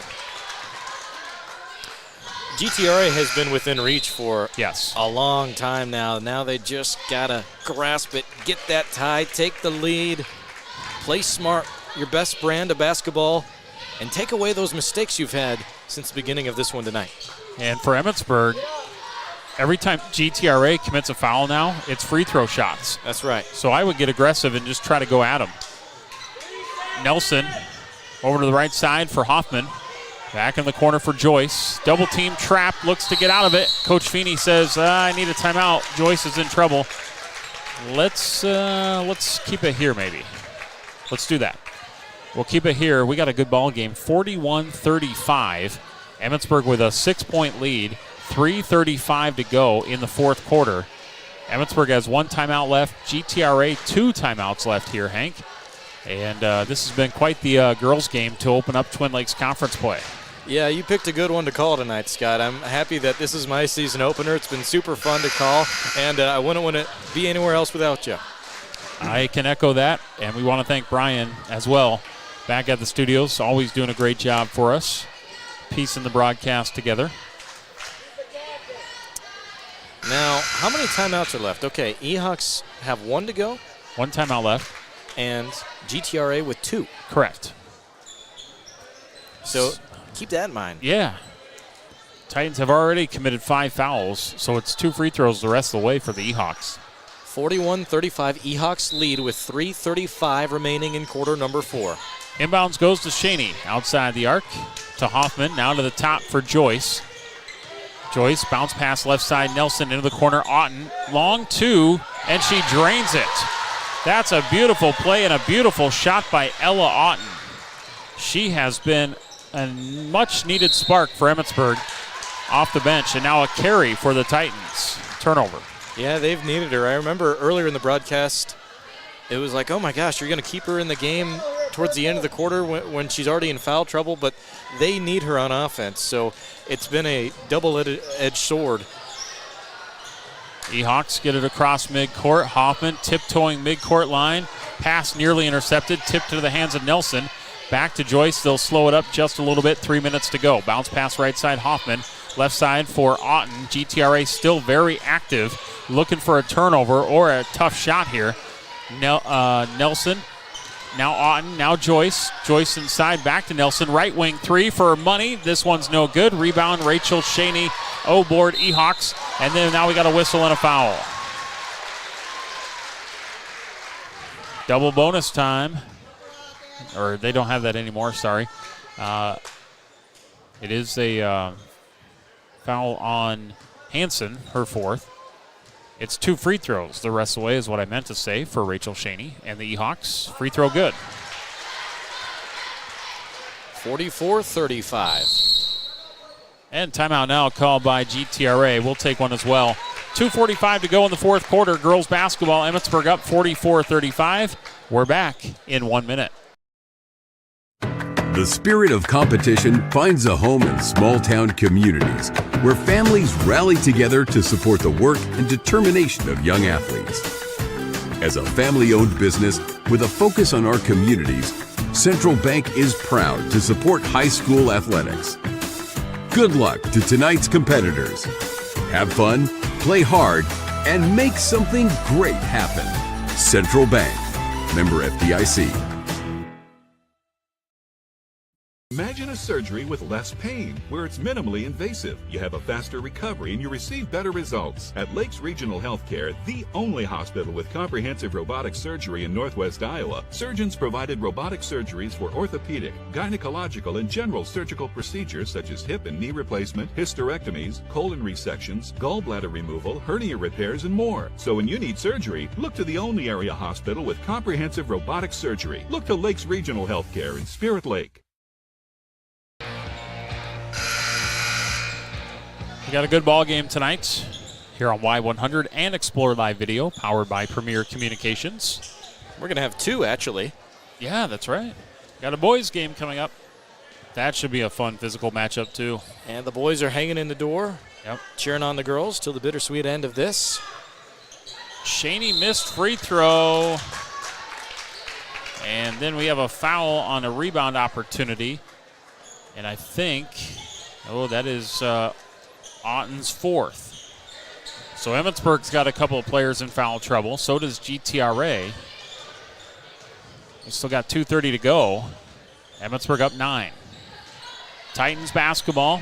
GTRA has been within reach for a long time now. Now they just got to grasp it, get that tie, take the lead, play smart, your best brand of basketball, and take away those mistakes you've had since the beginning of this one tonight. And for Emmetsburg, every time GTRA commits a foul now, it's free throw shots. That's right. So I would get aggressive and just try to go at them. Nelson over to the right side for Hoffman. Back in the corner for Joyce. Double team trap, looks to get out of it. Coach Feeney says, I need a timeout. Joyce is in trouble. Let's keep it here maybe. Let's do that. We'll keep it here. We got a good ball game. 41-35. Emmetsburg with a 6-point lead. 3:35 to go in the fourth quarter. Emmetsburg has 1 timeout left. GTRA 2 timeouts left here, Hank. And this has been quite the girls' game to open up Twin Lakes Conference play. Yeah, you picked a good one to call tonight, Scott. I'm happy that this is my season opener. It's been super fun to call, and I wouldn't want to be anywhere else without you. I can echo that, and we want to thank Brian as well, back at the studios, always doing a great job for us, piecing the broadcast together. Now, how many timeouts are left? Okay, E-Hawks have 1 to go. 1 timeout left. And GTRA with 2. Correct. So keep that in mind. Yeah. Titans have already committed 5 fouls, so it's 2 free throws the rest of the way for the E-Hawks. 41-35, E-Hawks lead with 3:35 remaining in quarter number 4. Inbounds goes to Shaney, outside the arc to Hoffman, now to the top for Joyce. Joyce, bounce pass left side, Nelson into the corner, Otten, long 2, and she drains it. That's a beautiful play and a beautiful shot by Ella Otten. She has been a much-needed spark for Emmetsburg off the bench, and now a carry for the Titans. Turnover. Yeah, they've needed her. I remember earlier in the broadcast, it was like, oh my gosh, you're going to keep her in the game towards the end of the quarter when she's already in foul trouble, but they need her on offense, so it's been a double-edged sword. E-Hawks get it across midcourt. Hoffman tiptoeing midcourt line. Pass nearly intercepted. Tipped to the hands of Nelson. Back to Joyce. They'll slow it up just a little bit. 3 minutes to go. Bounce pass right side Hoffman. Left side for Otten. GTRA still very active. Looking for a turnover or a tough shot here. Nelson. Now Otten. Now Joyce. Joyce inside. Back to Nelson. Right wing 3 for money. This one's no good. Rebound Rachel Shaney O-board, E-Hawks, and then now we got a whistle and a foul. Double bonus time. Or they don't have that anymore, sorry. It is a foul on Hansen, her fourth. It's 2 free throws the rest of the way is what I meant to say for Rachel Shaney. And the E-Hawks, free throw good. 44-35. And timeout now called by GTRA. We'll take one as well. 2:45 to go in the fourth quarter. Girls basketball, Emmetsburg up 44-35. We're back in 1 minute. The spirit of competition finds a home in small-town communities where families rally together to support the work and determination of young athletes. As a family-owned business with a focus on our communities, Central Bank is proud to support high school athletics. Good luck to tonight's competitors. Have fun, play hard, and make something great happen. Central Bank, member FDIC. Imagine a surgery with less pain, where it's minimally invasive. You have a faster recovery and you receive better results. At Lakes Regional Healthcare, the only hospital with comprehensive robotic surgery in Northwest Iowa, surgeons provided robotic surgeries for orthopedic, gynecological, and general surgical procedures such as hip and knee replacement, hysterectomies, colon resections, gallbladder removal, hernia repairs, and more. So when you need surgery, look to the only area hospital with comprehensive robotic surgery. Look to Lakes Regional Healthcare in Spirit Lake. We got a good ball game tonight here on Y100 and Explore Live Video, powered by Premier Communications. We're going to have 2, actually. Yeah, that's right. Got a boys game coming up. That should be a fun physical matchup, too. And the boys are hanging in the door, yep, cheering on the girls till the bittersweet end of this. Shaney missed free throw. And then we have a foul on a rebound opportunity. And I think, that is Otten's fourth. So Emmetsburg's got a couple of players in foul trouble. So does GTRA. We still got 2:30 to go. Emmetsburg up 9. Titans basketball.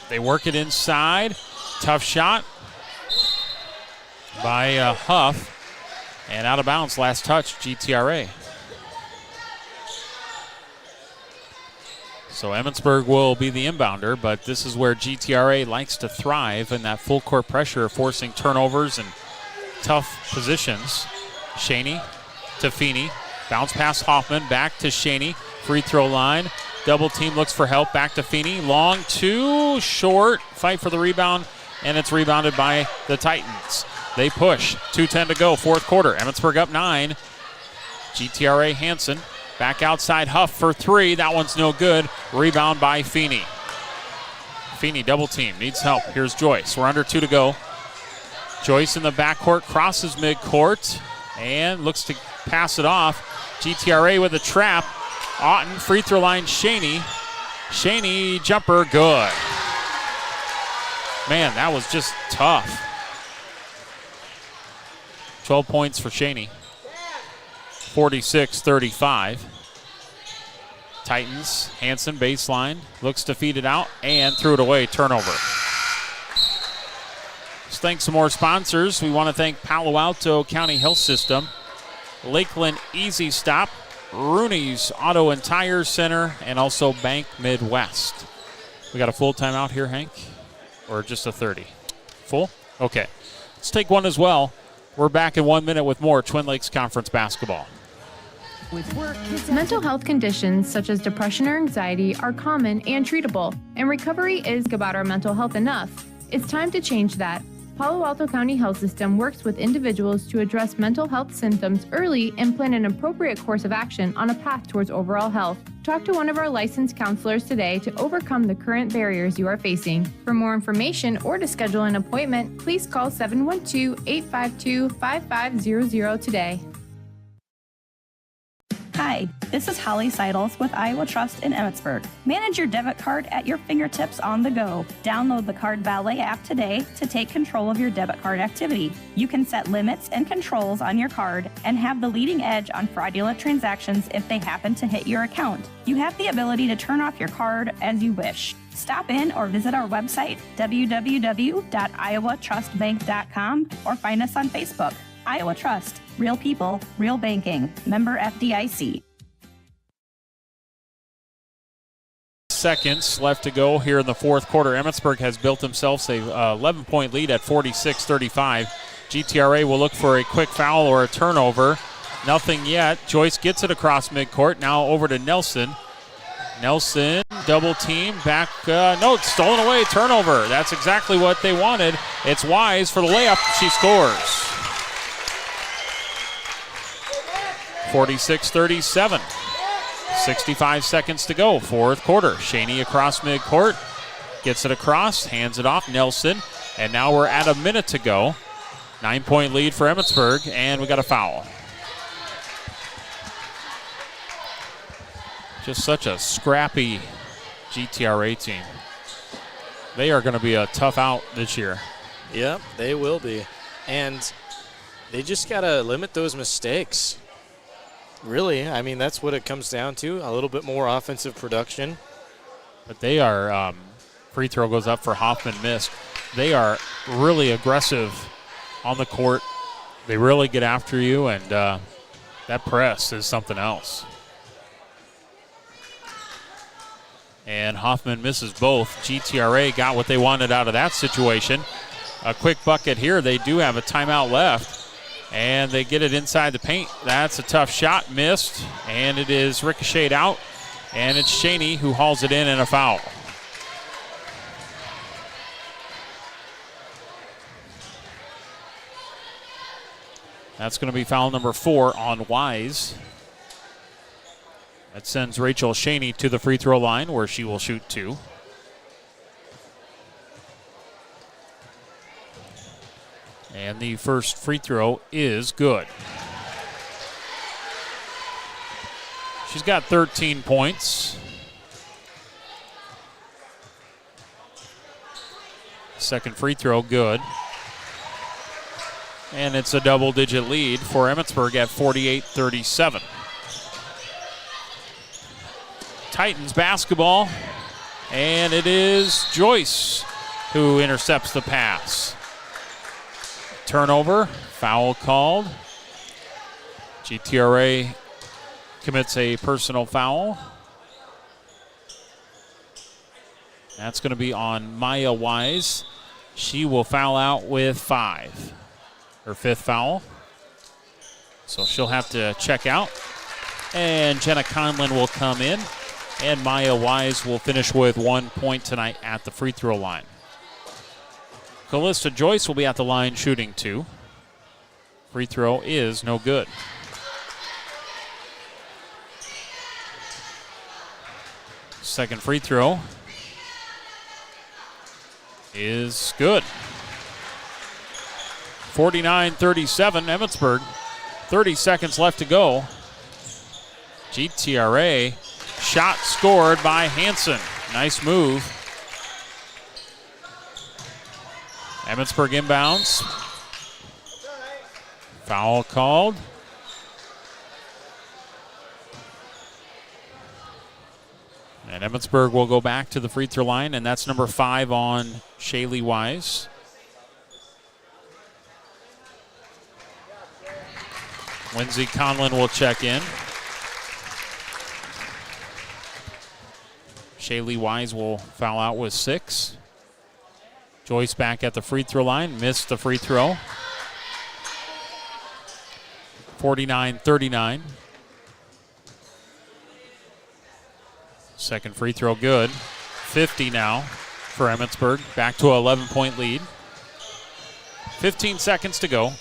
They work it inside. Tough shot by Huff. And out of bounds, last touch, GTRA. So Emmetsburg will be the inbounder, but this is where GTRA likes to thrive in that full court pressure, forcing turnovers and tough positions. Shaney to Feeney. Bounce pass Hoffman, back to Shaney. Free throw line. Double team looks for help, back to Feeney. Long two, short. Fight for the rebound, and it's rebounded by the Titans. They push. 2:10 to go, fourth quarter. Emmetsburg up 9. GTRA Hansen. Back outside, Huff for 3. That one's no good. Rebound by Feeney. Feeney double team, needs help. Here's Joyce. We're under 2 to go. Joyce in the backcourt, crosses midcourt, and looks to pass it off. GTRA with a trap. Otten, free throw line, Shaney. Shaney, jumper, good. Man, that was just tough. 12 points for Shaney. 46-35. Titans, Hansen baseline, looks to feed it out and threw it away, turnover. Let's thank some more sponsors. We want to thank Palo Alto County Health System, Lakeland Easy Stop, Rooney's Auto and Tire Center, and also Bank Midwest. We got a full timeout here, Hank, or just a 30? Full? Okay. Let's take one as well. We're back in 1 minute with more Twin Lakes Conference basketball. Mental health conditions such as depression or anxiety are common and treatable, and recovery is about our mental health enough. It's time to change that. Palo Alto County Health System works with individuals to address mental health symptoms early and plan an appropriate course of action on a path towards overall health. Talk to one of our licensed counselors today to overcome the current barriers you are facing. For more information or to schedule an appointment, please call 712-852-5500 today. Hi, this is Holly Seidels with Iowa Trust in Emmetsburg. Manage your debit card at your fingertips on the go. Download the Card Valet app today to take control of your debit card activity. You can set limits and controls on your card and have the leading edge on fraudulent transactions if they happen to hit your account. You have the ability to turn off your card as you wish. Stop in or visit our website, www.iowatrustbank.com, or find us on Facebook. Iowa Trust. Real people, real banking. Member FDIC. Seconds left to go here in the fourth quarter. Emmetsburg has built themselves a 11-point lead at 46-35. GTRA will look for a quick foul or a turnover. Nothing yet. Joyce gets it across midcourt. Now over to Nelson. Nelson, double team, back, no, it's stolen away, turnover. That's exactly what they wanted. It's Wise for the layup. She scores. 46-37. 65 seconds to go, fourth quarter. Shaney across midcourt, gets it across, hands it off, Nelson, and now we're at a minute to go. 9-point lead for Emmetsburg, and we got a foul. Just such a scrappy GTRA team. They are going to be a tough out this year. Yep, they will be. And they just got to limit those mistakes. Really, I mean, that's what it comes down to, a little bit more offensive production. But they are, free throw goes up for Hoffman, missed. They are really aggressive on the court. They really get after you, and that press is something else. And Hoffman misses both. GTRA got what they wanted out of that situation. A quick bucket here. They do have a timeout left. And they get it inside the paint. That's a tough shot, missed, and it is ricocheted out. And it's Shaney who hauls it in and a foul. That's going to be foul number 4 on Wise. That sends Rachel Shaney to the free throw line where she will shoot 2. And the first free throw is good. She's got 13 points. Second free throw, good. And it's a double-digit lead for Emmetsburg at 48-37. Titans basketball, and it is Joyce who intercepts the pass. Turnover, foul called. GTRA commits a personal foul. That's going to be on Maya Wise. She will foul out with 5. Her 5th foul. So she'll have to check out. And Jenna Conlin will come in. And Maya Wise will finish with 1 point tonight at the free throw line. Callista Joyce will be at the line shooting 2. Free throw is no good. Second free throw is good. 49-37 Emmetsburg. 30 seconds left to go. GTRA shot scored by Hansen. Nice move. Emmetsburg inbounds. Foul called. And Emmetsburg will go back to the free throw line, and that's number 5 on Shaylee Wise. Lindsey Conlin will check in. Shaylee Wise will foul out with 6. Joyce back at the free throw line, missed the free throw. 49-39. Second free throw good. 50 now for Emmetsburg. Back to an 11-point lead. 15 seconds to go.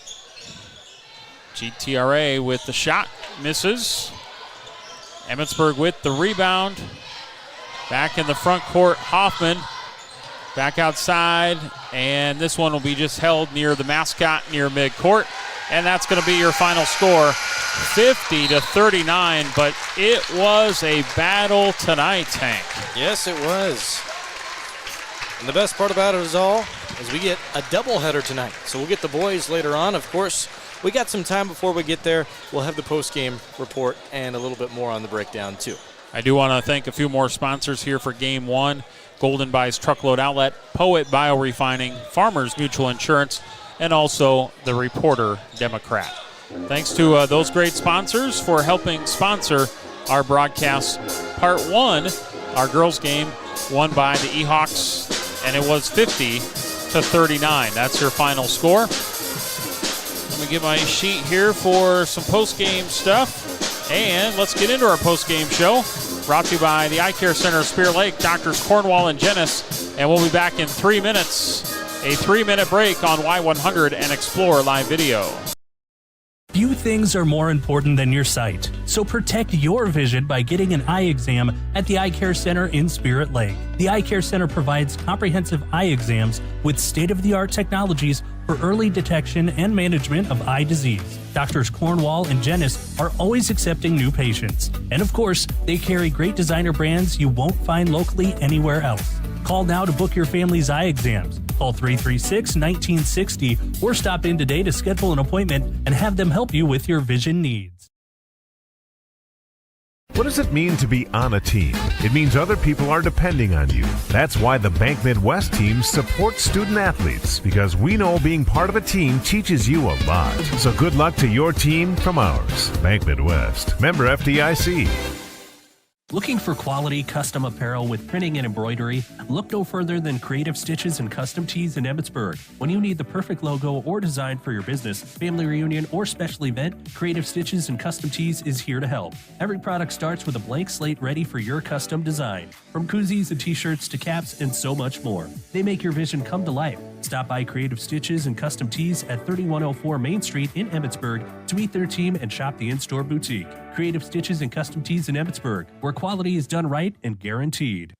GTRA with the shot, misses. Emmetsburg with the rebound. Back in the front court, Hoffman. Back outside, and this one will be just held near the mascot, near midcourt. And that's going to be your final score. 50-39, but it was a battle tonight, Tank. Yes, it was. And the best part about it is we get a doubleheader tonight. So we'll get the boys later on. Of course, we got some time before we get there. We'll have the post-game report and a little bit more on the breakdown, too. I do want to thank a few more sponsors here for Game 1. Golden Buys Truckload Outlet, Poet Biorefining, Farmers Mutual Insurance, and also the Reporter Democrat. Thanks to those great sponsors for helping sponsor our broadcast. Part 1, our girls' game, won by the E-Hawks, and it was 50-39. That's your final score. Let me get my sheet here for some post-game stuff, and let's get into our post-game show. Brought to you by the Eye Care Center of Spear Lake, Doctors Cornwall and Jennis, and we'll be back in 3 minutes. A 3-minute break on Y100 and Explore Live Video. Few things are more important than your sight, so protect your vision by getting an eye exam at the Eye Care Center in Spirit Lake. The Eye Care Center provides comprehensive eye exams with state-of-the-art technologies for early detection and management of eye disease. Doctors Cornwall and Jennis are always accepting new patients. And of course, they carry great designer brands you won't find locally anywhere else. Call now to book your family's eye exams. Call 336-1960 or stop in today to schedule an appointment and have them help you with your vision needs. What does it mean to be on a team? It means other people are depending on you. That's why the Bank Midwest team supports student athletes, because we know being part of a team teaches you a lot. So good luck to your team from ours. Bank Midwest. Member FDIC. Looking for quality custom apparel with printing and embroidery? Look no further than Creative Stitches and Custom Tees in Emmetsburg. When you need the perfect logo or design for your business, family reunion, or special event, Creative Stitches and Custom Tees is here to help. Every product starts with a blank slate ready for your custom design. From koozies and t-shirts to caps and so much more. They make your vision come to life. Stop by Creative Stitches and Custom Tees at 3104 Main Street in Emmetsburg to meet their team and shop the in-store boutique. Creative Stitches and Custom Tees in Emmetsburg, where quality is done right and guaranteed.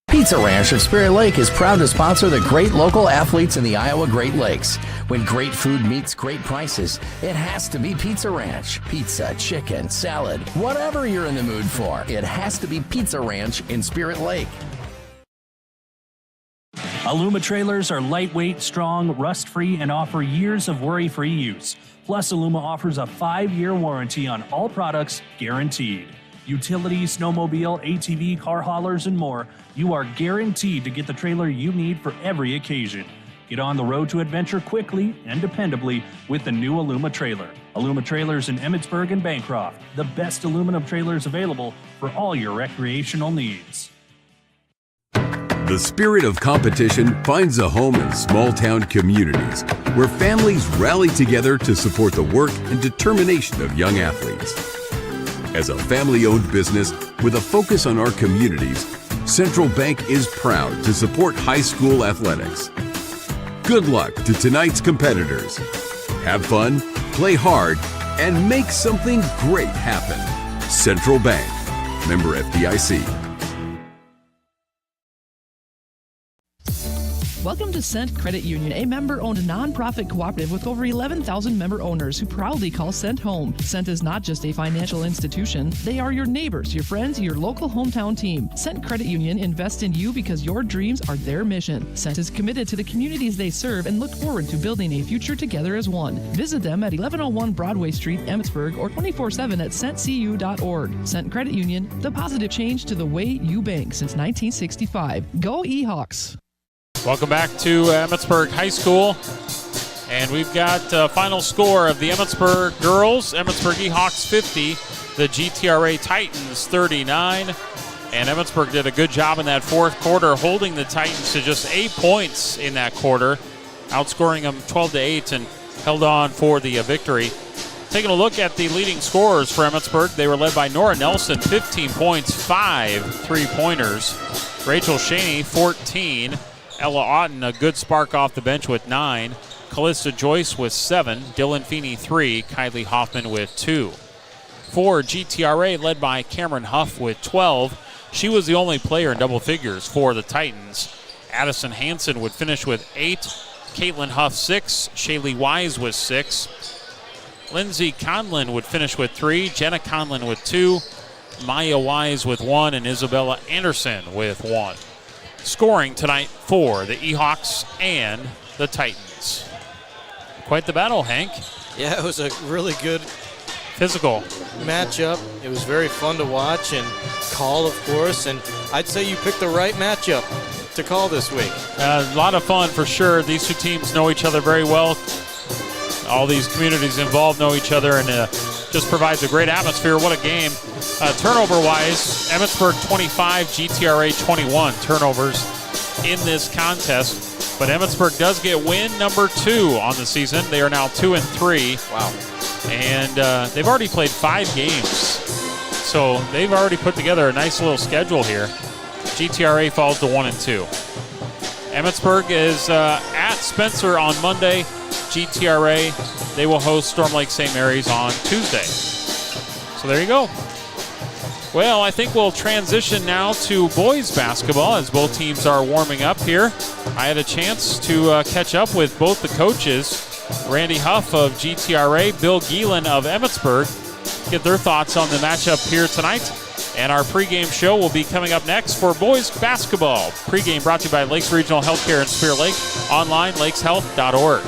Pizza Ranch of Spirit Lake is proud to sponsor the great local athletes in the Iowa Great Lakes. When great food meets great prices, it has to be Pizza Ranch. Pizza, chicken, salad, whatever you're in the mood for, it has to be Pizza Ranch in Spirit Lake. Aluma trailers are lightweight, strong, rust-free, and offer years of worry-free use. Plus, Aluma offers a 5-year warranty on all products, guaranteed. Utilities, snowmobile, ATV, car haulers, and more, you are guaranteed to get the trailer you need for every occasion. Get on the road to adventure quickly and dependably with the new Aluma trailer. Aluma trailers in Emmetsburg and Bancroft, the best aluminum trailers available for all your recreational needs. The spirit of competition finds a home in small-town communities where families rally together to support the work and determination of young athletes. As a family-owned business with a focus on our communities, Central Bank is proud to support high school athletics. Good luck to tonight's competitors. Have fun, play hard, and make something great happen. Central Bank. Member FDIC. Welcome to Cent Credit Union, a member-owned nonprofit cooperative with over 11,000 member owners who proudly call Cent home. Cent is not just a financial institution. They are your neighbors, your friends, your local hometown team. Cent Credit Union invests in you because your dreams are their mission. Cent is committed to the communities they serve and look forward to building a future together as one. Visit them at 1101 Broadway Street, Emmetsburg, or 24/7 at centcu.org. Cent Credit Union, the positive change to the way you bank since 1965. Go E-Hawks! Welcome back to Emmetsburg High School. And we've got final score of the Emmetsburg girls. Emmetsburg E-Hawks 50, the GTRA Titans 39. And Emmetsburg did a good job in that fourth quarter, holding the Titans to just 8 points in that quarter, outscoring them 12-8 and held on for the victory. Taking a look at the leading scorers for Emmetsburg, they were led by Nora Nelson, 15 points, 5 three-pointers. Rachel Shaney, 14. Ella Otten, a good spark off the bench with 9. Callista Joyce with 7. Dylan Feeney, 3. Kylie Hoffman with 2. For GTRA, led by Cameron Huff with 12. She was the only player in double figures for the Titans. Addison Hansen would finish with 8. Caitlin Huff 6, Shaylee Wise with 6. Lindsay Conlin would finish with 3, Jenna Conlin with 2, Maya Wise with 1, and Isabella Anderson with 1. Scoring tonight for the Ehawks and the Titans. Quite the battle, Hank. Yeah, it was a really good physical matchup. It was very fun to watch and call, of course, and I'd say you picked the right matchup to call this week. A lot of fun for sure. These two teams know each other very well. All these communities involved know each other, and just provides a great atmosphere. What a game. Turnover-wise, Emmetsburg 25, GTRA 21 turnovers in this contest. But Emmetsburg does get win number 2 on the season. They are now 2-3. Wow. And they've already played 5 games. So they've already put together a nice little schedule here. GTRA falls to 1-2. Emmetsburg is at Spencer on Monday. GTRA, they will host Storm Lake St. Mary's on Tuesday. So there you go. Well, I think we'll transition now to boys basketball as both teams are warming up here. I had a chance to catch up with both the coaches, Randy Huff of GTRA, Bill Geelan of Emmetsburg, get their thoughts on the matchup here tonight. And our pregame show will be coming up next for boys basketball. Pregame brought to you by Lakes Regional Healthcare in Spear Lake. Online, lakeshealth.org.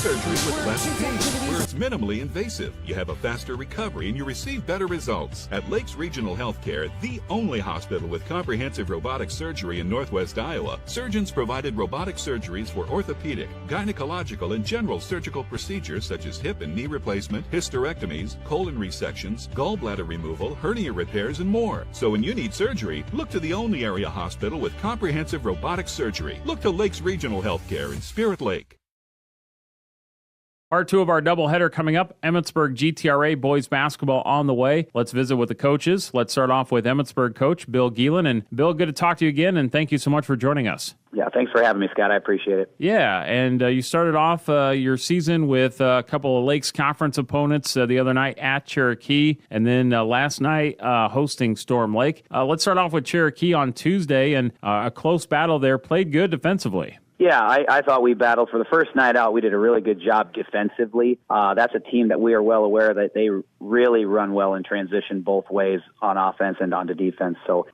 Surgery with less pain, where it's minimally invasive. You have a faster recovery and you receive better results. At Lakes Regional Healthcare, the only hospital with comprehensive robotic surgery in Northwest Iowa, surgeons provided robotic surgeries for orthopedic, gynecological, and general surgical procedures such as hip and knee replacement, hysterectomies, colon resections, gallbladder removal, hernia repairs, and more. So when you need surgery, look to the only area hospital with comprehensive robotic surgery. Look to Lakes Regional Healthcare in Spirit Lake. Part 2 of our doubleheader coming up. Emmetsburg GTRA boys basketball on the way. Let's visit with the coaches. Let's start off with Emmetsburg coach Bill Geelan. And Bill, good to talk to you again, and thank you so much for joining us. Yeah, thanks for having me, Scott. I appreciate it. Yeah, and you started off your season with a couple of Lakes Conference opponents the other night at Cherokee, and then last night hosting Storm Lake. Let's start off with Cherokee on Tuesday, and a close battle there. Played good defensively. Yeah, I thought we battled. For the first night out, we did a really good job defensively. That's a team that we are well aware that they really run well in transition both ways on offense and onto defense. So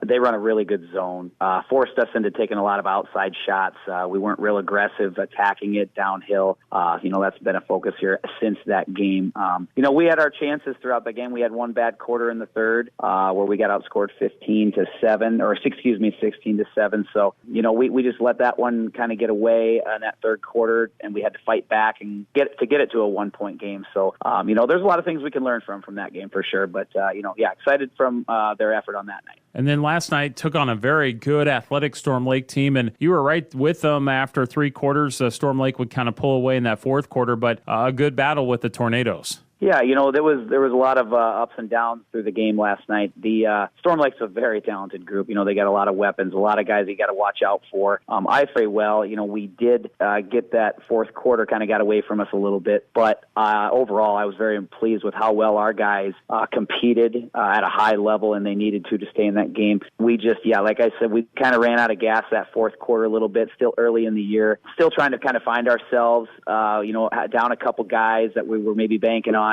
they run a really good zone. Forced us into taking a lot of outside shots. We weren't real aggressive attacking it downhill. That's been a focus here since that game. We had our chances throughout the game. We had one bad quarter in the third where we got outscored 16-7. So, we just let that one kind of get away in that third quarter, and we had to fight back and get it to a 1-point game. So, there's a lot of things we can learn from that game for sure. But, excited from their effort on that night. And then last night took on a very good athletic Storm Lake team, and you were right with them after 3 quarters. Storm Lake would kind of pull away in that fourth quarter, but a good battle with the Tornadoes. Yeah, there was a lot of ups and downs through the game last night. The Storm Lake's a very talented group. They got a lot of weapons, a lot of guys you got to watch out for. I say, we did get that fourth quarter kind of got away from us a little bit, but overall, I was very pleased with how well our guys competed at a high level, and they needed to stay in that game. We just, like I said, we kind of ran out of gas that fourth quarter a little bit. Still early in the year, still trying to kind of find ourselves. Down a couple guys that we were maybe banking on.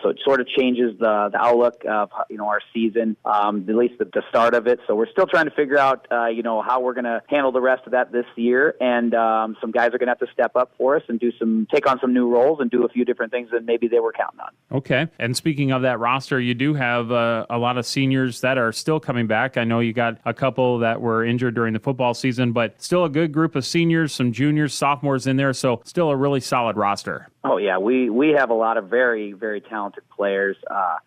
So it sort of changes the outlook of our season, at least at the start of it. So we're still trying to figure out how we're going to handle the rest of that this year. And some guys are going to have to step up for us and take on some new roles and do a few different things that maybe they were counting on. Okay. And speaking of that roster, you do have a lot of seniors that are still coming back. I know you got a couple that were injured during the football season, but still a good group of seniors, some juniors, sophomores in there. So still a really solid roster. Oh, yeah. We have a lot of very, very talented players.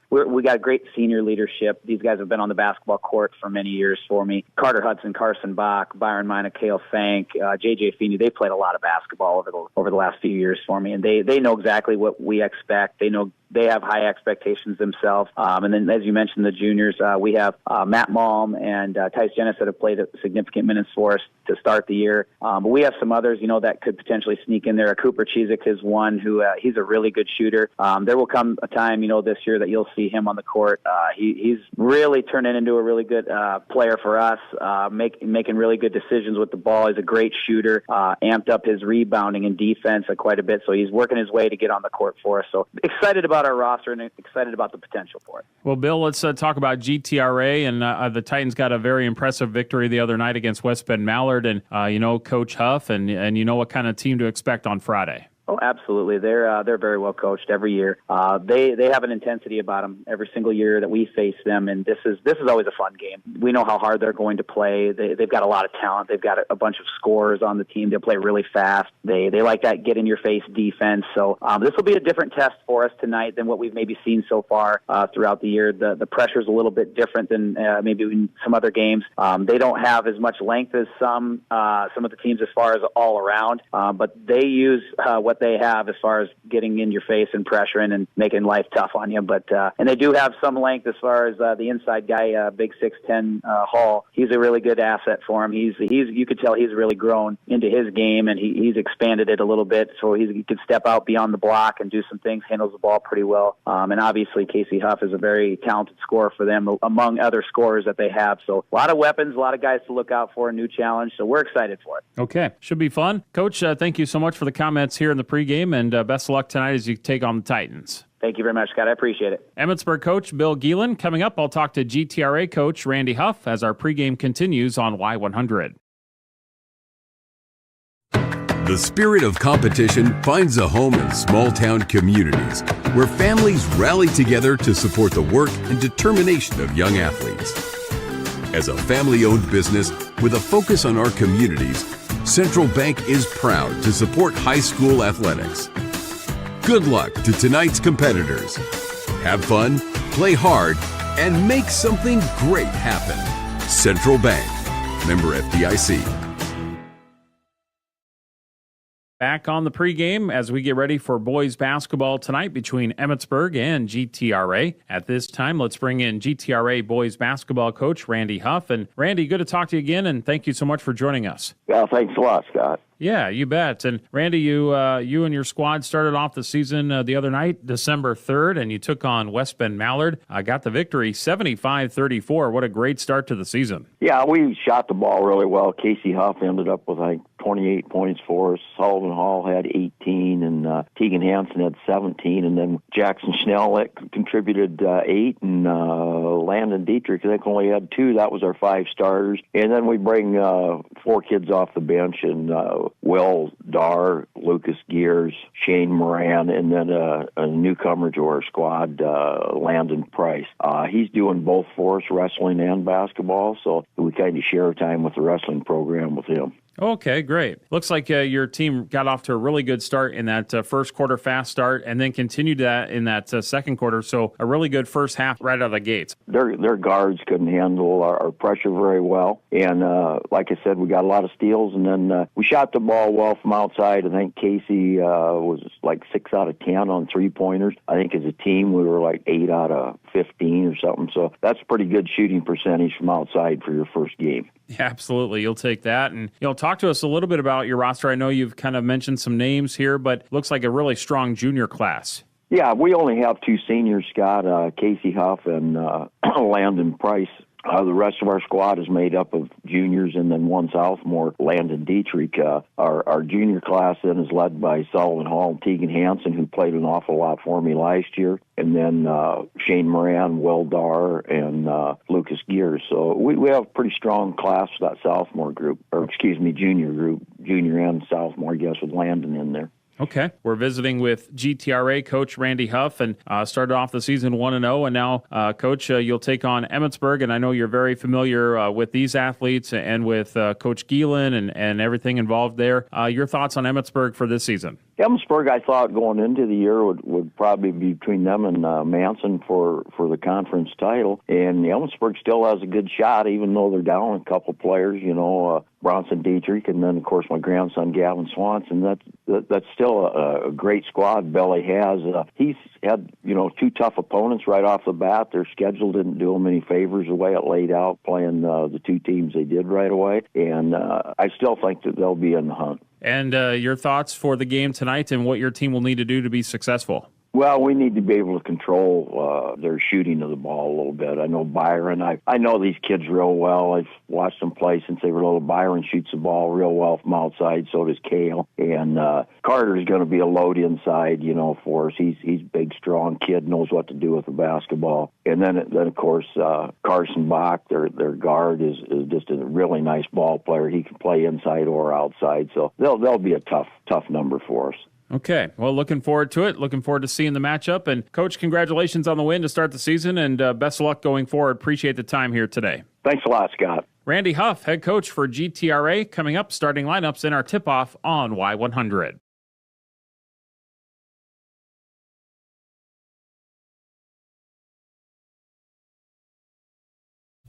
We got great senior leadership. These guys have been on the basketball court for many years for me. Carter Hudson, Carson Bach, Byron Mina, Cale Fank, J.J. Feeney. They played a lot of basketball over the last few years for me, and they know exactly what we expect. They know they have high expectations themselves. And then, as you mentioned, the juniors, we have Matt Malm and Tice Jennis that have played significant minutes for us to start the year. But we have some others, that could potentially sneak in there. Cooper Cheezik is one who he's a really good shooter. There will come a time time, this year that you'll see him on the court. He's really turning into a really good player for us, making really good decisions with the ball. He's a great shooter, amped up his rebounding and defense quite a bit, so he's working his way to get on the court for us. So excited about our roster and excited about the potential for it. Well, Bill, let's talk about GTRA, and the Titans got a very impressive victory the other night against West Bend Mallard, and Coach Huff, and you know what kind of team to expect on Friday. Oh, absolutely. They're very well coached every year. They have an intensity about them every single year that we face them, and this is always a fun game. We know how hard they're going to play. They've got a lot of talent. They've got a bunch of scorers on the team. They play really fast. They like that get in your face defense. So this will be a different test for us tonight than what we've maybe seen so far throughout the year. The pressure's a little bit different than maybe in some other games. They don't have as much length as some of the teams as far as all around, but they use what they have as far as getting in your face and pressuring and making life tough on you. But and they do have some length as far as the inside guy, big 6'10" Hall. He's a really good asset for him. He's you could tell he's really grown into his game, and he's expanded it a little bit, so he could step out beyond the block and do some things. Handles the ball pretty well. And obviously Casey Huff is a very talented scorer for them, among other scorers that they have. So a lot of weapons, a lot of guys to look out for, a new challenge. So we're excited for it. Okay, should be fun. Coach, thank you so much for the comments here in the pregame, and best of luck tonight as you take on the Titans. Thank you very much, Scott. I appreciate it. Emmetsburg coach Bill Geelan. Coming up, I'll talk to GTRA coach Randy Huff as our pregame continues on Y100. The spirit of competition finds a home in small-town communities where families rally together to support the work and determination of young athletes. As a family-owned business with a focus on our communities, Central Bank is proud to support high school athletics. Good luck to tonight's competitors. Have fun, play hard, and make something great happen. Central Bank, member FDIC. Back on the pregame as we get ready for boys basketball tonight between Emmetsburg and GTRA. At this time, let's bring in GTRA boys basketball coach Randy Huff. And Randy, good to talk to you again, and thank you so much for joining us. Well, thanks a lot, Scott. Yeah, you bet. And Randy, you and your squad started off the season the other night, December 3rd, and you took on West Bend Mallard. Got the victory, 75-34. What a great start to the season. Yeah, we shot the ball really well. Casey Huff ended up with, 28 points for us. Sullivan Hall had 18, and Tegan Hansen had 17, and then Jackson Schnell contributed 8, and Landon Dietrich, I think, only had 2. That was our 5 starters. And then we bring 4 kids off the bench, and Will Dar, Lucas Gears, Shane Moran, and then a newcomer to our squad, Landon Price. He's doing both for us, wrestling and basketball, so we kind of share time with the wrestling program with him. Okay, great. Looks like your team got off to a really good start in that first quarter fast start and then continued that in that second quarter. So a really good first half right out of the gates. Their guards couldn't handle our pressure very well. And like I said, we got a lot of steals. And then we shot the ball well from outside. I think Casey was 6 out of 10 on three-pointers. I think as a team we were 8 out of 15 or something. So that's a pretty good shooting percentage from outside for your first game. Yeah, absolutely. You'll take that. And talk to us a little bit about your roster. I know you've kind of mentioned some names here, but looks like a really strong junior class. Yeah, we only have 2 seniors, Scott, Casey Huff and Landon Price. The rest of our squad is made up of juniors and then 1 sophomore, Landon Dietrich. Our junior class then is led by Sullivan Hall and Tegan Hansen, who played an awful lot for me last year. And then Shane Moran, Will Dar, and Lucas Gears. So we have a pretty strong class for that sophomore group, junior group, junior and sophomore, I guess, with Landon in there. Okay. We're visiting with GTRA coach Randy Huff, and started off the season 1-0, and now, Coach, you'll take on Emmetsburg, and I know you're very familiar with these athletes and with Coach Geelan and everything involved there. Your thoughts on Emmetsburg for this season? Emmetsburg, I thought going into the year would probably be between them and Manson for the conference title, and Emmetsburg still has a good shot, even though they're down a couple players, Bronson Dietrich, and then, of course, my grandson, Gavin Swanson. That's still a great squad Belly has. He's had, 2 tough opponents right off the bat. Their schedule didn't do him any favors the way it laid out, playing the 2 teams they did right away. And I still think that they'll be in the hunt. And your thoughts for the game tonight and what your team will need to do to be successful? Well, we need to be able to control their shooting of the ball a little bit. I know Byron. I know these kids real well. I've watched them play since they were little. Byron shoots the ball real well from outside. So does Cale. And Carter's going to be a load inside, for us. He's a big, strong kid, knows what to do with the basketball. And then of course, Carson Bach, their guard, is just a really nice ball player. He can play inside or outside. So they'll be a tough number for us. Okay, well, looking forward to it. Looking forward to seeing the matchup. And, Coach, congratulations on the win to start the season, and best of luck going forward. Appreciate the time here today. Thanks a lot, Scott. Randy Huff, head coach for GTRA, coming up, starting lineups in our tip-off on Y100.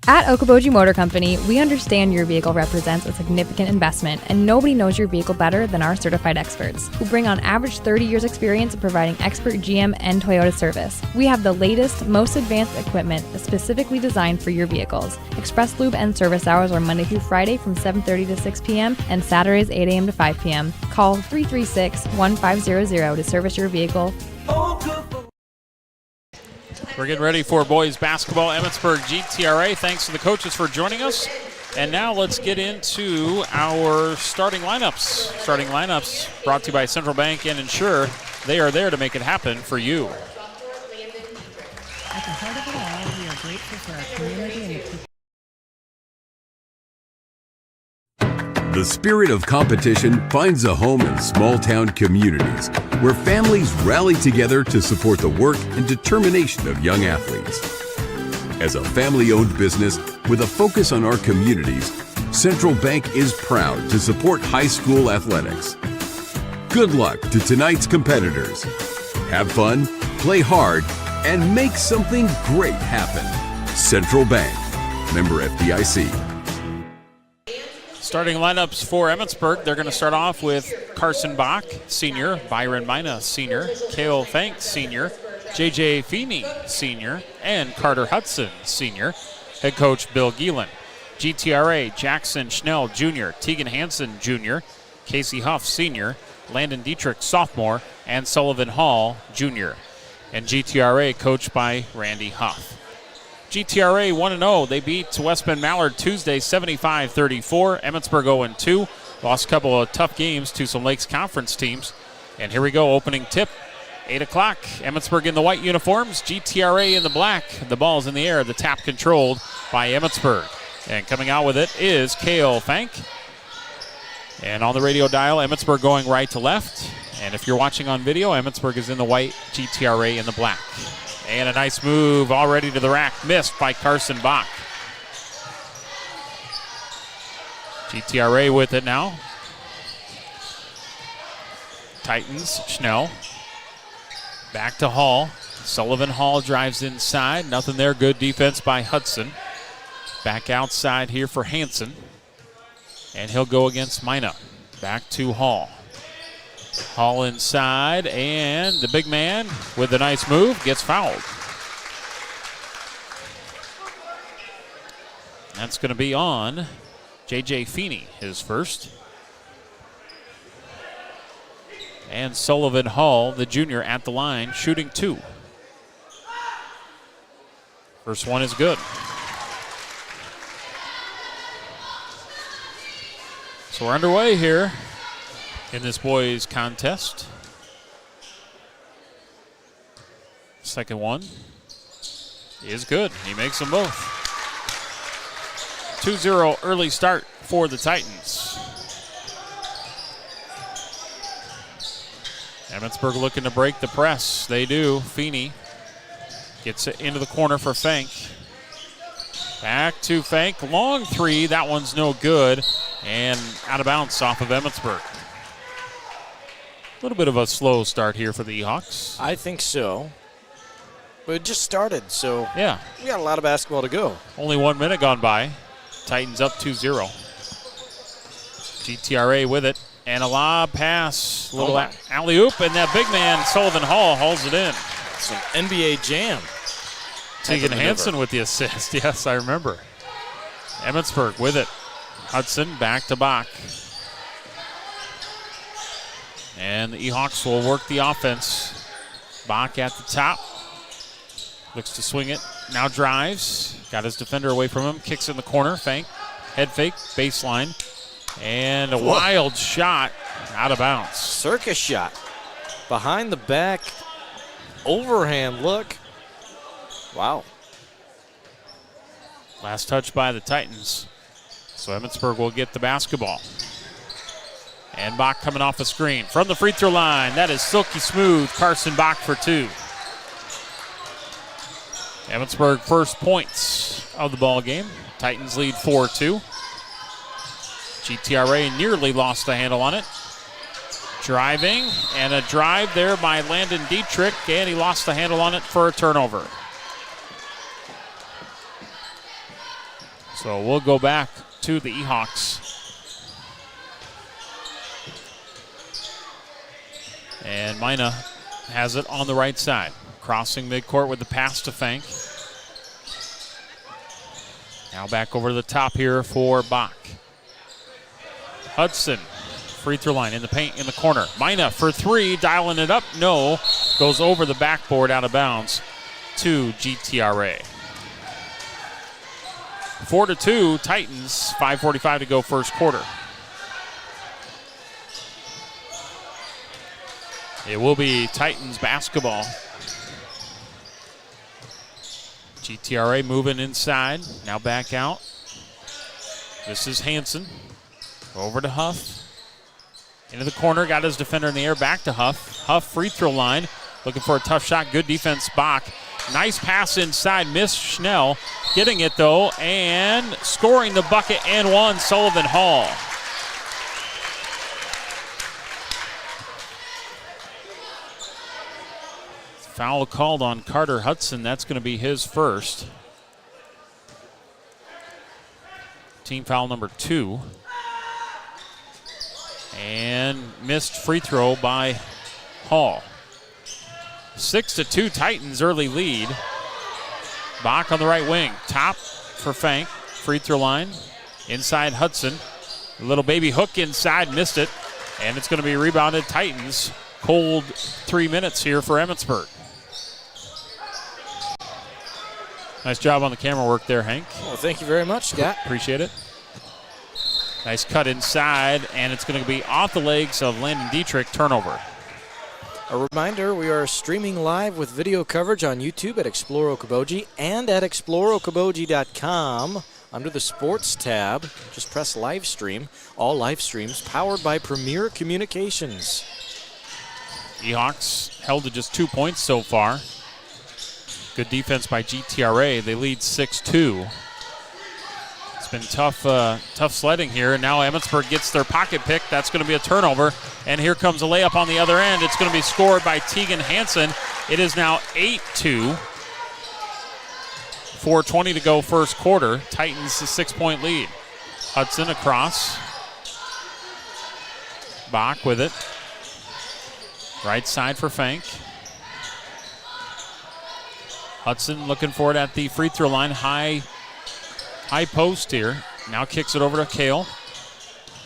At Okoboji Motor Company, we understand your vehicle represents a significant investment, and nobody knows your vehicle better than our certified experts, who bring on average 30 years experience in providing expert GM and Toyota service. We have the latest, most advanced equipment specifically designed for your vehicles. Express Lube and service hours are Monday through Friday from 7:30 to 6 p.m. and Saturdays 8 a.m. to 5 p.m. Call 336-1500 to service your vehicle. We're getting ready for boys basketball, Emmetsburg GTRA. Thanks to the coaches for joining us. And now let's get into our starting lineups. Starting lineups brought to you by Central Bank and Insure. They are there to make it happen for you. At the heart of it all, we are grateful for our community and the The spirit of competition finds a home in small-town communities where families rally together to support the work and determination of young athletes. As a family-owned business with a focus on our communities, Central Bank is proud to support high school athletics. Good luck to tonight's competitors. Have fun, play hard, and make something great happen. Central Bank, member FDIC. Starting lineups for Emmetsburg, they're going to start off with Carson Bach, senior, Byron Mina, senior, Cale Fank, senior, J.J. Feeney, senior, and Carter Hudson, senior. Head coach Bill Geelan. GTRA, Jackson Schnell, junior, Tegan Hansen, junior, Casey Huff, senior, Landon Dietrich, sophomore, and Sullivan Hall, junior. And GTRA coached by Randy Huff. GTRA 1-0. They beat West Bend Mallard Tuesday 75-34. Emmetsburg 0-2. Lost a couple of tough games to some Lakes Conference teams. And here we go, opening tip, 8 o'clock. Emmetsburg in the white uniforms, GTRA in the black. The ball's in the air, the tap controlled by Emmetsburg. And coming out with it is Cale Fank. And on the radio dial, Emmetsburg going right to left. And if you're watching on video, Emmetsburg is in the white, GTRA in the black. And a nice move already to the rack, missed by Carson Bach. GTRA with it now. Titans, Schnell. Back to Hall. Sullivan Hall drives inside. Nothing there. Good defense by Hudson. Back outside here for Hansen. And he'll go against Mina. Back to Hall. Hall inside, and the big man with a nice move gets fouled. That's going to be on J.J. Feeney, his first. And Sullivan Hall, the junior, at the line, shooting 2. First one is good. So we're underway here in this boys contest. Second one is good. He makes them both. 2-0 early start for the Titans. Emmetsburg looking to break the press. They do. Feeney gets it into the corner for Fank. Back to Fank. Long three. That one's no good. And out of bounds off of Emmetsburg. A little bit of a slow start here for the Eahawks. I think so. But it just started, so yeah, we got a lot of basketball to go. Only 1 minute gone by. Titans up 2-0. GTRA with it. And a lob pass. A little alley-oop, and that big man, Sullivan Hall, hauls it in. It's an NBA jam. Tegan Hansen with the assist. Yes, I remember. Emmetsburg with it. Hudson back to Bach. And the Eahawks will work the offense. Bach at the top. Looks to swing it. Now drives. Got his defender away from him. Kicks in the corner. Fake. Head fake. Baseline. And a wild shot out of bounds. Circus shot. Behind the back. Overhand look. Wow. Last touch by the Titans. So Emmetsburg will get the basketball. And Bach coming off the screen. From the free throw line, that is silky smooth. Carson Bach for 2. Emmetsburg first points of the ball game. Titans lead 4-2. GTRA nearly lost the handle on it. Driving, and a drive there by Landon Dietrich, and he lost the handle on it for a turnover. So we'll go back to the Ehawks. And Mina has it on the right side. Crossing midcourt with the pass to Fank. Now back over to the top here for Bach. Hudson, free throw line in the paint in the corner. Mina for 3, dialing it up. No, goes over the backboard out of bounds to GTRA. 4-2, Titans, 5:45 to go first quarter. It will be Titans basketball. GTRA moving inside, now back out. This is Hansen. Over to Huff. Into the corner, got his defender in the air, back to Huff. Huff free throw line, looking for a tough shot, good defense, Bach. Nice pass inside, missed Schnell. Getting it though, and scoring the bucket and one, Sullivan Hall. Foul called on Carter Hudson, that's going to be his first. Team foul number 2. And missed free throw by Hall. 6-2 Titans early lead. Bach on the right wing. Top for Fank. Free throw line. Inside Hudson. A little baby hook inside. Missed it. And it's going to be rebounded Titans. Cold 3 minutes here for Emmetsburg. Nice job on the camera work there, Hank. Well, thank you very much, Scott. Appreciate it. Nice cut inside, and it's going to be off the legs of Landon Dietrich, turnover. A reminder, we are streaming live with video coverage on YouTube at Explore Okoboji and at exploreokoboji.com. Under the Sports tab, just press Live Stream. All live streams powered by Premier Communications. Ehawks held to just 2 points so far. Good defense by GTRA. They lead 6-2. It's been tough sledding here, and now Emmetsburg gets their pocket pick. That's going to be a turnover, and here comes a layup on the other end. It's going to be scored by Tegan Hansen. It is now 8-2. 4:20 to go first quarter. Titans a 6-point lead. Hudson across. Bach with it. Right side for Fank. Hudson looking for it at the free throw line. High post here. Now kicks it over to Kale.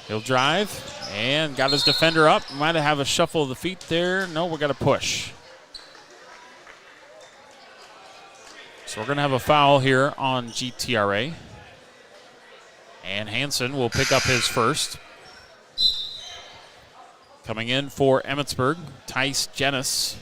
He'll drive and got his defender up. Might have a shuffle of the feet there. No, we're going to push. So we're going to have a foul here on GTRA. And Hansen will pick up his first. Coming in for Emmetsburg, Tice Jennis.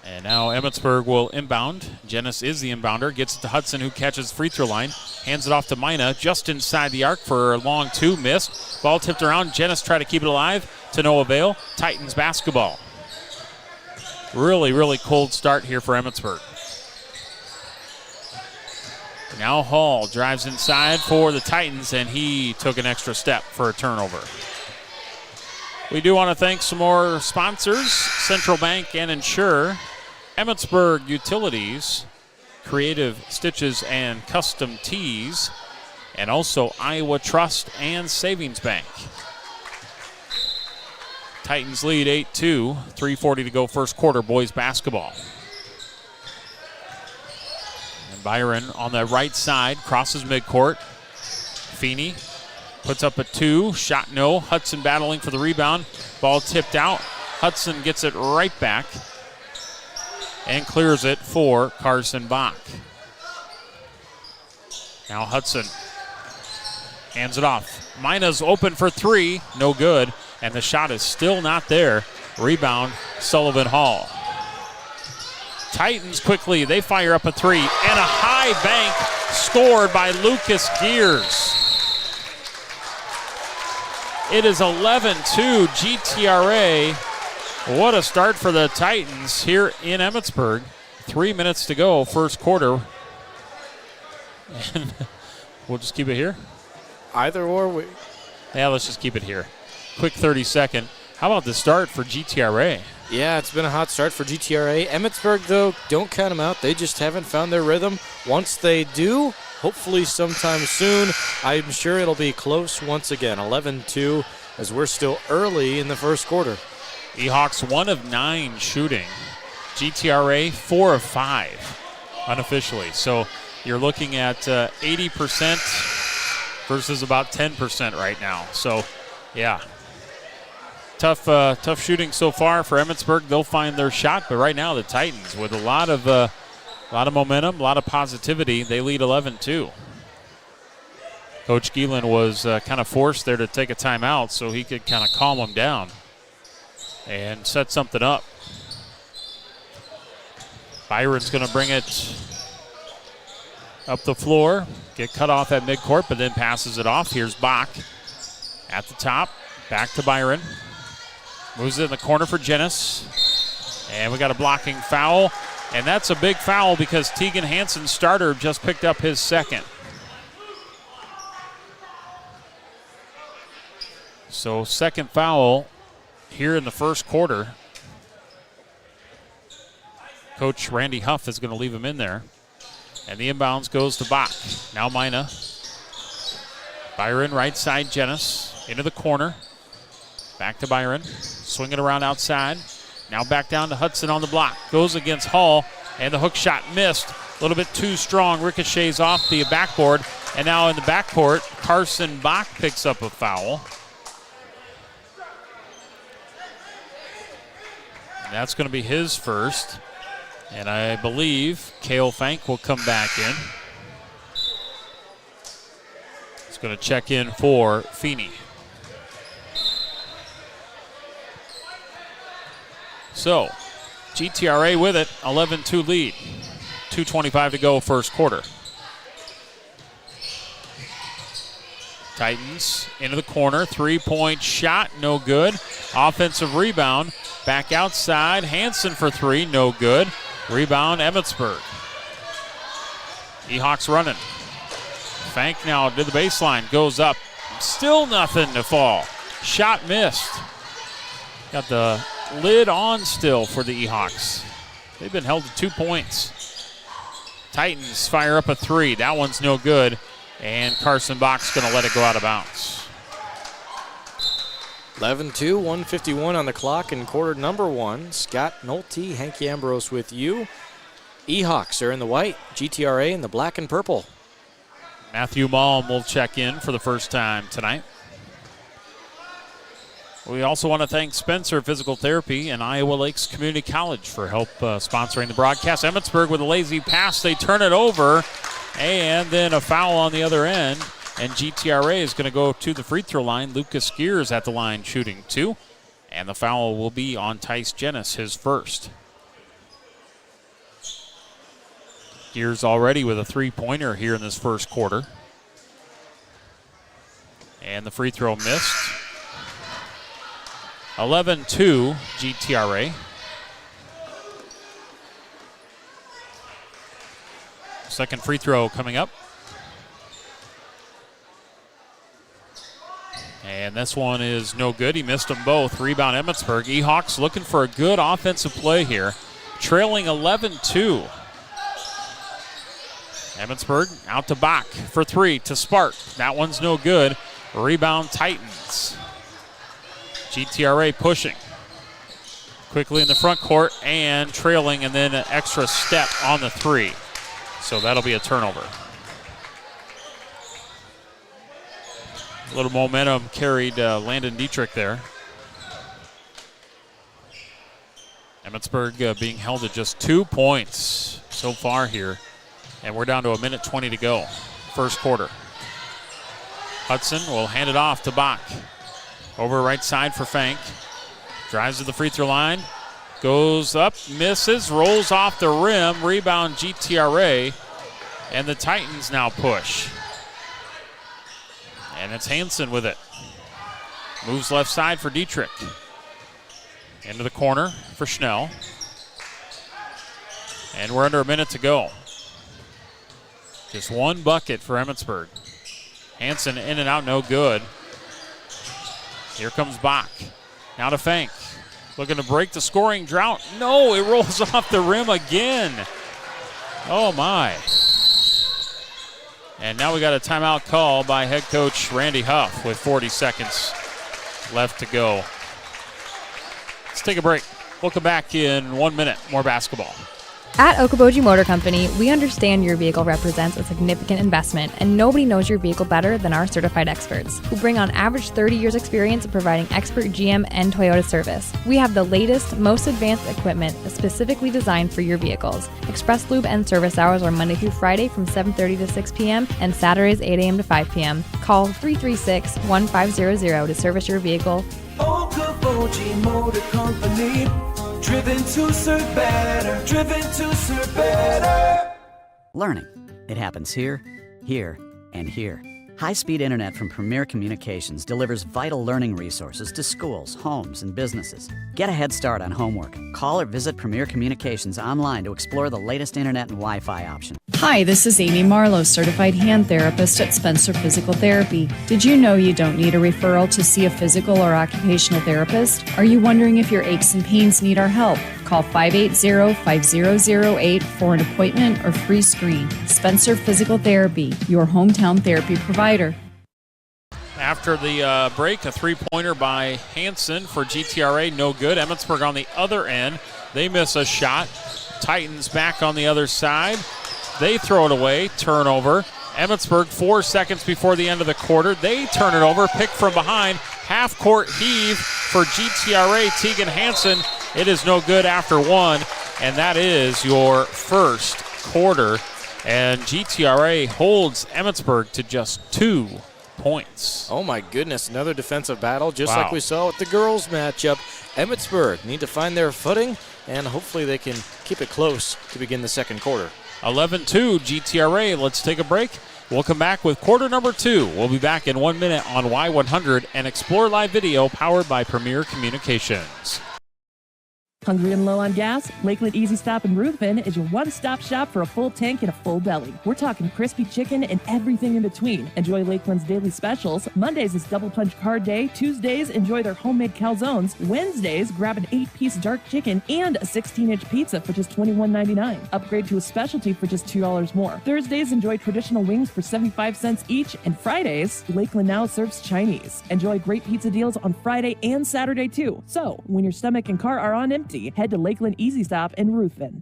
And now Emmetsburg will inbound. Jennis is the inbounder. Gets it to Hudson, who catches free throw line. Hands it off to Mina, just inside the arc for a long 2. Missed. Ball tipped around. Jennis try to keep it alive. To no avail. Titans basketball. Really, really cold start here for Emmetsburg. Now Hall drives inside for the Titans, and he took an extra step for a turnover. We do want to thank some more sponsors, Central Bank and Insure, Emmetsburg Utilities, Creative Stitches and Custom Tees, and also Iowa Trust and Savings Bank. Titans lead 8-2, 3:40 to go first quarter, boys basketball. And Byron on the right side, crosses midcourt. Feeney Puts up a 2, shot no. Hudson battling for the rebound. Ball tipped out. Hudson gets it right back and clears it for Carson Bach. Now Hudson hands it off. Mina's open for 3, no good, and the shot is still not there. Rebound, Sullivan Hall. Titans quickly, they fire up a 3, and a high bank scored by Lucas Gears. It is 11-2 GTRA. What a start for the Titans here in Emmetsburg. 3 minutes to go, first quarter. And we'll just keep it here. Either or. Yeah, let's just keep it here. Quick 30-second. How about the start for GTRA? Yeah, it's been a hot start for GTRA. Emmetsburg, though, don't count them out. They just haven't found their rhythm. Once they do, hopefully sometime soon, I'm sure it'll be close once again. 11-2 as we're still early in the first quarter. Ehawks 1 of 9 shooting. GTRA 4 of 5 unofficially. So you're looking at 80% versus about 10% right now. So, yeah. Tough shooting so far for Emmetsburg. They'll find their shot, but right now the Titans with a lot of momentum, a lot of positivity. They lead 11-2. Coach Geelan was kind of forced there to take a timeout so he could kind of calm them down and set something up. Byron's going to bring it up the floor, get cut off at midcourt, but then passes it off. Here's Bach at the top, back to Byron. Moves it in the corner for Jennis. And we got a blocking foul. And that's a big foul because Tegan Hansen, starter, just picked up his second. So second foul here in the first quarter. Coach Randy Huff is going to leave him in there. And the inbounds goes to Bach. Now Mina. Byron, right side, Jennis. Into the corner. Back to Byron. Swing it around outside. Now back down to Hudson on the block. Goes against Hall. And the hook shot missed. A little bit too strong. Ricochets off the backboard. And now in the backcourt, Carson Bach picks up a foul. And that's going to be his first. And I believe Cale Fank will come back in. He's going to check in for Feeney. So, GTRA with it, 11-2 lead. 2:25 to go first quarter. Titans into the corner, three-point shot, no good. Offensive rebound, back outside, Hansen for 3, no good. Rebound, Emmetsburg. Ehawks running. Fank now to the baseline, goes up. Still nothing to fall. Shot missed. Got the lid on still for the Ehawks. They've been held to 2 points. Titans fire up a 3. That one's no good. And Carson Bach's going to let it go out of bounds. 11-2, 1:51 on the clock in quarter number 1. Scott Nolte, Hanky Ambrose with you. Ehawks are in the white, GTRA in the black and purple. Matthew Malm will check in for the first time tonight. We also want to thank Spencer Physical Therapy and Iowa Lakes Community College for help sponsoring the broadcast. Emmetsburg with a lazy pass. They turn it over, and then a foul on the other end. And GTRA is going to go to the free throw line. Lucas Gears at the line shooting 2. And the foul will be on Tice Jennis, his first. Gears already with a three-pointer here in this first quarter. And the free throw missed. 11-2 GTRA. Second free throw coming up. And this one is no good. He missed them both. Rebound Emmetsburg. Ehawks looking for a good offensive play here. Trailing 11-2. Emmetsburg out to Bach for 3 to Spark. That one's no good. Rebound Titans. GTRA pushing. Quickly in the front court and trailing, and then an extra step on the 3. So that'll be a turnover. A little momentum carried Landon Dietrich there. Emmetsburg being held at just 2 points so far here. And we're down to 1:20 to go. First quarter. Hudson will hand it off to Bach. Over right side for Fank. Drives to the free throw line. Goes up, misses, rolls off the rim. Rebound GTRA. And the Titans now push. And it's Hansen with it. Moves left side for Dietrich. Into the corner for Schnell. And we're under 1 minute to go. Just one bucket for Emmetsburg. Hansen in and out, no good. Here comes Bach. Now to Fank. Looking to break the scoring drought. No, it rolls off the rim again. Oh my. And now we got a timeout call by head coach Randy Huff with 40 seconds left to go. Let's take a break. We'll come back in 1 minute. More basketball. At Okoboji Motor Company, we understand your vehicle represents a significant investment, and nobody knows your vehicle better than our certified experts, who bring on average 30 years experience of providing expert GM and Toyota service. We have the latest, most advanced equipment specifically designed for your vehicles. Express Lube and service hours are Monday through Friday from 7:30 to 6 p.m. and Saturdays 8 a.m. to 5 p.m. Call 336-1500 to service your vehicle. Okoboji Motor Company. Driven to serve better. Driven to serve better. Learning. It happens here, here, and here. High-speed internet from Premier Communications delivers vital learning resources to schools, homes, and businesses. Get a head start on homework. Call or visit Premier Communications online to explore the latest internet and Wi-Fi options. Hi, this is Amy Marlowe, certified hand therapist at Spencer Physical Therapy. Did you know you don't need a referral to see a physical or occupational therapist? Are you wondering if your aches and pains need our help? Call 580-5008 for an appointment or free screen. Spencer Physical Therapy, your hometown therapy provider. After the break, a three-pointer by Hansen for GTRA, no good. Emmetsburg on the other end, they miss a shot. Titans back on the other side. They throw it away, turnover. Emmetsburg 4 seconds before the end of the quarter. They turn it over, pick from behind. Half-court heave for GTRA, Tegan Hansen. It is no good after one, and that is your first quarter. And GTRA holds Emmetsburg to just 2 points. Oh my goodness, another defensive battle, just like we saw with the girls matchup. Emmetsburg need to find their footing, and hopefully they can keep it close to begin the second quarter. 11-2 GTRA. Let's take a break. We'll come back with quarter number 2. We'll be back in 1 minute on Y100 and Explore Live Video powered by Premier Communications. Hungry and low on gas? Lakeland Easy Stop in Ruthven is your one-stop shop for a full tank and a full belly. We're talking crispy chicken and everything in between. Enjoy Lakeland's daily specials. Mondays is Double Punch Card Day. Tuesdays, enjoy their homemade calzones. Wednesdays, grab an 8-piece dark chicken and a 16-inch pizza for just $21.99. Upgrade to a specialty for just $2 more. Thursdays, enjoy traditional wings for 75 cents each. And Fridays, Lakeland now serves Chinese. Enjoy great pizza deals on Friday and Saturday too. So, when your stomach and car are on empty, head to Lakeland Easy Stop in Ruthven.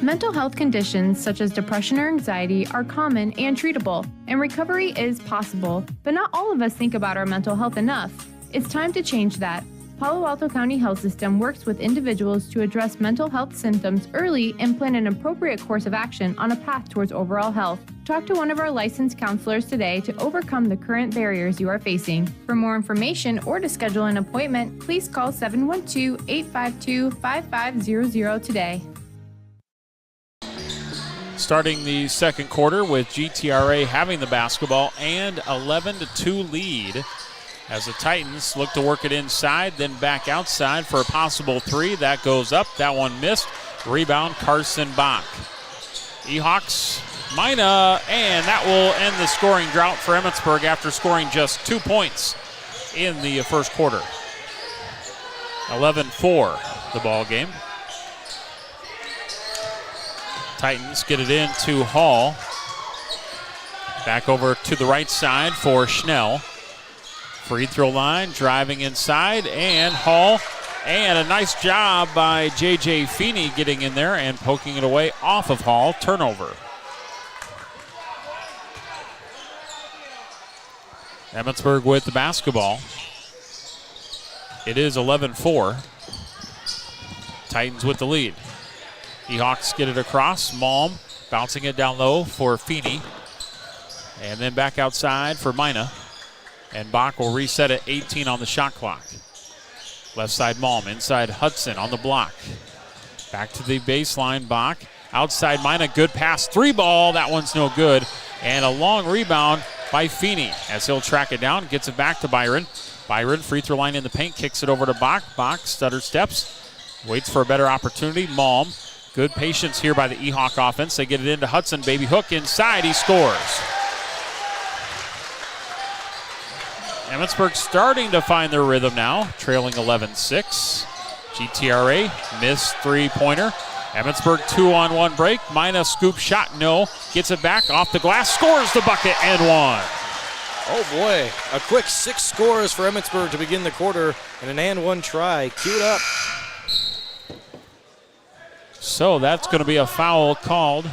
Mental health conditions such as depression or anxiety are common and treatable, and recovery is possible, but not all of us think about our mental health enough. It's time to change that. Palo Alto County Health System works with individuals to address mental health symptoms early and plan an appropriate course of action on a path towards overall health. Talk to one of our licensed counselors today to overcome the current barriers you are facing. For more information or to schedule an appointment, please call 712-852-5500 today. Starting the second quarter with GTRA having the basketball and 11-2 lead. As the Titans look to work it inside, then back outside for a possible three. That goes up. That one missed. Rebound, Carson Bach. Ehawks, Mina, and that will end the scoring drought for Emmetsburg after scoring just 2 points in the first quarter. 11-4 the ball game. Titans get it into Hall. Back over to the right side for Schnell. Free throw line, driving inside, and Hall. And a nice job by J.J. Feeney getting in there and poking it away off of Hall. Turnover. Emmetsburg with the basketball. It is 11-4. Titans with the lead. Ehawks get it across. Malm bouncing it down low for Feeney. And then back outside for Mina. And Bach will reset at 18 on the shot clock. Left side Malm, inside Hudson on the block. Back to the baseline, Bach. Outside Mina, good pass, 3-ball. That one's no good. And a long rebound by Feeney as he'll track it down, gets it back to Byron. Byron, free throw line in the paint, kicks it over to Bach. Bach stutter steps, waits for a better opportunity. Malm, good patience here by the Ehawk offense. They get it into Hudson, baby hook inside, he scores. Emmetsburg starting to find their rhythm now, trailing 11-6. GTRA, missed three-pointer. Emmetsburg 2-on-1 break. Mina scoop shot, no. Gets it back off the glass, scores the bucket and one. Oh boy, a quick 6 scores for Emmetsburg to begin the quarter and an and one try queued up. So that's going to be a foul called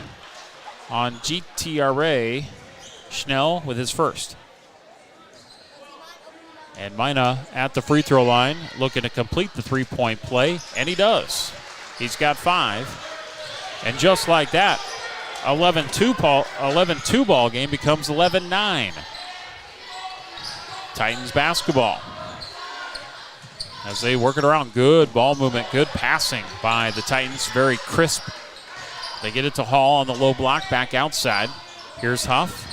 on GTRA. Schnell with his first. And Mina at the free throw line looking to complete the three-point play, and he does. He's got 5. And just like that, 11-2 ball game becomes 11-9. Titans basketball. As they work it around, good ball movement, good passing by the Titans, very crisp. They get it to Hall on the low block, back outside. Here's Huff.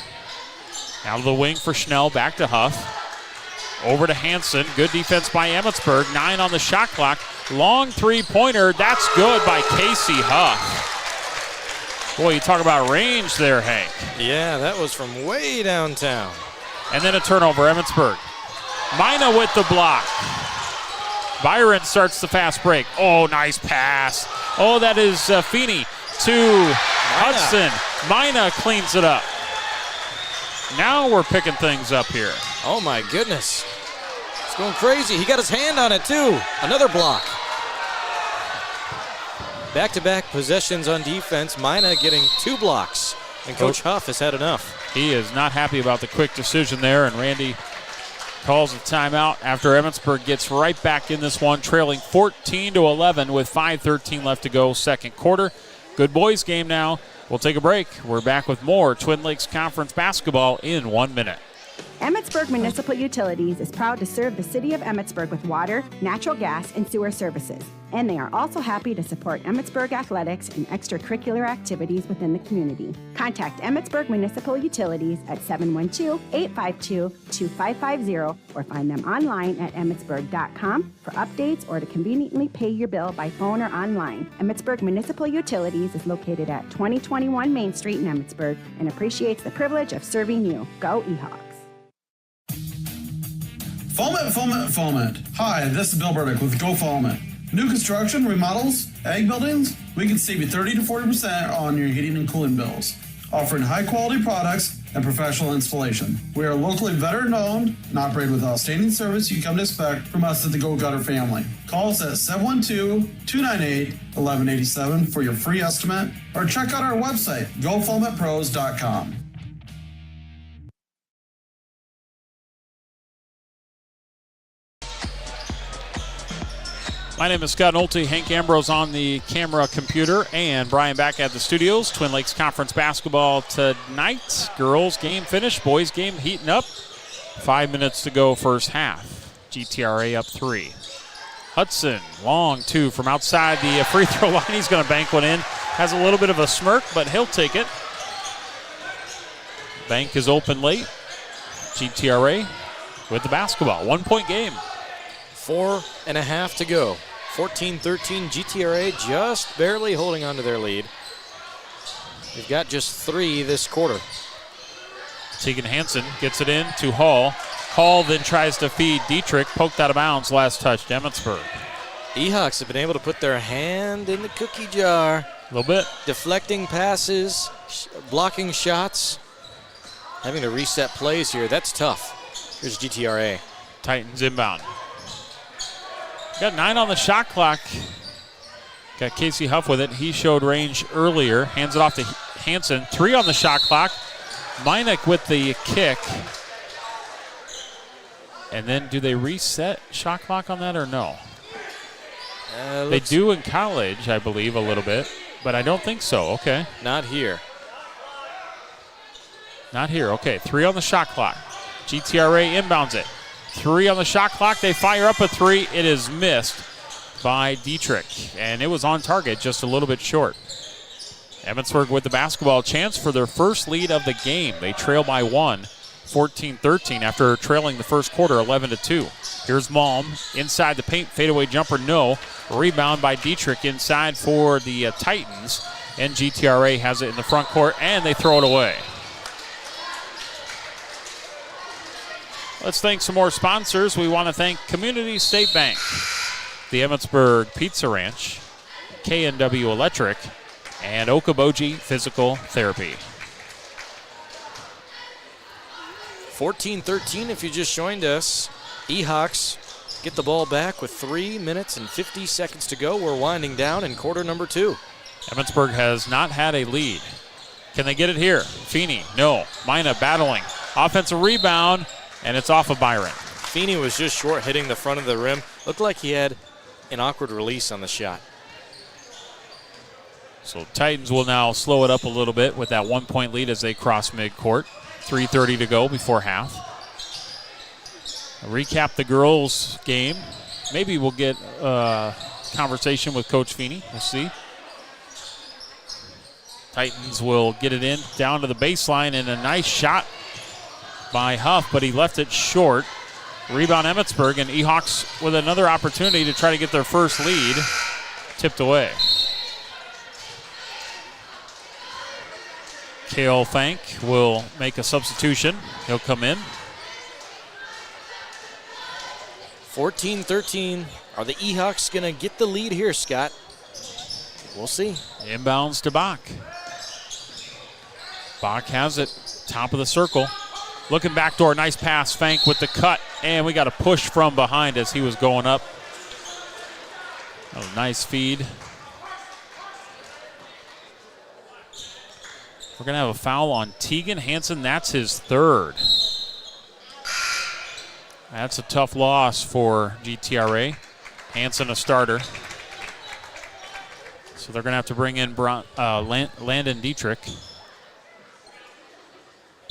Out of the wing for Schnell, back to Huff. Over to Hansen. Good defense by Emmetsburg. 9 on the shot clock. Long three-pointer. That's good by Casey Huff. Boy, you talk about range there, Hank. Yeah, that was from way downtown. And then a turnover, Emmetsburg. Mina with the block. Byron starts the fast break. Oh, nice pass. Oh, that is Feeney to Hudson. Mina cleans it up. Now we're picking things up here. Oh, my goodness. It's going crazy. He got his hand on it, too. Another block. Back-to-back possessions on defense. Mina getting 2 blocks. And Coach Huff has had enough. He is not happy about the quick decision there, and Randy calls a timeout after Emmetsburg gets right back in this one, trailing 14-11 with 5:13 left to go, second quarter. Good boys game now. We'll take a break. We're back with more Twin Lakes Conference basketball in 1 minute. Emmetsburg Municipal Utilities is proud to serve the city of Emmetsburg with water, natural gas, and sewer services. And they are also happy to support Emmetsburg athletics and extracurricular activities within the community. Contact Emmetsburg Municipal Utilities at 712-852-2550 or find them online at emmetsburg.com for updates or to conveniently pay your bill by phone or online. Emmetsburg Municipal Utilities is located at 2021 Main Street in Emmetsburg and appreciates the privilege of serving you. Go Ehawks. Foment. Hi, this is Bill Burdick with Go Foment. New construction, remodels, ag buildings, we can save you 30 to 40% on your heating and cooling bills. Offering high quality products and professional installation. We are locally veteran owned and operate with outstanding service you come to expect from us at the Go Gutter family. Call us at 712-298-1187 for your free estimate or check out our website, gofoamentpros.com. My name is Scott Nolte. Hank Ambrose on the camera computer, and Brian back at the studios. Twin Lakes Conference basketball tonight. Girls game finished. Boys game heating up. 5 minutes to go first half. GTRA up 3. Hudson, long 2 from outside the free throw line. He's going to bank one in. Has a little bit of a smirk, but he'll take it. Bank is open late. GTRA with the basketball. 1 point game. 4.5 to go. 14-13, GTRA just barely holding on to their lead. They've got just 3 this quarter. Tegan Hansen gets it in to Hall. Hall then tries to feed Dietrich, poked out of bounds, last touch to Emmetsburg. Ehawks have been able to put their hand in the cookie jar. A little bit. Deflecting passes, blocking shots, having to reset plays here. That's tough. Here's GTRA. Titans inbound. Got 9 on the shot clock. Got Casey Huff with it. He showed range earlier. Hands it off to Hansen. 3 on the shot clock. Meinek with the kick. And then do they reset shot clock on that or no? They do in college, I believe, a little bit, but I don't think so. Okay. Not here. Not here. Okay, 3 on the shot clock. GTRA inbounds it. 3 on the shot clock. They fire up a 3. It is missed by Dietrich, and it was on target, just a little bit short. Emmetsburg with the basketball, chance for their first lead of the game. They trail by 1, 14-13 after trailing the first quarter 11-2. Here's Malm inside the paint, fadeaway jumper, no. Rebound by Dietrich inside for the Titans, and GTRA has it in the front court, and they throw it away. Let's thank some more sponsors. We want to thank Community State Bank, the Emmetsburg Pizza Ranch, K&W Electric, and Okoboji Physical Therapy. 14-13 if you just joined us. E-Hawks get the ball back with 3 minutes and 50 seconds to go. We're winding down in quarter number 2. Emmetsburg has not had a lead. Can they get it here? Feeney, no. Mina battling. Offensive rebound, and it's off of Byron. Feeney was just short hitting the front of the rim. Looked like he had an awkward release on the shot. So Titans will now slow it up a little bit with that 1-point lead as they cross midcourt. 3:30 to go before half. Recap the girls' game. Maybe we'll get a conversation with Coach Feeney. We'll see. Titans will get it in down to the baseline, and a nice shot by Huff, but he left it short. Rebound Emmetsburg, and E-Hawks with another opportunity to try to get their first lead. Tipped away. Kale Fank will make a substitution. He'll come in. 14-13. Are the E-Hawks going to get the lead here, Scott? We'll see. Inbounds to Bach. Bach has it. Top of the circle. Looking backdoor. Nice pass. Fank with the cut. And we got a push from behind as he was going up. Oh, nice feed. We're going to have a foul on Tegan Hansen. That's his third. That's a tough loss for GTRA. Hansen a starter. So they're going to have to bring in Landon Dietrich.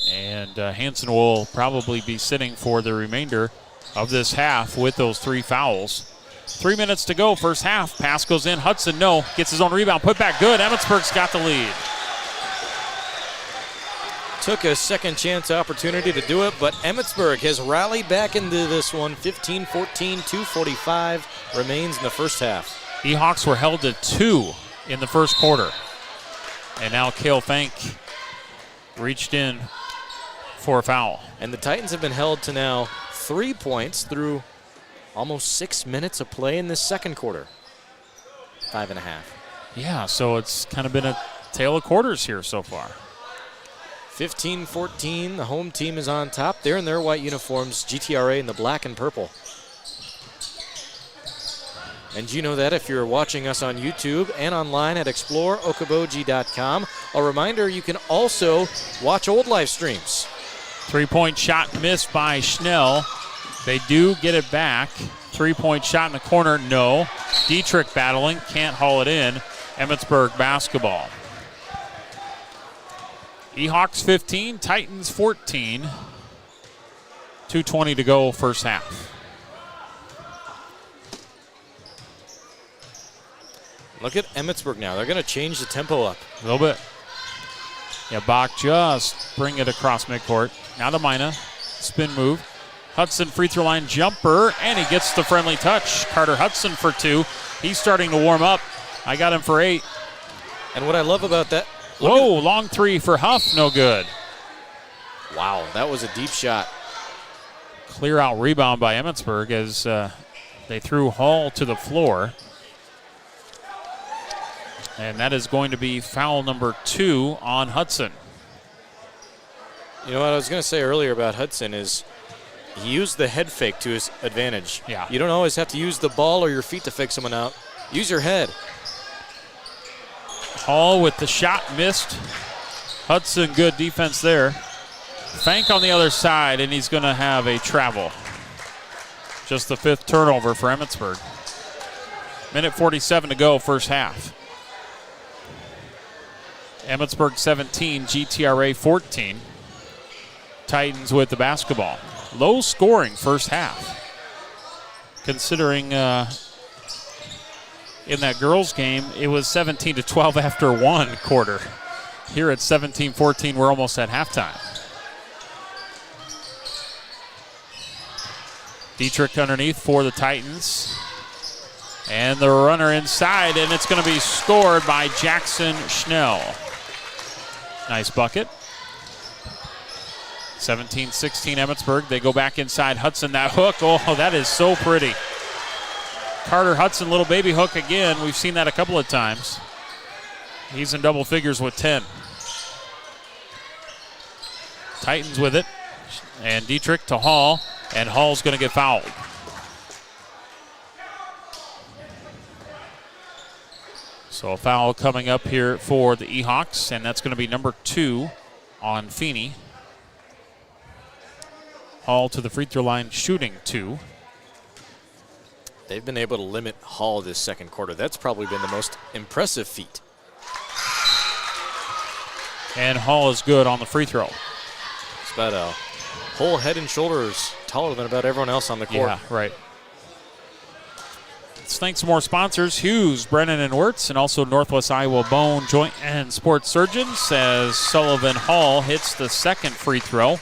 And Hansen will probably be sitting for the remainder of this half with those 3 fouls. 3 minutes to go, first half. Pass goes in. Hudson, no. Gets his own rebound. Put back good. Emmetsburg's got the lead. Took a second chance opportunity to do it, but Emmetsburg has rallied back into this one. 15-14, 2:45 remains in the first half. E-Hawks were held to 2 in the first quarter. And now Kale Fank reached in for a foul. And the Titans have been held to now 3 points through almost 6 minutes of play in this second quarter. 5.5. Yeah, so it's kind of been a tale of quarters here so far. 15-14, the home team is on top. They're in their white uniforms, GTRA in the black and purple. And you know that if you're watching us on YouTube and online at exploreokoboji.com. A reminder, you can also watch old live streams. 3-point shot missed by Schnell. They do get it back. 3-point shot in the corner, no. Dietrich battling, can't haul it in. Emmetsburg basketball. E-Hawks 15, Titans 14. 2:20 to go first half. Look at Emmetsburg now. They're going to change the tempo up. A little bit. Yeah, Bach just bring it across midcourt. Now to Mina. Spin move. Hudson free throw line jumper, and he gets the friendly touch. Carter Hudson for 2. He's starting to warm up. I got him for 8. And what I love about that. Whoa, long 3 for Huff, no good. Wow, that was a deep shot. Clear out rebound by Emmetsburg as they threw Hall to the floor. And that is going to be foul number 2 on Hudson. You know what I was going to say earlier about Hudson is he used the head fake to his advantage. Yeah. You don't always have to use the ball or your feet to fake someone out. Use your head. Hall with the shot missed. Hudson, good defense there. Fank on the other side, and he's going to have a travel. Just the 5th turnover for Emmetsburg. Minute 47 to go, first half. Emmetsburg 17, GTRA 14. Titans with the basketball. Low scoring first half. Considering in that girls game, it was 17-12 after one quarter. Here at 17-14, we're almost at halftime. Dietrich underneath for the Titans. And the runner inside, and it's going to be scored by Jackson Schnell. Nice bucket. 17-16 Emmetsburg. They go back inside. Hudson, that hook. Oh, that is so pretty. Carter Hudson, little baby hook again. We've seen that a couple of times. He's in double figures with 10. Titans with it. And Dietrich to Hall. And Hall's going to get fouled. So a foul coming up here for the E-Hawks, and that's going to be number 2 on Feeney. Hall to the free throw line, shooting 2. They've been able to limit Hall this second quarter. That's probably been the most impressive feat. And Hall is good on the free throw. It's about a whole head and shoulders taller than about everyone else on the court. Yeah, right. Let's thank some more sponsors, Hughes, Brennan and Wirtz, and also Northwest Iowa Bone Joint and Sports Surgeons, as Sullivan Hall hits the second free throw.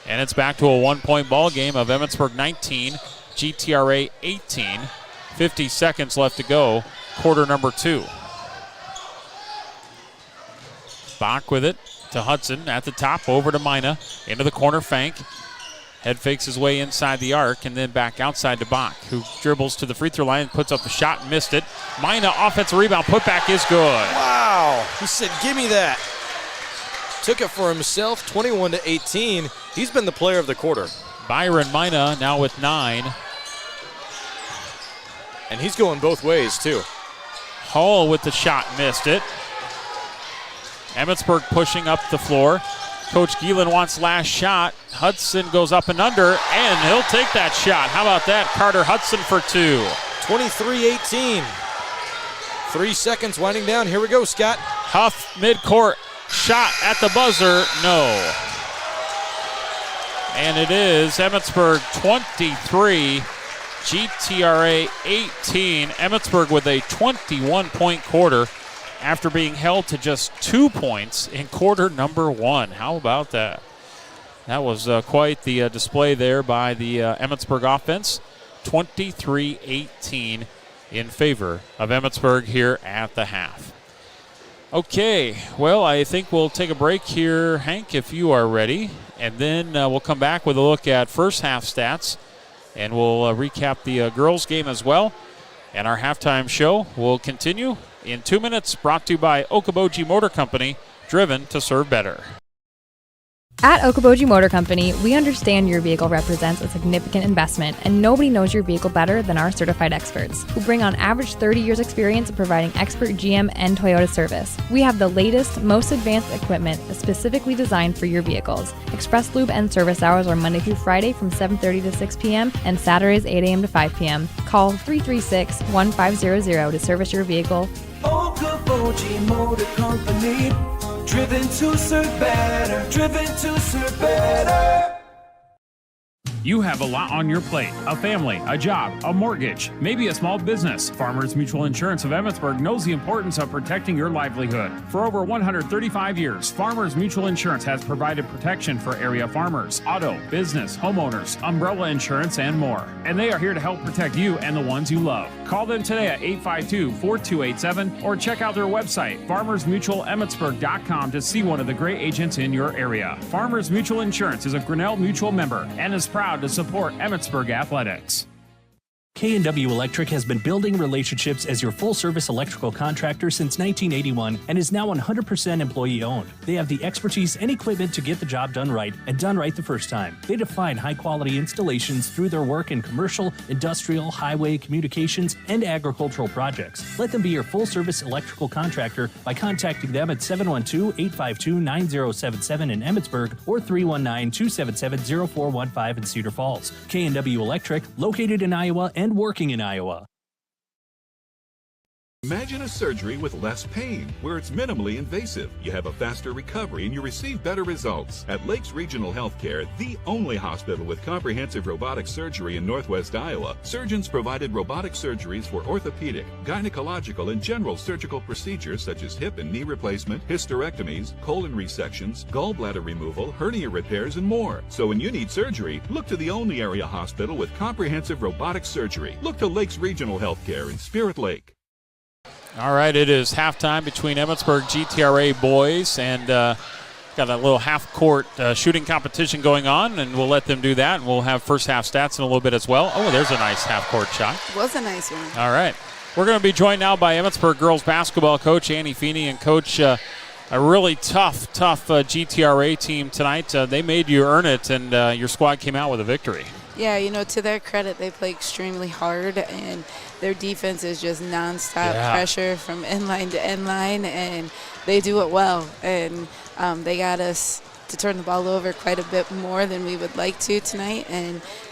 And it's back to a 1-point ball game of Emmetsburg 19, GTRA 18. 50 seconds left to go, quarter number 2. Bach with it to Hudson at the top, over to Mina, into the corner Fank. Head fakes his way inside the arc and then back outside to Bach, who dribbles to the free throw line, puts up the shot and missed it. Mina, offensive rebound, putback is good. Wow, he said, give me that. Took it for himself, 21-18. He's been the player of the quarter. Byron Mina now with 9. And he's going both ways, too. Hall with the shot, missed it. Emmetsburg pushing up the floor. Coach Gielen wants last shot. Hudson goes up and under, and he'll take that shot. How about that? Carter Hudson for 2. 23-18. 3 seconds winding down. Here we go, Scott. Huff midcourt. Shot at the buzzer. No. And it is Emmetsburg 23, GTRA 18. Emmetsburg with a 21-point quarter after being held to just 2 points in quarter number 1. How about that? That was quite the display there by the Emmetsburg offense. 23-18 in favor of Emmetsburg here at the half. Okay, well, I think we'll take a break here, Hank, if you are ready. And then we'll come back with a look at first half stats. And we'll recap the girls' game as well. And our halftime show will continue in 2 minutes, brought to you by Okoboji Motor Company, driven to serve better. At Okoboji Motor Company, we understand your vehicle represents a significant investment, and nobody knows your vehicle better than our certified experts, who bring on average 30 years experience in providing expert GM and Toyota service. We have the latest, most advanced equipment specifically designed for your vehicles. Express Lube and service hours are Monday through Friday from 7:30 to 6 p.m. and Saturdays 8 a.m. to 5 p.m. Call 336-1500 to service your vehicle. Okoboji Motor Company, driven to serve better, driven to serve better. You have a lot on your plate: a family, a job, a mortgage, maybe a small business. Farmers Mutual Insurance of Emmetsburg knows the importance of protecting your livelihood. For over 135 years, Farmers Mutual Insurance has provided protection for area farmers, auto, business, homeowners, umbrella insurance, and more. And they are here to help protect you and the ones you love. Call them today at 852-4287 or check out their website, farmersmutualemmetsburg.com, to see one of the great agents in your area. Farmers Mutual Insurance is a Grinnell Mutual member and is proud to support Emmetsburg athletics. K&W Electric has been building relationships as your full-service electrical contractor since 1981 and is now 100% employee-owned. They have the expertise and equipment to get the job done right and done right the first time. They define high-quality installations through their work in commercial, industrial, highway, communications, and agricultural projects. Let them be your full-service electrical contractor by contacting them at 712-852-9077 in Emmetsburg or 319-277-0415 in Cedar Falls. K&W Electric, located in Iowa and working in Iowa. Imagine a surgery with less pain, where it's minimally invasive. You have a faster recovery and you receive better results. At Lakes Regional Healthcare, the only hospital with comprehensive robotic surgery in Northwest Iowa, surgeons provided robotic surgeries for orthopedic, gynecological, and general surgical procedures such as hip and knee replacement, hysterectomies, colon resections, gallbladder removal, hernia repairs, and more. So when you need surgery, look to the only area hospital with comprehensive robotic surgery. Look to Lakes Regional Healthcare in Spirit Lake. All right, it is halftime between Emmetsburg GTRA boys and got a little half-court shooting competition going on, and we'll let them do that, and we'll have first half stats in a little bit as well. Oh, there's a nice half-court shot. Was a nice one. All right. We're going to be joined now by Emmetsburg girls basketball coach Annie Feeney, and coach, a really tough GTRA team tonight. They made you earn it, and your squad came out with a victory. Yeah, to their credit, they play extremely hard, and their defense is just nonstop pressure from inline to inline, and they do it well. And they got us to turn the ball over quite a bit more than we would like to tonight.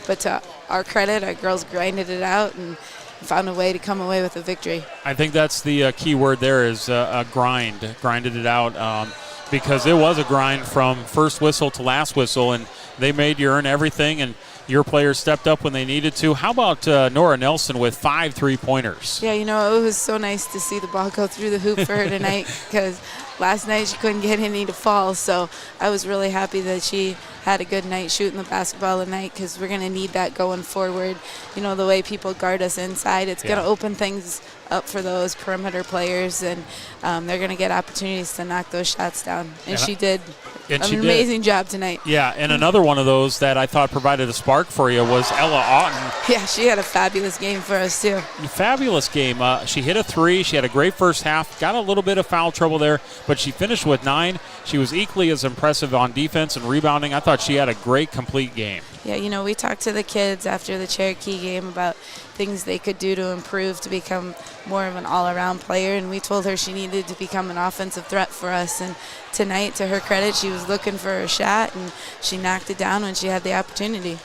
But to our credit, our girls grinded it out and found a way to come away with a victory. I think that's the key word there is grinded it out, because it was a grind from first whistle to last whistle, and they made you earn everything, and your players stepped up when they needed to. How about Nora Nelson with 5 3-pointers? Yeah, it was so nice to see the ball go through the hoop for her tonight, because last night she couldn't get any to fall. So I was really happy that she had a good night shooting the basketball tonight, because we're going to need that going forward. The way people guard us inside, it's going to open things up for those perimeter players, and they're going to get opportunities to knock those shots down. And she did an amazing job tonight. Yeah, and another one of those that I thought provided a spark for you was Ella Otten. Yeah, she had a fabulous game for us, too. Fabulous game. She hit a 3. She had a great first half. Got a little bit of foul trouble there, but she finished with 9. She was equally as impressive on defense and rebounding. I thought she had a great, complete game. Yeah, we talked to the kids after the Cherokee game about things they could do to improve to become more of an all-around player, and we told her she needed to become an offensive threat for us. And tonight, to her credit, she was looking for a shot, and she knocked it down when she had the opportunity.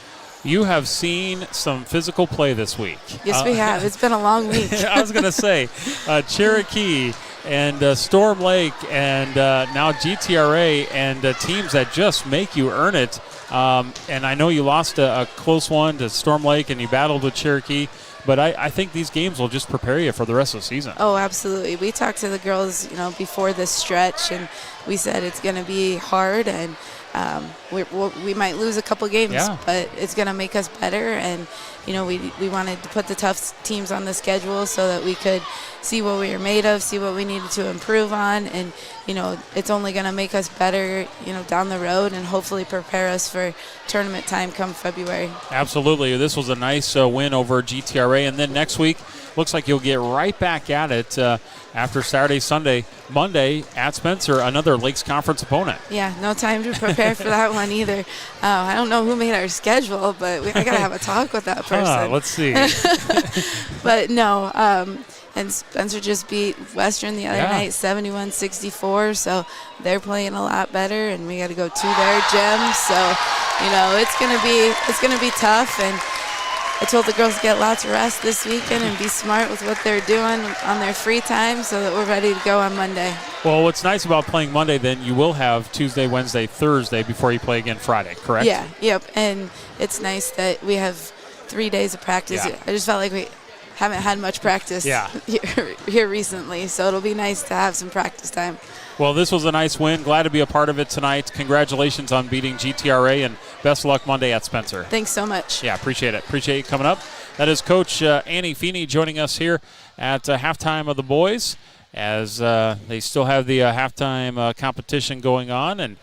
You have seen some physical play this week. Yes, we have. It's been a long week. I was going to say, Cherokee and Storm Lake and now GTRA and teams that just make you earn it. And I know you lost a close one to Storm Lake and you battled with Cherokee, but I think these games will just prepare you for the rest of the season. Oh, absolutely. We talked to the girls, before this stretch, and we said it's going to be hard, and we might lose a couple games, but it's going to make us better. And we wanted to put the tough teams on the schedule so that we could see what we were made of, see what we needed to improve on, and it's only going to make us better down the road, and hopefully prepare us for tournament time come February. Absolutely. This was a nice win over GTRA, and then next week looks like you'll get right back at it after Saturday, Sunday, Monday at Spencer, another Lakes Conference opponent. Yeah, no time to prepare for that one either. I don't know who made our schedule, but I got to have a talk with that person. Let's see. But no, and Spencer just beat Western the other night 71-64, so they're playing a lot better, and we got to go to their gym. So, it's going to be tough, and I told the girls to get lots of rest this weekend and be smart with what they're doing on their free time so that we're ready to go on Monday. Well, what's nice about playing Monday, then you will have Tuesday, Wednesday, Thursday before you play again Friday, correct? Yeah, yep. And it's nice that we have 3 days of practice. Yeah. I just felt like we haven't had much practice here recently, so it'll be nice to have some practice time. Well, this was a nice win. Glad to be a part of it tonight. Congratulations on beating GTRA, and best of luck Monday at Spencer. Thanks so much. Yeah, appreciate it. Appreciate you coming up. That is Coach Annie Feeney joining us here at halftime of the boys as they still have the halftime competition going on. And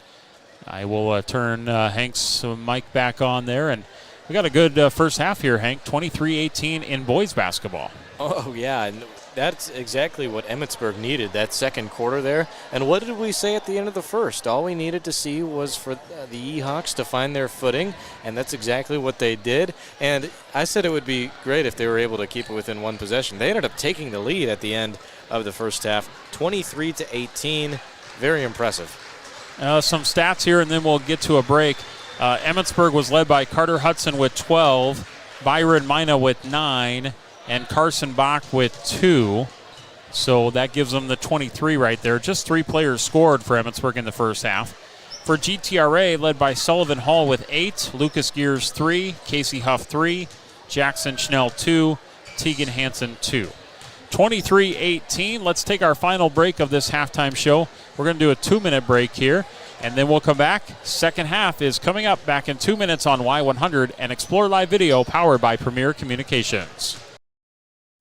I will turn Hank's mic back on there. And We got a good first half here, Hank. 23-18 in boys basketball. Oh, yeah. And that's exactly what Emmetsburg needed, that second quarter there. And what did we say at the end of the first? All we needed to see was for the E-Hawks to find their footing, and that's exactly what they did. And I said it would be great if they were able to keep it within one possession. They ended up taking the lead at the end of the first half, 23-18. Very impressive. Some stats here, and then we'll get to a break. Emmetsburg was led by Carter Hudson with 12, Byron Mina with 9, and Carson Bach with 2. So that gives them the 23 right there. Just 3 players scored for Emmetsburg in the first half. For GTRA, led by Sullivan Hall with 8, Lucas Gears 3, Casey Huff 3, Jackson Schnell 2, Tegan Hansen 2. 23-18. Let's take our final break of this halftime show. We're going to do a 2-minute break here, and then we'll come back. Second half is coming up back in 2 minutes on Y100 and Explore Live Video powered by Premier Communications.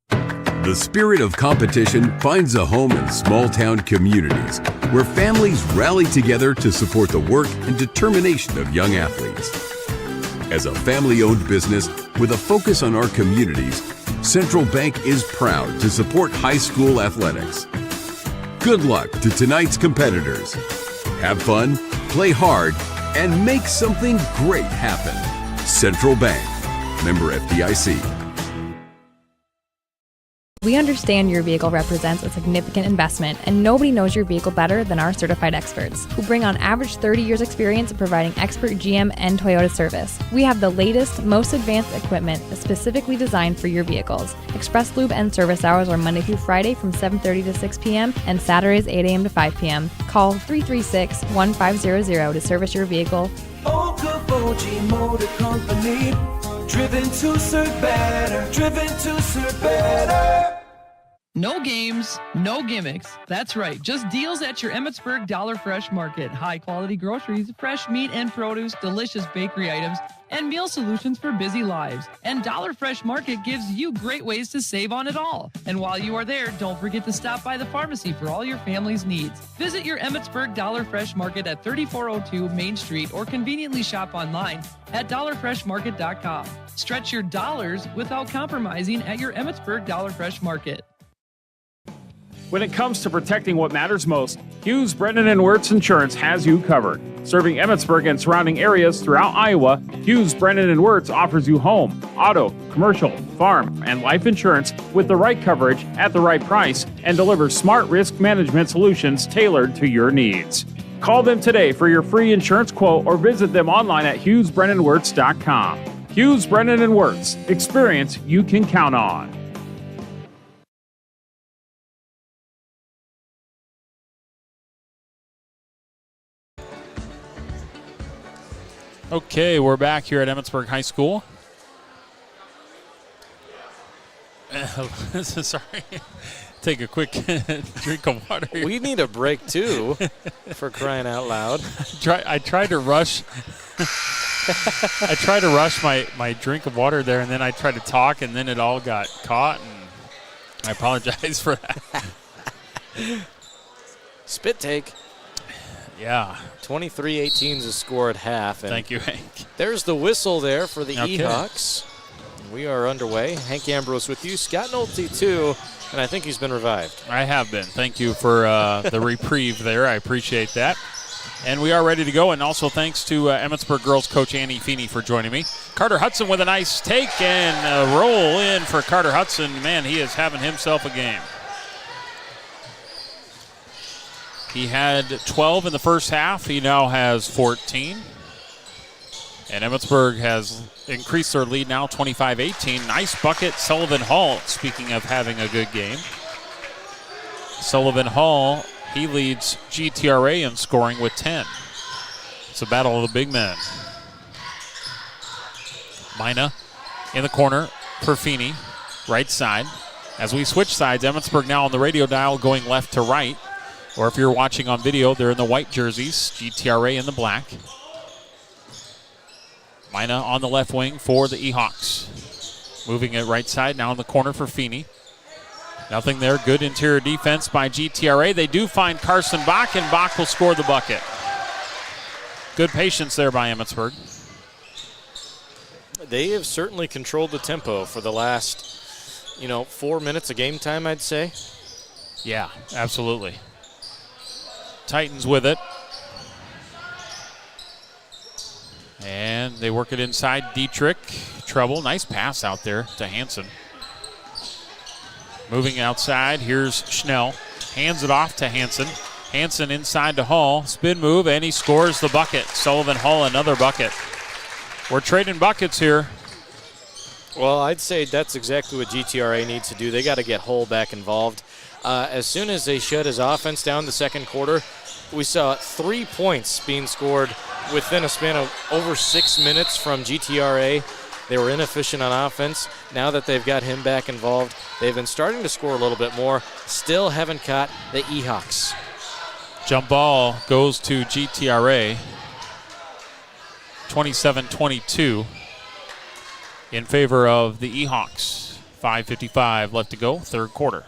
The spirit of competition finds a home in small-town communities where families rally together to support the work and determination of young athletes. As a family-owned business with a focus on our communities, Central Bank is proud to support high school athletics. Good luck to tonight's competitors. Have fun, play hard, and make something great happen. Central Bank, member FDIC. We understand your vehicle represents a significant investment, and nobody knows your vehicle better than our certified experts, who bring on average 30 years experience in providing expert GM and Toyota service. We have the latest, most advanced equipment specifically designed for your vehicles. Express Lube and service hours are Monday through Friday from 7:30 to 6 p.m. and Saturdays 8 a.m. to 5 p.m. Call 336-1500 to service your vehicle. Okoboji Motor Company, driven to serve better, driven to serve better. No games, no gimmicks. That's right, just deals at your Emmetsburg Dollar Fresh Market. High-quality groceries, fresh meat and produce, delicious bakery items, and meal solutions for busy lives. And Dollar Fresh Market gives you great ways to save on it all. And while you are there, don't forget to stop by the pharmacy for all your family's needs. Visit your Emmetsburg Dollar Fresh Market at 3402 Main Street or conveniently shop online at dollarfreshmarket.com. Stretch your dollars without compromising at your Emmetsburg Dollar Fresh Market. When it comes to protecting what matters most, Hughes, Brennan & Wirtz Insurance has you covered. Serving Emmetsburg and surrounding areas throughout Iowa, Hughes, Brennan & Wirtz offers you home, auto, commercial, farm, and life insurance with the right coverage at the right price and delivers smart risk management solutions tailored to your needs. Call them today for your free insurance quote or visit them online at HughesBrennanWirtz.com. Hughes, Brennan & Wirtz. Experience you can count on. Okay, we're back here at Emmetsburg High School. Sorry. Take a quick drink of water here. We need a break, too, for crying out loud. I tried to rush. I tried to rush my drink of water there, and then I tried to talk, and then it all got caught, and I apologize for that. Spit take. Yeah. 23-18 is the score at half. And thank you, Hank. There's the whistle there for the E-Hawks. We are underway. Hank Ambrose with you. Scott Nolte, too, and I think he's been revived. I have been. Thank you for the reprieve there. I appreciate that. And we are ready to go, and also thanks to Emmetsburg girls coach Annie Feeney for joining me. Carter Hudson with a nice take and a roll in for Carter Hudson. Man, he is having himself a game. He had 12 in the first half. He now has 14. And Emmetsburg has increased their lead now, 25-18. Nice bucket, Sullivan Hall, speaking of having a good game. Sullivan Hall, he leads GTRA in scoring with 10. It's a battle of the big men. Mina in the corner for Feeney, right side. As we switch sides, Emmetsburg now on the radio dial going left to right. Or if you're watching on video, they're in the white jerseys, GTRA in the black. Mina on the left wing for the E-Hawks. Moving it right side, now in the corner for Feeney. Nothing there, good interior defense by GTRA. They do find Carson Bach, and Bach will score the bucket. Good patience there by Emmetsburg. they have certainly controlled the tempo for the last, 4 minutes of game time, I'd say. Yeah, absolutely. Titans with it. And they work it inside. Dietrich, trouble. Nice pass out there to Hansen. Moving outside, here's Schnell. Hands it off to Hansen. Hansen inside to Hall. Spin move, and he scores the bucket. Sullivan Hall, another bucket. We're trading buckets here. Well, I'd say that's exactly what GTRA needs to do. They got to get Hull back involved. As soon as they shut his offense down the second quarter, we saw 3 points being scored within a span of over 6 minutes from GTRA. They were inefficient on offense. Now that they've got him back involved, they've been starting to score a little bit more. Still haven't caught the E-Hawks. Jump ball goes to GTRA. 27-22 in favor of the E-Hawks. 5:55 left to go, third quarter.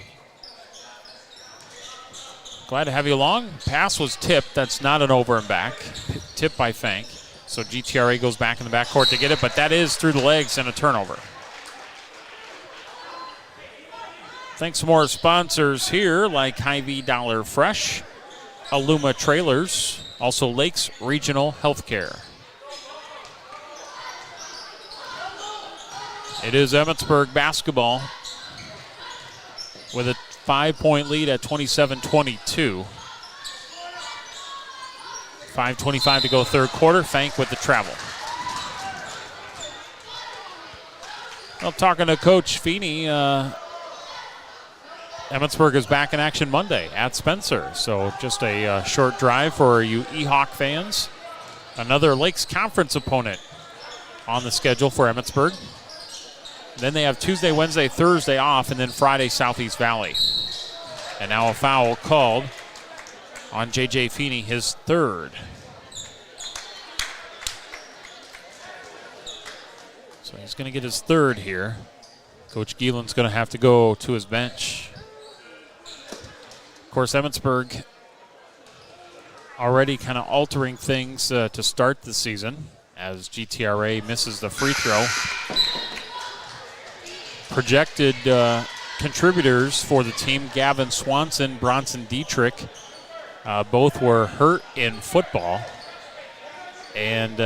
Glad to have you along. Pass was tipped. That's not an over and back. Tipped by Fank. So GTRA goes back in the backcourt to get it, but that is through the legs and a turnover. Thanks to more sponsors here like Hy-Vee Dollar Fresh, Aluma Trailers, also Lakes Regional Healthcare. It is Emmetsburg basketball with a 5-point lead at 27-22. 5:25 to go third quarter. Fank with the travel. Well, talking to Coach Feeney, Emmetsburg is back in action Monday at Spencer. So just a short drive for you E-Hawk fans. Another Lakes Conference opponent on the schedule for Emmetsburg. Then they have Tuesday, Wednesday, Thursday off, and then Friday, Southeast Valley. And now a foul called on J.J. Feeney, his third. So he's going to get his third here. Coach Gielen's going to have to go to his bench. Of course, Emmetsburg already kind of altering things to start the season as GTRA misses the free throw. Projected contributors for the team, Gavin Swanson, Bronson Dietrich, both were hurt in football. And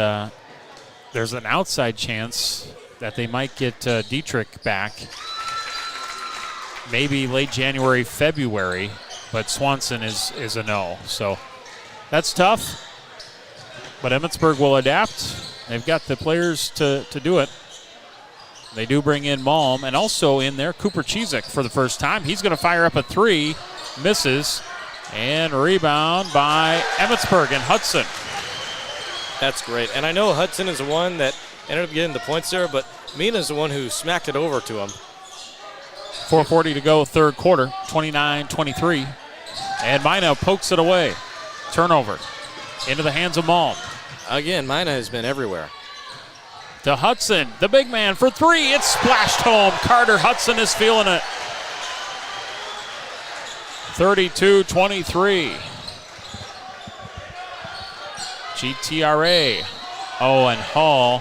there's an outside chance that they might get Dietrich back maybe late January, February, but Swanson is a no. So that's tough, but Emmetsburg will adapt. They've got the players to do it. They do bring in Malm, and also in there, Cooper Chizik for the first time. He's going to fire up a three, misses, and rebound by Emmetsburg and Hudson. That's great. And I know Hudson is the one that ended up getting the points there, but Mina's the one who smacked it over to him. 4:40 to go, third quarter, 29-23. And Mina pokes it away. Turnover into the hands of Malm. Again, Mina has been everywhere. To Hudson, the big man for three. It's splashed home. Carter Hudson is feeling it. 32-23. GTRA. Owen Hall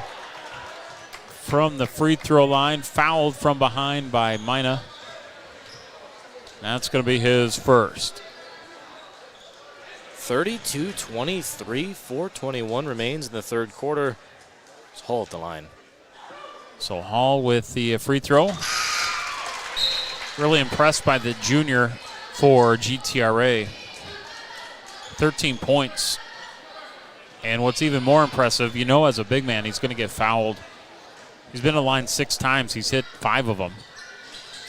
from the free throw line, fouled from behind by Mina. That's going to be his first. 32-23, 4:21 remains in the third quarter. It's Hall at the line. So Hall with the free throw. Really impressed by the junior for GTRA. 13 points. And what's even more impressive, as a big man, he's going to get fouled. He's been to the line 6 times. He's hit 5 of them.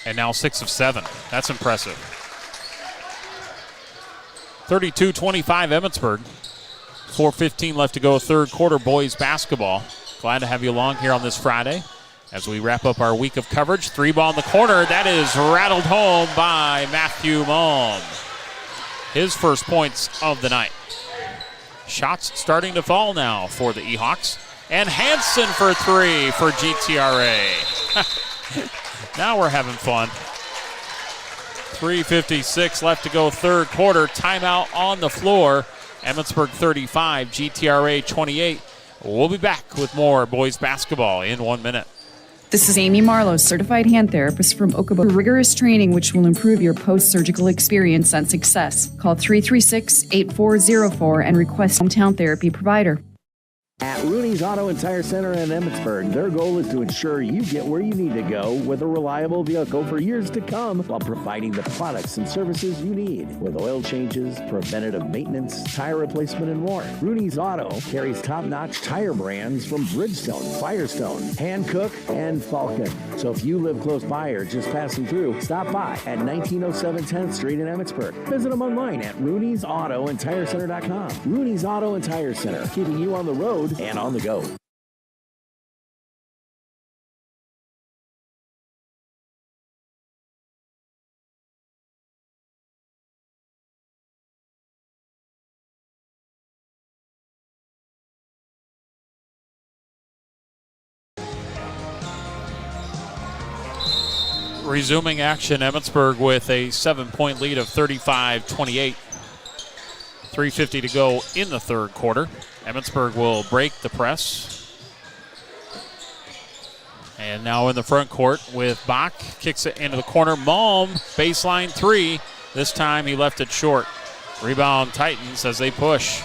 And now 6 of 7. That's impressive. 32-25 Emmetsburg. 4:15 left to go, third quarter boys basketball. Glad to have you along here on this Friday as we wrap up our week of coverage. 3 ball in the corner. That is rattled home by Matthew Malm. His first points of the night. Shots starting to fall now for the E-Hawks. And Hansen for 3 for GTRA. Now we're having fun. 3:56 left to go, third quarter. Timeout on the floor. Emmetsburg 35, GTRA 28. We'll be back with more boys basketball in 1 minute. This is Amy Marlowe, certified hand therapist from Okoboji. Rigorous training which will improve your post-surgical experience and success. Call 336-8404 and request hometown therapy provider. At Rooney's Auto and Tire Center in Emmetsburg, their goal is to ensure you get where you need to go with a reliable vehicle for years to come while providing the products and services you need with oil changes, preventative maintenance, tire replacement, and more. Rooney's Auto carries top-notch tire brands from Bridgestone, Firestone, Hankook, and Falcon. So if you live close by or just passing through, stop by at 1907 10th Street in Emmetsburg. Visit them online at Rooney'sAutoandTireCenter.com. Rooney's Auto and Tire Center, keeping you on the road and on the go. Resuming action, Emmetsburg with a 7-point lead of 35-28. 3:50 to go in the third quarter. Emmetsburg will break the press. And now in the front court with Bach. Kicks it into the corner. Malm, baseline three. This time he left it short. Rebound Titans as they push.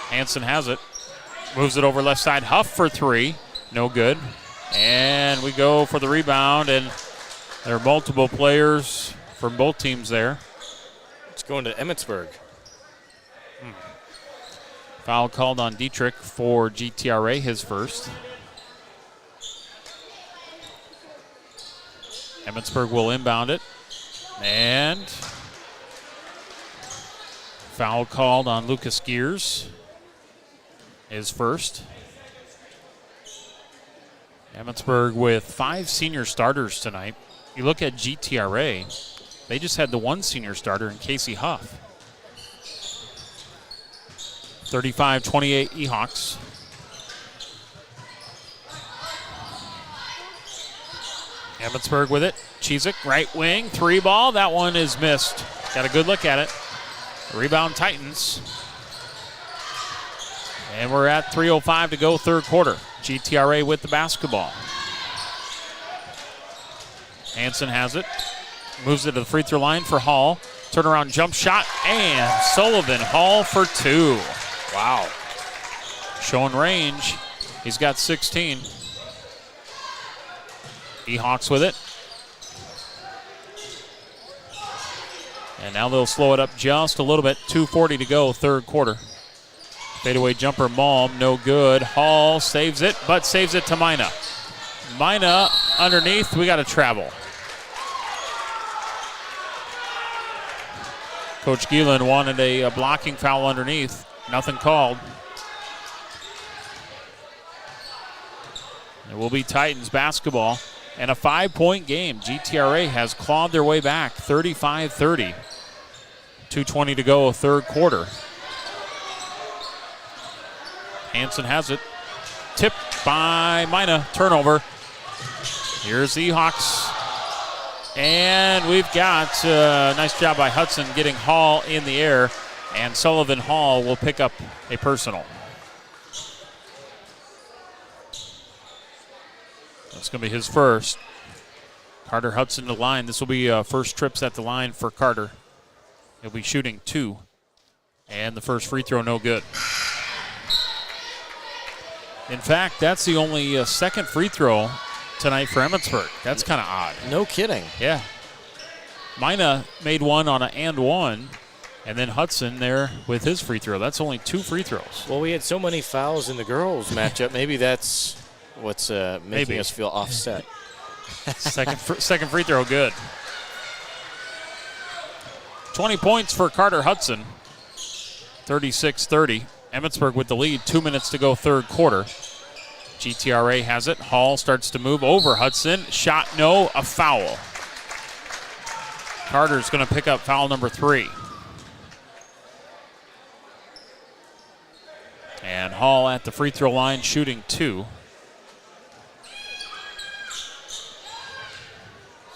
Hansen has it. Moves it over left side. Huff for three. No good. And we go for the rebound, and there are multiple players from both teams there. It's going to Emmetsburg. Foul called on Dietrich for GTRA, his first. Emmetsburg will inbound it. And foul called on Lucas Gears, his first. Emmetsburg with 5 senior starters tonight. You look at GTRA, they just had the one senior starter in Casey Huff. 35-28 Ehawks. Emmetsburg with it. Chizik, right wing, three ball. That one is missed. Got a good look at it. Rebound Titans. And we're at 3:05 to go, third quarter. GTRA with the basketball. Hansen has it. Moves it to the free throw line for Hall. Turnaround jump shot, and Sullivan Hall for two. Wow. Showing range. He's got 16. Ehawks with it. And now they'll slow it up just a little bit. 2:40 to go, third quarter. Fadeaway jumper, Malm, no good. Hall saves it, but saves it to Mina. Mina underneath, we got to travel. Coach Gielan wanted a blocking foul underneath. Nothing called. It will be Titans basketball and a 5-point game. GTRA has clawed their way back, 35-30. 2:20 to go, third quarter. Hansen has it. Tipped by Mina. Turnover. Here's the Hawks. And we've got a nice job by Hudson getting Hall in the air. And Sullivan Hall will pick up a personal. That's going to be his first. Carter Hudson to the line. This will be first trips at the line for Carter. He'll be shooting 2. And the first free throw, no good. In fact, that's the only second free throw tonight for Emmetsburg. That's kind of odd. No kidding. Yeah. Mina made one on an and one, and then Hudson there with his free throw. That's only 2 free throws. Well, we had so many fouls in the girls' matchup. Maybe that's what's making us feel offset. Second free throw, good. 20 points for Carter Hudson. 36-30. Emmetsburg with the lead. 2 minutes to go, third quarter. GTRA has it. Hall starts to move over Hudson. Shot no, a foul. Carter's going to pick up foul number 3. And Hall at the free throw line shooting 2.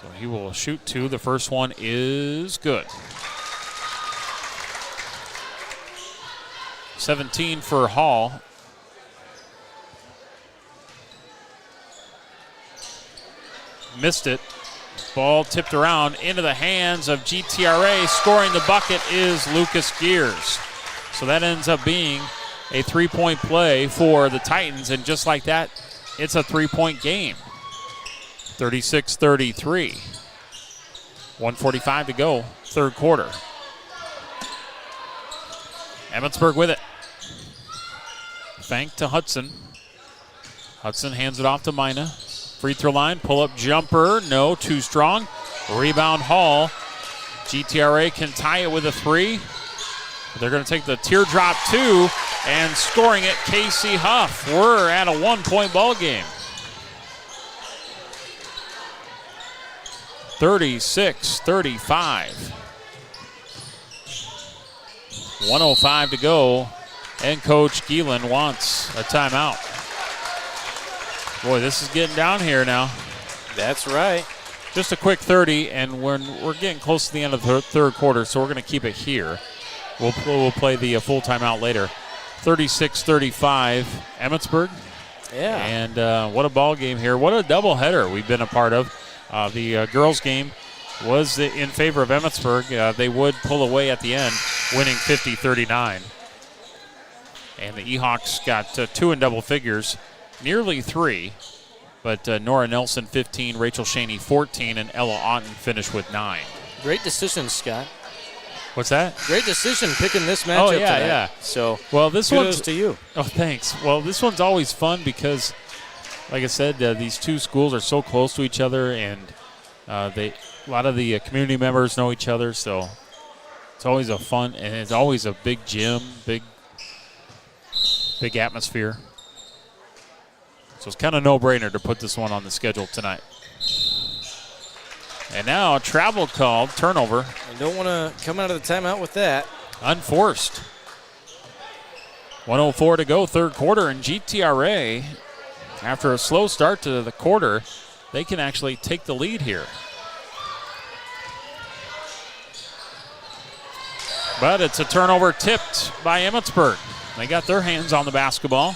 So he will shoot 2. The first one is good. 17 for Hall. missed it. Ball tipped around into the hands of GTRA. Scoring the bucket is Lucas Gears. So that ends up being a 3-point play for the Titans, and just like that, it's a 3-point game. 36-33. 1:45 to go, third quarter. Emmetsburg with it. Fank to Hudson. Hudson hands it off to Mina. Free throw line, pull-up jumper, no, too strong. Rebound Hall. GTRA can tie it with a 3. They're going to take the teardrop 2, and scoring it, Casey Huff. We're at a 1-point ball game. 36-35. 1:05 to go, and Coach Geelan wants a timeout. Boy, this is getting down here now. That's right. Just a quick 30, and we're getting close to the end of the third quarter, so we're going to keep it here. We'll play the full timeout later. 36-35, Emmetsburg. Yeah. And what a ball game here. What a doubleheader we've been a part of. The girls' game was in favor of Emmetsburg. They would pull away at the end, winning 50-39. And the E-Hawks got 2 in double figures, nearly 3. But Nora Nelson 15, Rachel Shaney 14, and Ella Otten finished with 9. Great decision, Scott. What's that? Great decision picking this matchup tonight. Yeah. So, well, this kudos one's to you. Oh, thanks. Well, this one's always fun because, like I said, these two schools are so close to each other, and a lot of the community members know each other. So it's always a fun, and it's always a big gym, big atmosphere. So it's kind of no-brainer to put this one on the schedule tonight. And now travel called, turnover. I don't want to come out of the timeout with that. Unforced. 1:04 to go, third quarter, and GTRA, after a slow start to the quarter, they can actually take the lead here. But it's a turnover tipped by Emmetsburg. They got their hands on the basketball.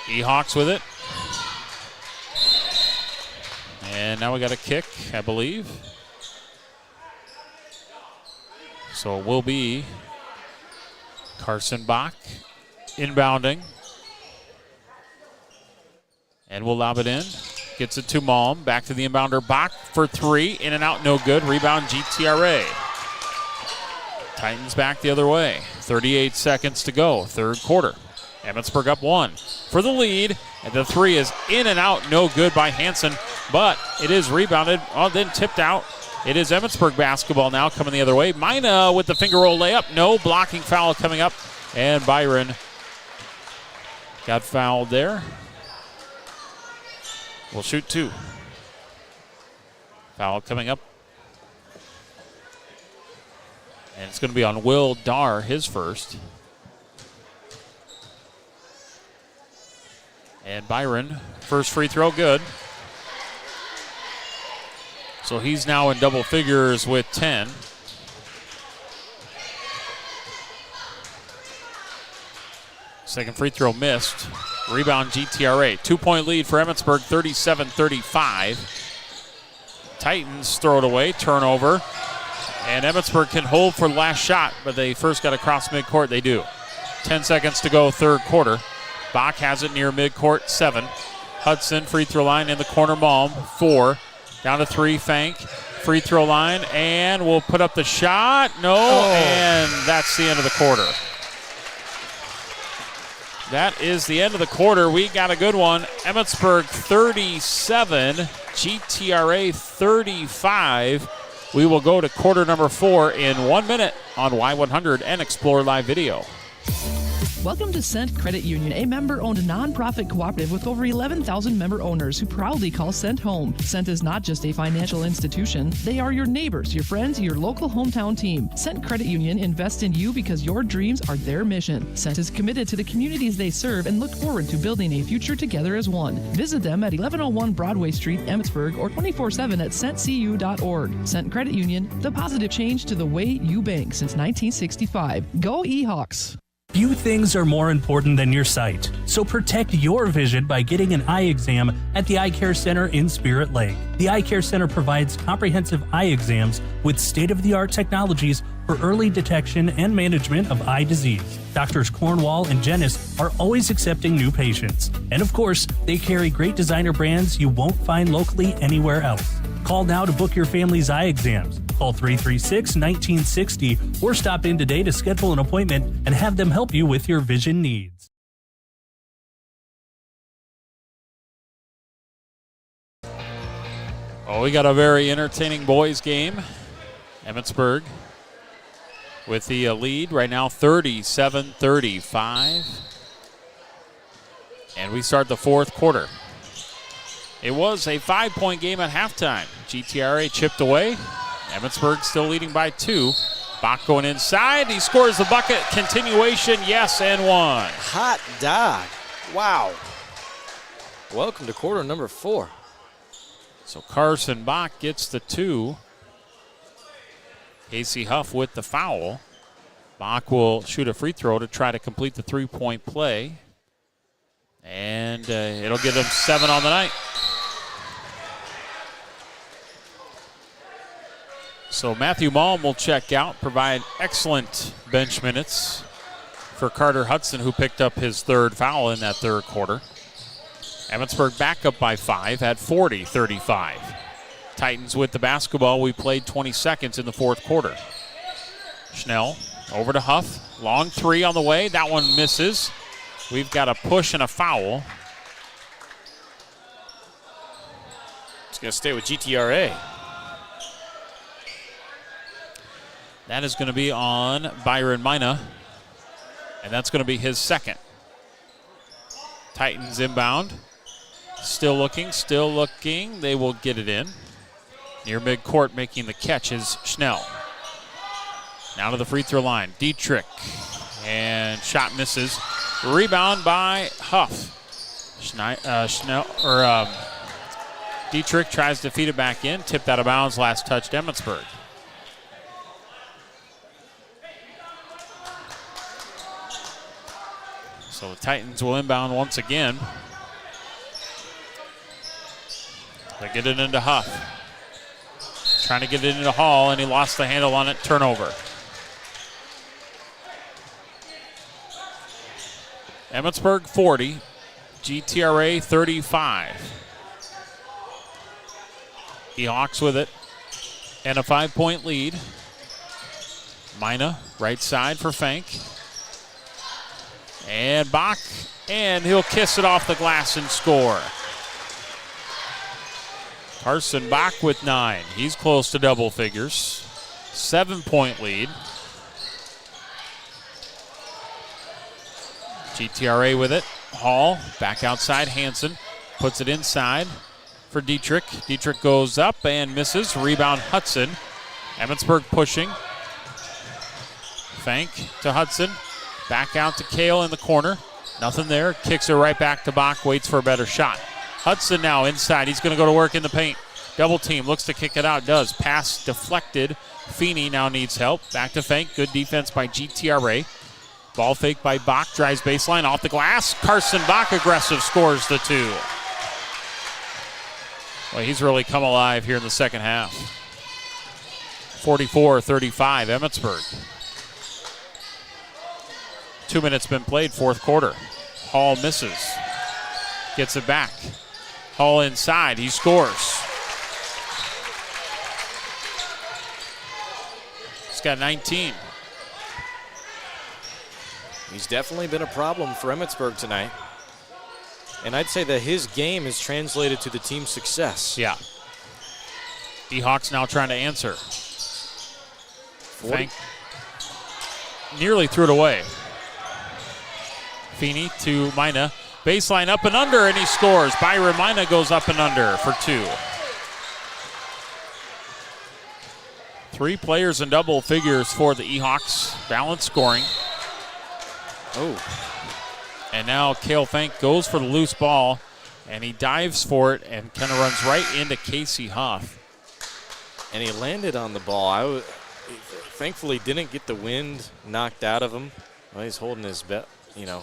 E-Hawks with it. And now we got a kick, I believe. So it will be Carson Bach inbounding. And we'll lob it in. Gets it to Malm. Back to the inbounder. Bach for 3. In and out, no good. Rebound GTRA. Titans back the other way. 38 seconds to go. Third quarter. Emmetsburg up 1 for the lead. And the 3 is in and out, no good by Hansen. But it is rebounded, then tipped out. It is Emmetsburg basketball now coming the other way. Mina with the finger roll layup. No blocking foul coming up. And Byron got fouled there. Will shoot 2. Foul coming up. And it's going to be on Will Darr, his first. And Byron, first free throw, good. So he's now in double figures with 10. Second free throw missed. Rebound GTRA. 2-point lead for Emmetsburg, 37-35. Titans throw it away, turnover. And Emmetsburg can hold for the last shot, but they first got to cross midcourt. They do. 10 seconds to go, third quarter. Bach has it near midcourt, 7. Hudson, free throw line in the corner, Malm, 4. Down to 3, Fank. Free throw line, and we'll put up the shot. No, and that's the end of the quarter. That is the end of the quarter. We got a good one. Emmetsburg 37, GTRA 35. We will go to quarter number 4 in 1 minute on Y100 and Explore Live Video. Welcome to Cent Credit Union, a member-owned nonprofit cooperative with over 11,000 member owners who proudly call Cent home. Cent is not just a financial institution. They are your neighbors, your friends, your local hometown team. Cent Credit Union invests in you because your dreams are their mission. Cent is committed to the communities they serve and look forward to building a future together as one. Visit them at 1101 Broadway Street, Emmetsburg, or 24/7 at centcu.org. Cent Credit Union, the positive change to the way you bank since 1965. Go E-Hawks! Few things are more important than your sight, so protect your vision by getting an eye exam at the Eye Care Center in Spirit Lake. The Eye Care Center provides comprehensive eye exams with state-of-the-art technologies for early detection and management of eye disease. Doctors Cornwall and Jennis are always accepting new patients. And of course, they carry great designer brands you won't find locally anywhere else. Call now to book your family's eye exams. Call 336-1960 or stop in today to schedule an appointment and have them help you with your vision needs. Oh, we got a very entertaining boys game. Emmetsburg with the lead right now, 37-35. And we start the fourth quarter. It was a 5-point game at halftime. GTRA chipped away. Emmetsburg still leading by 2. Bach going inside. He scores the bucket. Continuation, yes, and 1. Hot dog. Wow. Welcome to quarter number 4. So Carson Bach gets the 2. Casey Huff with the foul. Bach will shoot a free throw to try to complete the 3-point play. And it'll get him 7 on the night. So Matthew Malm will check out, provide excellent bench minutes for Carter Hudson, who picked up his 3rd foul in that 3rd quarter. Emmetsburg back up by 5 at 40-35. Titans with the basketball. We played 20 seconds in the 4th quarter. Schnell over to Huff. Long 3 on the way. That one misses. We've got a push and a foul. It's going to stay with GTRA. That is going to be on Byron Mina, and that's going to be his 2nd. Titans inbound. Still looking. They will get it in. Near midcourt making the catch is Schnell. Now to the free throw line. Dietrich. And shot misses. Rebound by Huff. Dietrich tries to feed it back in. Tipped out of bounds. Last touch Emmetsburg. So the Titans will inbound once again. They get it into Huff. Trying to get it into Hall, and he lost the handle on it. Turnover. Emmetsburg 40, GTRA 35. The Hawks with it, and a 5-point lead. Mina, right side for Fank. And Bach, and he'll kiss it off the glass and score. Carson Bach with 9. He's close to double figures. 7-point lead. GTRA with it. Hall back outside. Hansen puts it inside for Dietrich. Dietrich goes up and misses. Rebound Hudson. Emmetsburg pushing. Fank to Hudson. Back out to Kale in the corner. Nothing there. Kicks it right back to Bach. Waits for a better shot. Hudson now inside. He's going to go to work in the paint. Double team. Looks to kick it out. Does. Pass deflected. Feeney now needs help. Back to Fank. Good defense by GTRA. Ball fake by Bach. Drives baseline. Off the glass. Carson Bach aggressive. Scores the 2. Well, he's really come alive here in the second half. 44-35. Emmetsburg. 2 minutes been played, 4th quarter. Hall misses. Gets it back. Hall inside. He scores. He's got 19. He's definitely been a problem for Emmetsburg tonight. And I'd say that his game has translated to the team's success. Yeah. D-Hawks now trying to answer. Fank nearly threw it away. Feeney to Mina. Baseline up and under, and he scores. Byron Mina goes up and under for 2. 3 players in double figures for the E-Hawks. Balanced scoring. Oh. And now Cale Fank goes for the loose ball, and he dives for it and kind of runs right into Casey Huff. And he landed on the ball. Thankfully didn't get the wind knocked out of him. Well, he's holding his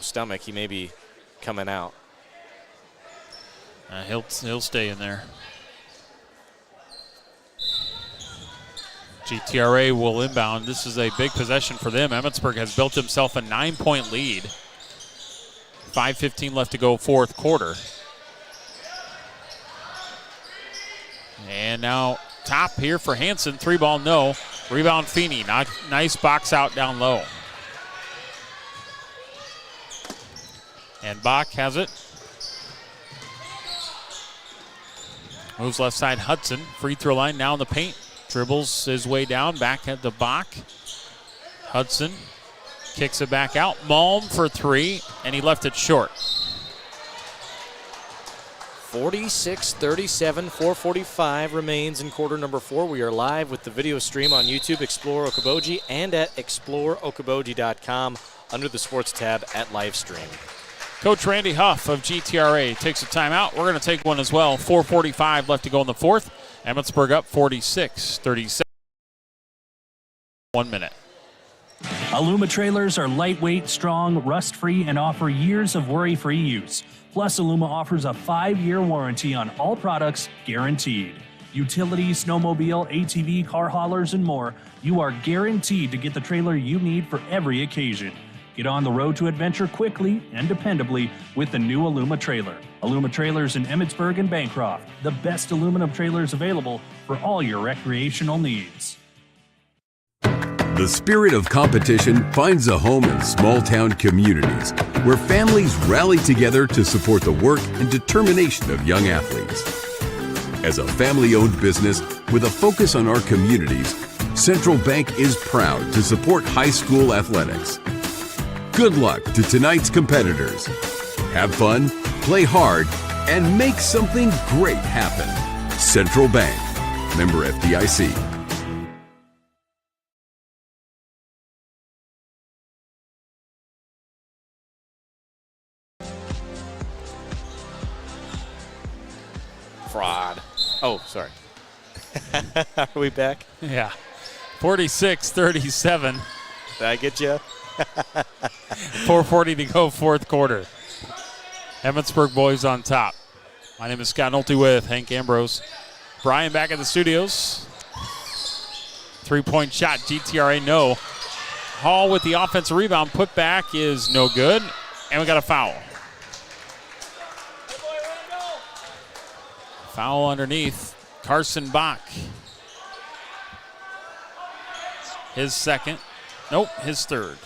stomach. He may be coming out. He'll stay in there. GTRA will inbound. This is a big possession for them. Emmetsburg has built himself a 9-point lead. 5:15 left to go, fourth quarter. And now top here for Hansen. 3-ball, no. Rebound Feeney. Nice box out down low. And Bach has it. Moves left side, Hudson. Free throw line now in the paint. Dribbles his way down, back at the Bach. Hudson kicks it back out. Malm for 3, and he left it short. 46-37, 4:45 remains in quarter number 4. We are live with the video stream on YouTube, Explore Okoboji, and at exploreokoboji.com under the sports tab at live stream. Coach Randy Huff of GTRA takes a timeout. We're going to take one as well. 4:45 left to go in the fourth. Emmetsburg up 46-37. 1 minute. Aluma trailers are lightweight, strong, rust-free, and offer years of worry-free use. Plus, Aluma offers a 5-year warranty on all products, guaranteed. Utilities, snowmobile, ATV, car haulers, and more. You are guaranteed to get the trailer you need for every occasion. Get on the road to adventure quickly and dependably with the new Aluma trailer. Aluma trailers in Emmetsburg and Bancroft. The best aluminum trailers available for all your recreational needs. The spirit of competition finds a home in small-town communities where families rally together to support the work and determination of young athletes. As a family-owned business with a focus on our communities, Central Bank is proud to support high school athletics. Good luck to tonight's competitors. Have fun, play hard, and make something great happen. Central Bank, member FDIC. Fraud. Oh, sorry. Are we back? Yeah. 46-37. Did I get you? 4:40 to go, fourth quarter. Emmetsburg boys on top. My name is Scott Nolte with Hank Ambrose. Brian back at the studios. 3-point shot, GTRA no. Hall with the offensive rebound. Put back is no good. And we got a foul. Foul underneath. Carson Bach. His second. Nope, his third.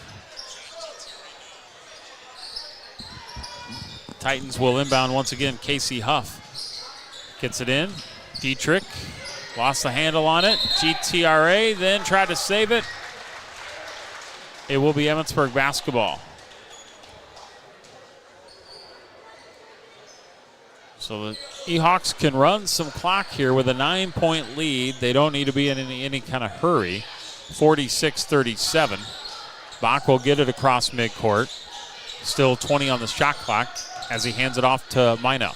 Titans will inbound once again. Casey Huff gets it in. Dietrich lost the handle on it. GTRA then tried to save it. It will be Emmetsburg basketball. So the E-Hawks can run some clock here with a 9-point lead. They don't need to be in any kind of hurry. 46-37. Bach will get it across midcourt. Still 20 on the shot clock as he hands it off to Mina.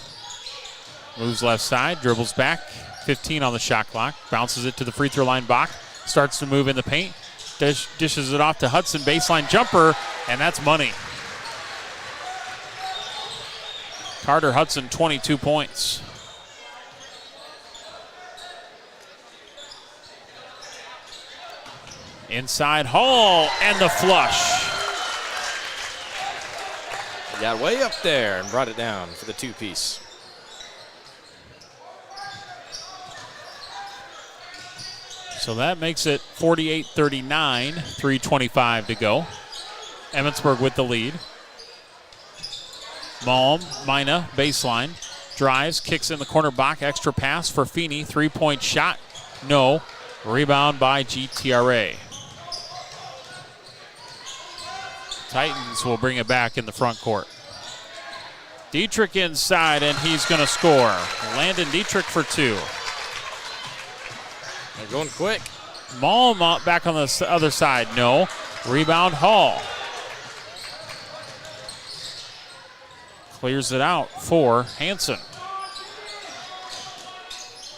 Moves left side, dribbles back. 15 on the shot clock. Bounces it to the free throw line. Bach starts to move in the paint. Dishes it off to Hudson. Baseline jumper, and that's money. Carter Hudson, 22 points. Inside Hall, and the flush. He got way up there and brought it down for the two-piece. So that makes it 48-39, 3:25 to go. Emmetsburg with the lead. Malm, Mina, baseline. Drives, kicks in the corner. Bach, extra pass for Feeney. 3-point shot, no. Rebound by GTRA. Titans will bring it back in the front court. Dietrich inside, and he's going to score. Landon Dietrich for 2. They're going quick. Malm back on the other side, no. Rebound Hall. Clears it out for Hansen.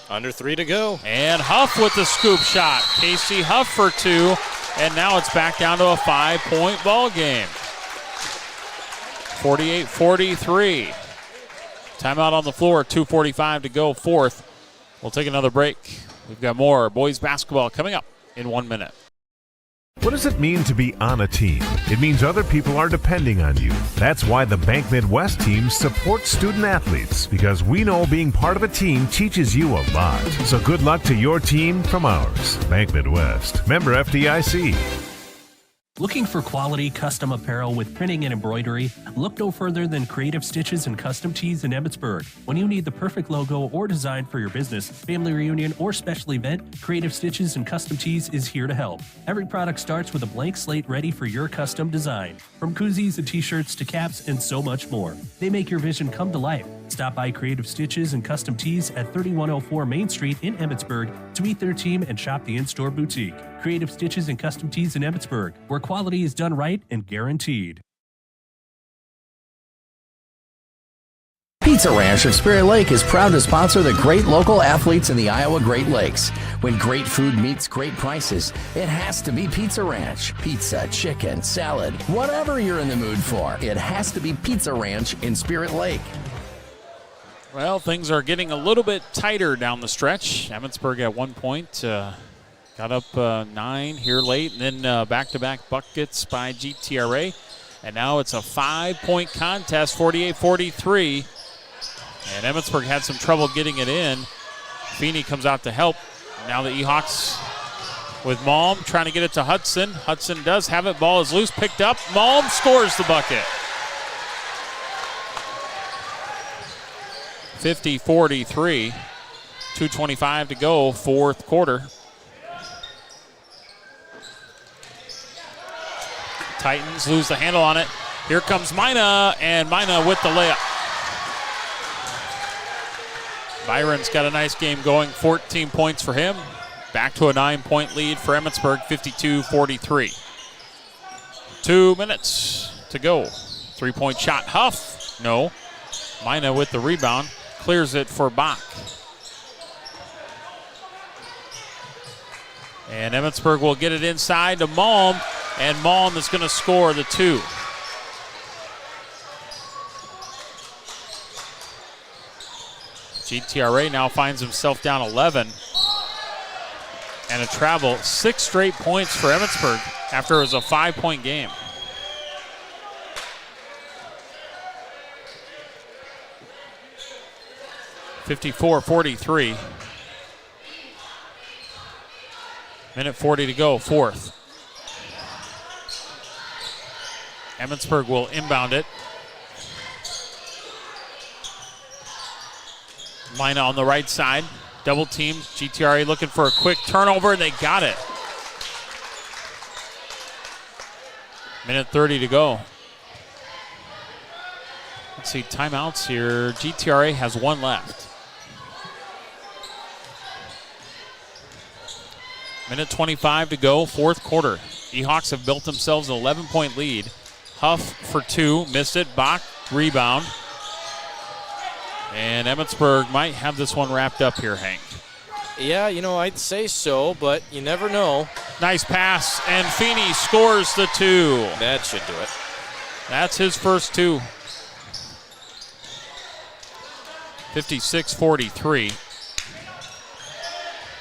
Under 3 to go. And Huff with the scoop shot. Casey Huff for 2. And now it's back down to a 5-point ball game. 48-43. Timeout on the floor, 2:45 to go, fourth. We'll take another break. We've got more boys basketball coming up in 1 minute. What does it mean to be on a team? It means other people are depending on you. That's why the Bank Midwest team supports student athletes, because we know being part of a team teaches you a lot. So good luck to your team from ours. Bank Midwest, member FDIC. Looking for quality custom apparel with printing and embroidery? Look no further than Creative Stitches and Custom Tees in Emmetsburg. When you need the perfect logo or design for your business, family reunion, or special event, Creative Stitches and Custom Tees is here to help. Every product starts with a blank slate ready for your custom design. From koozies and t-shirts to caps and so much more. They make your vision come to life. Stop by Creative Stitches and Custom Tees at 3104 Main Street in Emmetsburg to meet their team and shop the in-store boutique. Creative Stitches and Custom Tees in Emmetsburg, where quality is done right and guaranteed. Pizza Ranch of Spirit Lake is proud to sponsor the great local athletes in the Iowa Great Lakes. When great food meets great prices, it has to be Pizza Ranch. Pizza, chicken, salad, whatever you're in the mood for, it has to be Pizza Ranch in Spirit Lake. Well, things are getting a little bit tighter down the stretch. Emmetsburg at 1 point got up 9 here late, and then back-to-back buckets by GTRA. And now it's a 5-point contest, 48-43. And Emmetsburg had some trouble getting it in. Feeney comes out to help. Now the E-Hawks with Malm trying to get it to Hudson. Hudson does have it. Ball is loose, picked up. Malm scores the bucket. 50-43. 2:25 to go, fourth quarter. Titans lose the handle on it. Here comes Mina, and Mina with the layup. Byron's got a nice game going, 14 points for him. Back to a 9-point lead for Emmetsburg, 52-43. 2 minutes to go. 3-point shot, Huff, no. Mina with the rebound, clears it for Bach. And Emmetsburg will get it inside to Malm, and Malm is going to score the 2. GTRA now finds himself down 11. And a travel, 6 straight points for Emmetsburg after it was a 5-point game. (54-43). Minute 40 to go, fourth. Emmetsburg will inbound it. Mina on the right side. Double team. GTRA looking for a quick turnover, and they got it. Minute 30 to go. Let's see, timeouts here. GTRA has 1 left. Minute 25 to go, fourth quarter. E-Hawks have built themselves an 11-point lead. Huff for 2, missed it. Bach, rebound. And Emmetsburg might have this one wrapped up here, Hank. Yeah, I'd say so, but you never know. Nice pass, and Feeney scores the 2. That should do it. That's his first 2. 56-43.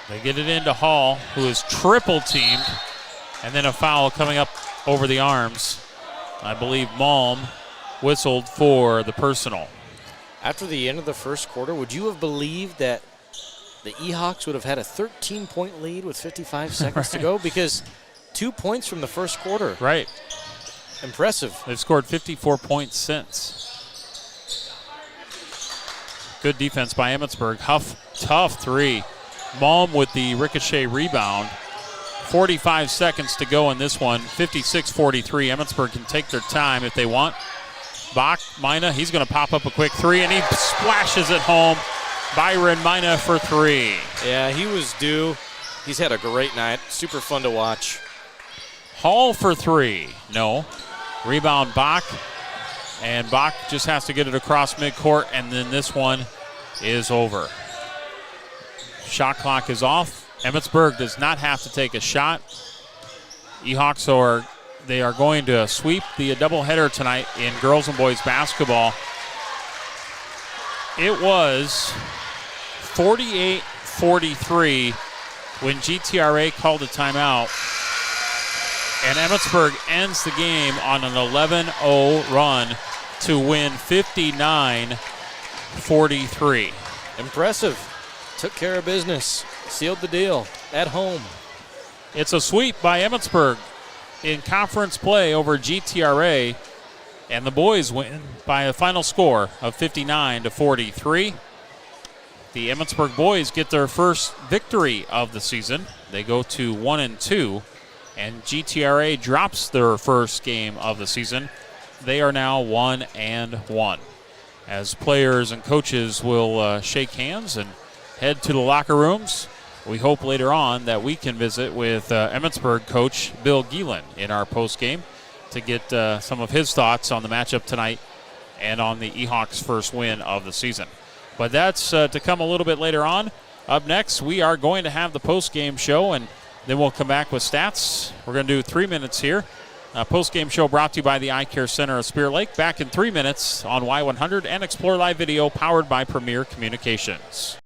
They get it into Hall, who is triple teamed, and then a foul coming up over the arms. I believe Malm whistled for the personal. After the end of the first quarter, would you have believed that the E-Hawks would have had a 13-point lead with 55 seconds to go? Because 2 points from the first quarter. Right. Impressive. They've scored 54 points since. Good defense by Emmetsburg. Huff, tough 3. Malm with the ricochet rebound. 45 seconds to go in this one. 56-43. Emmetsburg can take their time if they want. Bach, Mina, he's going to pop up a quick 3, and he splashes it home. Byron Mina for 3. Yeah, he was due. He's had a great night. Super fun to watch. Hall for 3. No. Rebound Bach. And Bach just has to get it across midcourt, and then this one is over. Shot clock is off. Emmetsburg does not have to take a shot. E-Hawks are they are going to sweep the doubleheader tonight in girls and boys basketball. It was 48-43 when GTRA called a timeout, and Emmetsburg ends the game on an 11-0 run to win 59-43. Impressive. Took care of business. Sealed the deal at home. It's a sweep by Emmetsburg in conference play over GTRA, and the boys win by a final score of 59-43. The Emmetsburg boys get their first victory of the season. They go to 1-2, and GTRA drops their first game of the season. They are now 1-1. As players and coaches will shake hands and head to the locker rooms, we hope later on that we can visit with Emmetsburg coach Bill Geelan in our postgame to get some of his thoughts on the matchup tonight and on the E-Hawks' first win of the season. But that's to come a little bit later on. Up next, we are going to have the postgame show, and then we'll come back with stats. We're going to do 3 minutes here. Postgame show brought to you by the Eye Care Center of Spirit Lake. Back in 3 minutes on Y100 and Explore Live Video, powered by Premier Communications.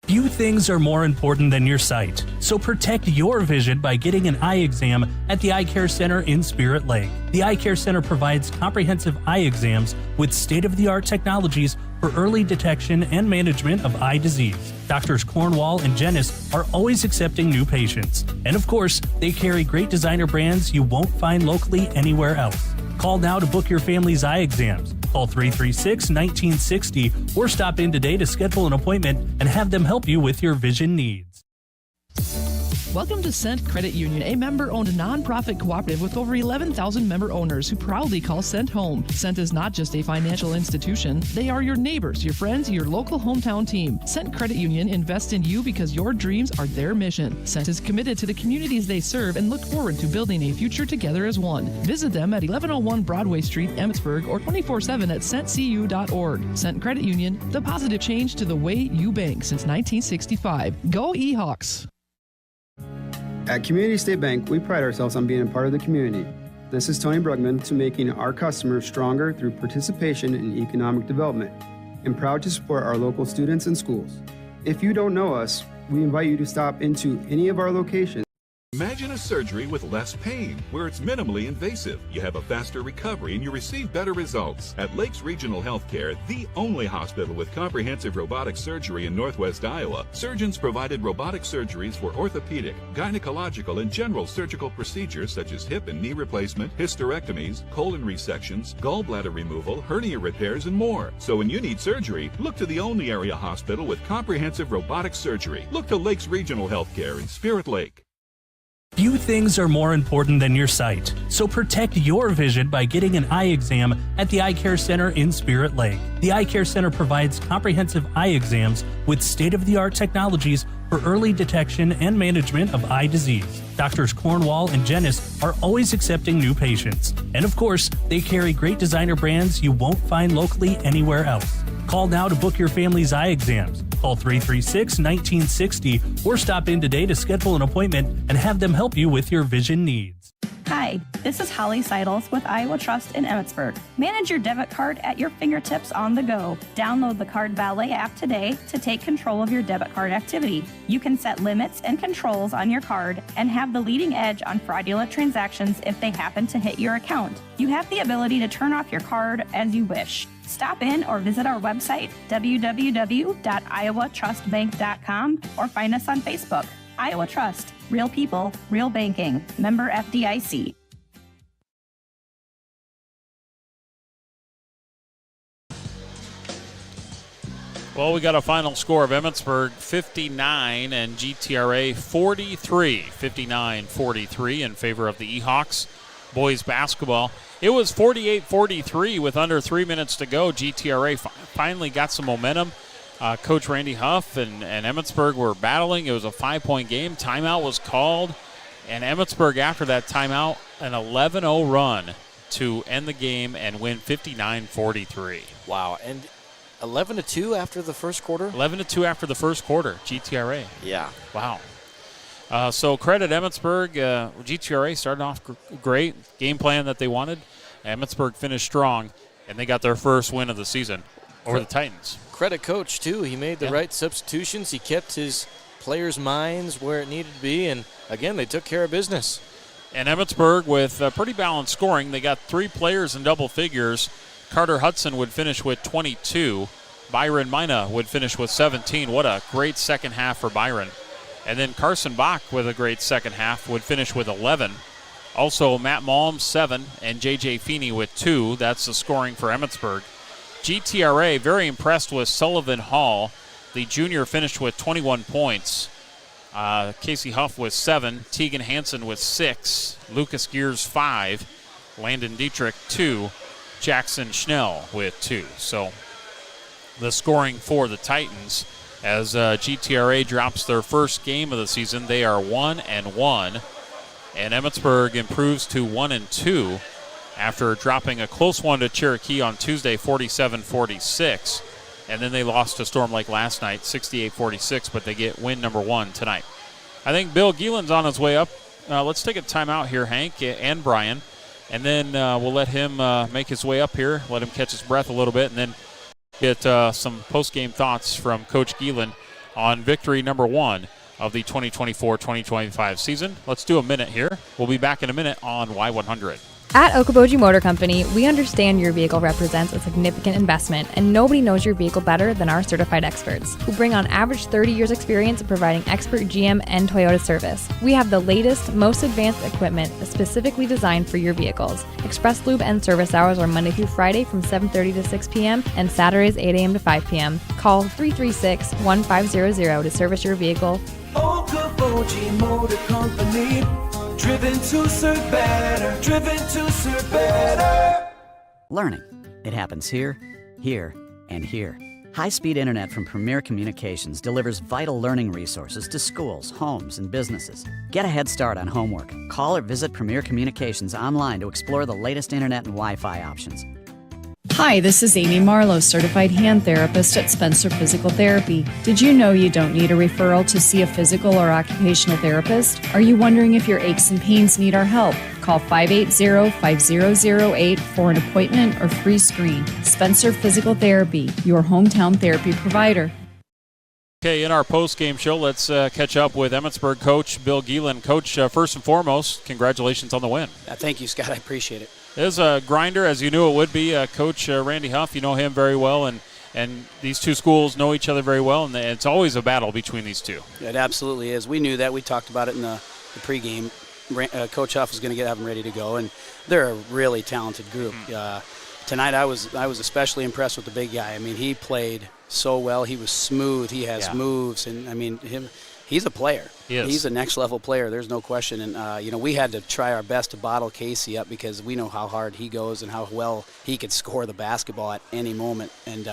Few things are more important than your sight, so protect your vision by getting an eye exam at the Eye Care Center in Spirit Lake. The Eye Care Center provides comprehensive eye exams with state-of-the-art technologies for early detection and management of eye disease. Doctors Cornwall and Jennis are always accepting new patients. And of course, they carry great designer brands you won't find locally anywhere else. Call now to book your family's eye exams. Call 336-1960 or stop in today to schedule an appointment and have them help you with your vision needs. Welcome to Cent Credit Union, a member-owned nonprofit cooperative with over 11,000 member owners who proudly call Cent home. Cent is not just a financial institution. They are your neighbors, your friends, your local hometown team. Cent Credit Union invests in you because your dreams are their mission. Cent is committed to the communities they serve and look forward to building a future together as one. Visit them at 1101 Broadway Street, Emmetsburg, or 24/7 at centcu.org. Cent Credit Union, the positive change to the way you bank since 1965. Go E-Hawks! At Community State Bank, we pride ourselves on being a part of the community. This is Tony Brugman to making our customers stronger through participation in economic development, and proud to support our local students and schools. If you don't know us, we invite you to stop into any of our locations. Imagine a surgery with less pain, where it's minimally invasive. You have a faster recovery and you receive better results. At Lakes Regional Healthcare, the only hospital with comprehensive robotic surgery in Northwest Iowa, surgeons provided robotic surgeries for orthopedic, gynecological, and general surgical procedures such as hip and knee replacement, hysterectomies, colon resections, gallbladder removal, hernia repairs, and more. So when you need surgery, look to the only area hospital with comprehensive robotic surgery. Look to Lakes Regional Healthcare in Spirit Lake. Few things are more important than your sight, so protect your vision by getting an eye exam at the Eye Care Center in Spirit Lake. The Eye Care Center provides comprehensive eye exams with state-of-the-art technologies for early detection and management of eye disease. Doctors Cornwall and Jennis are always accepting new patients. And of course, they carry great designer brands you won't find locally anywhere else. Call now to book your family's eye exams. Call 336-1960 or stop in today to schedule an appointment and have them help you with your vision needs. Hi, this is Holly Seidels with Iowa Trust in Emmetsburg. Manage your debit card at your fingertips on the go. Download the Card Valet app today to take control of your debit card activity. You can set limits and controls on your card and have the leading edge on fraudulent transactions if they happen to hit your account. You have the ability to turn off your card as you wish. Stop in or visit our website, www.iowatrustbank.com, or find us on Facebook. Iowa Trust. Real people, real banking. Member FDIC. Well, we got a final score of Emmetsburg 59 and GTRA 43. 59-43 in favor of the E-Hawks boys basketball. It was 48-43 with under 3 minutes to go. GTRA finally got some momentum. Coach Randy Huff and Emmetsburg were battling. It was a 5-point game. Timeout was called. And Emmetsburg, after that timeout, an 11-0 run to end the game and win 59-43. Wow. And 11-2 after the first quarter? 11-2 after the first quarter, GTRA. Yeah. Wow. So credit Emmetsburg. GTRA started off great. Game plan that they wanted. Emmetsburg finished strong, and they got their first win of the season over the Titans. Credit coach, too. He made the right substitutions. He kept his players' minds where it needed to be, and, again, they took care of business. And Emmetsburg with pretty balanced scoring. They got 3 players in double figures. Carter Hudson would finish with 22. Byron Mina would finish with 17. What a great second half for Byron. And then Carson Bach with a great second half would finish with 11. Also Matt Malm, 7, and J.J. Feeney with 2. That's the scoring for Emmetsburg. GTRA very impressed with Sullivan Hall. The junior finished with 21 points. Casey Huff with 7, Tegan Hansen with 6, Lucas Gears 5, Landon Dietrich 2, Jackson Schnell with 2. So the scoring for the Titans as GTRA drops their first game of the season. They are 1-1, and Emmetsburg improves to 1-2 after dropping a close one to Cherokee on Tuesday, 47-46. And then they lost to Storm Lake last night, 68-46, but they get win number 1 tonight. I think Bill Gielan's on his way up. Let's take a timeout here, Hank and Brian, and then we'll let him make his way up here, let him catch his breath a little bit, and then get some post-game thoughts from Coach Gielan on victory number 1 of the 2024-2025 season. Let's do a minute here. We'll be back in a minute on Y100. At Okoboji Motor Company, we understand your vehicle represents a significant investment, and nobody knows your vehicle better than our certified experts, who bring on average 30 years experience in providing expert GM and Toyota service. We have the latest, most advanced equipment specifically designed for your vehicles. Express Lube and service hours are Monday through Friday from 7:30 to 6 p.m. and Saturdays 8 a.m. to 5 p.m. Call 336-1500 to service your vehicle. Okoboji Motor Company. Driven to serve better. Driven to serve better. Learning. It happens here, here, and here. High-speed internet from Premier Communications delivers vital learning resources to schools, homes, and businesses. Get a head start on homework. Call or visit Premier Communications online to explore the latest internet and Wi-Fi options. Hi, this is Amy Marlowe, certified hand therapist at Spencer Physical Therapy. Did you know you don't need a referral to see a physical or occupational therapist? Are you wondering if your aches and pains need our help? Call 580-5008 for an appointment or free screen. Spencer Physical Therapy, your hometown therapy provider. Okay, in our post-game show, let's catch up with Emmetsburg coach Bill Gielan. Coach, first and foremost, congratulations on the win. Thank you, Scott. I appreciate it. It is a grinder, as you knew it would be. Coach Randy Huff, you know him very well, and these two schools know each other very well, and it's always a battle between these two. It absolutely is. We knew that. We talked about it in the pregame. Coach Huff was going to have them ready to go, and they're a really talented group. Tonight I was especially impressed with the big guy. I mean, he played so well. He was smooth. He has moves, and I mean he's a player. He's a next-level player. There's no question. And, we had to try our best to bottle Casey up because we know how hard he goes and how well he could score the basketball at any moment. And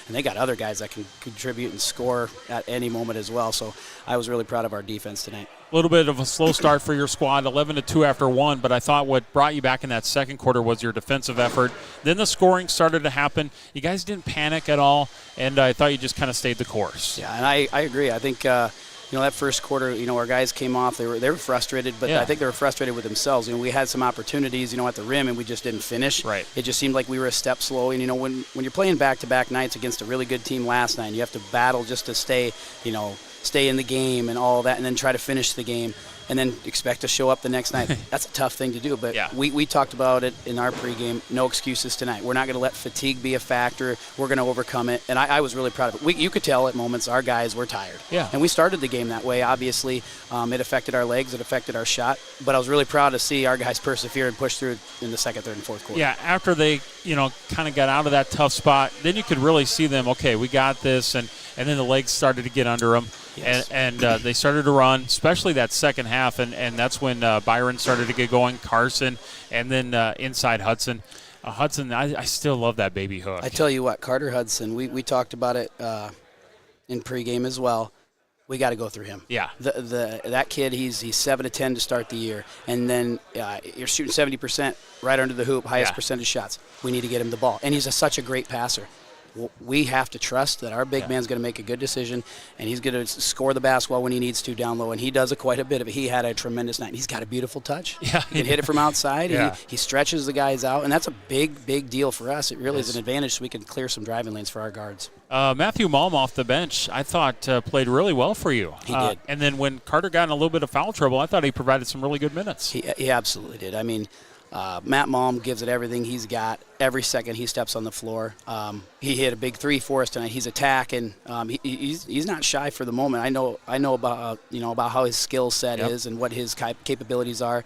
they got other guys that can contribute and score at any moment as well. So I was really proud of our defense tonight. A little bit of a slow start for your squad, 11-2 after 1, but I thought what brought you back in that second quarter was your defensive effort. Then the scoring started to happen. You guys didn't panic at all, and I thought you just kind of stayed the course. Yeah, and I agree. I think that first quarter, our guys came off. They were frustrated, but I think they were frustrated with themselves. We had some opportunities, at the rim, and we just didn't finish. Right. It just seemed like we were a step slow. And when you're playing back-to-back nights against a really good team last night, you have to battle just to stay in the game and all that, and then try to finish the game, and then expect to show up the next night. That's a tough thing to do, but we talked about it in our pregame. No excuses tonight. We're not going to let fatigue be a factor. We're going to overcome it, and I was really proud of it. You could tell at moments our guys were tired, and we started the game that way. Obviously, it affected our legs. It affected our shot, but I was really proud to see our guys persevere and push through in the second, third, and fourth quarter. Yeah, after they, kind of got out of that tough spot, then you could really see them, okay, we got this, and then the legs started to get under them. Yes. And they started to run, especially that second half, and that's when Byron started to get going, Carson, and then inside Hudson. Hudson, I still love that baby hook. I tell you what, Carter Hudson, we talked about it in pregame as well. We got to go through him. Yeah. That kid, he's 7 of 10 to start the year, and then you're shooting 70% right under the hoop, highest percentage shots. We need to get him the ball, and he's such a great passer. we have to trust that our big man's going to make a good decision, and he's going to score the basketball when he needs to down low, and he does quite a bit of it. He had a tremendous night. He's got a beautiful touch. Yeah. He can hit it from outside. Yeah. He stretches the guys out, and that's a big deal for us. It really is an advantage, so we can clear some driving lanes for our guards. Matthew Malm off the bench, I thought played really well for you. He did. And then when Carter got in a little bit of foul trouble, I thought he provided some really good minutes. He absolutely did. I mean, Matt Malm gives it everything he's got every second he steps on the floor. He hit a big three for us tonight. He's attacking. He's not shy for the moment. I know about about how his skill set is and what his capabilities are.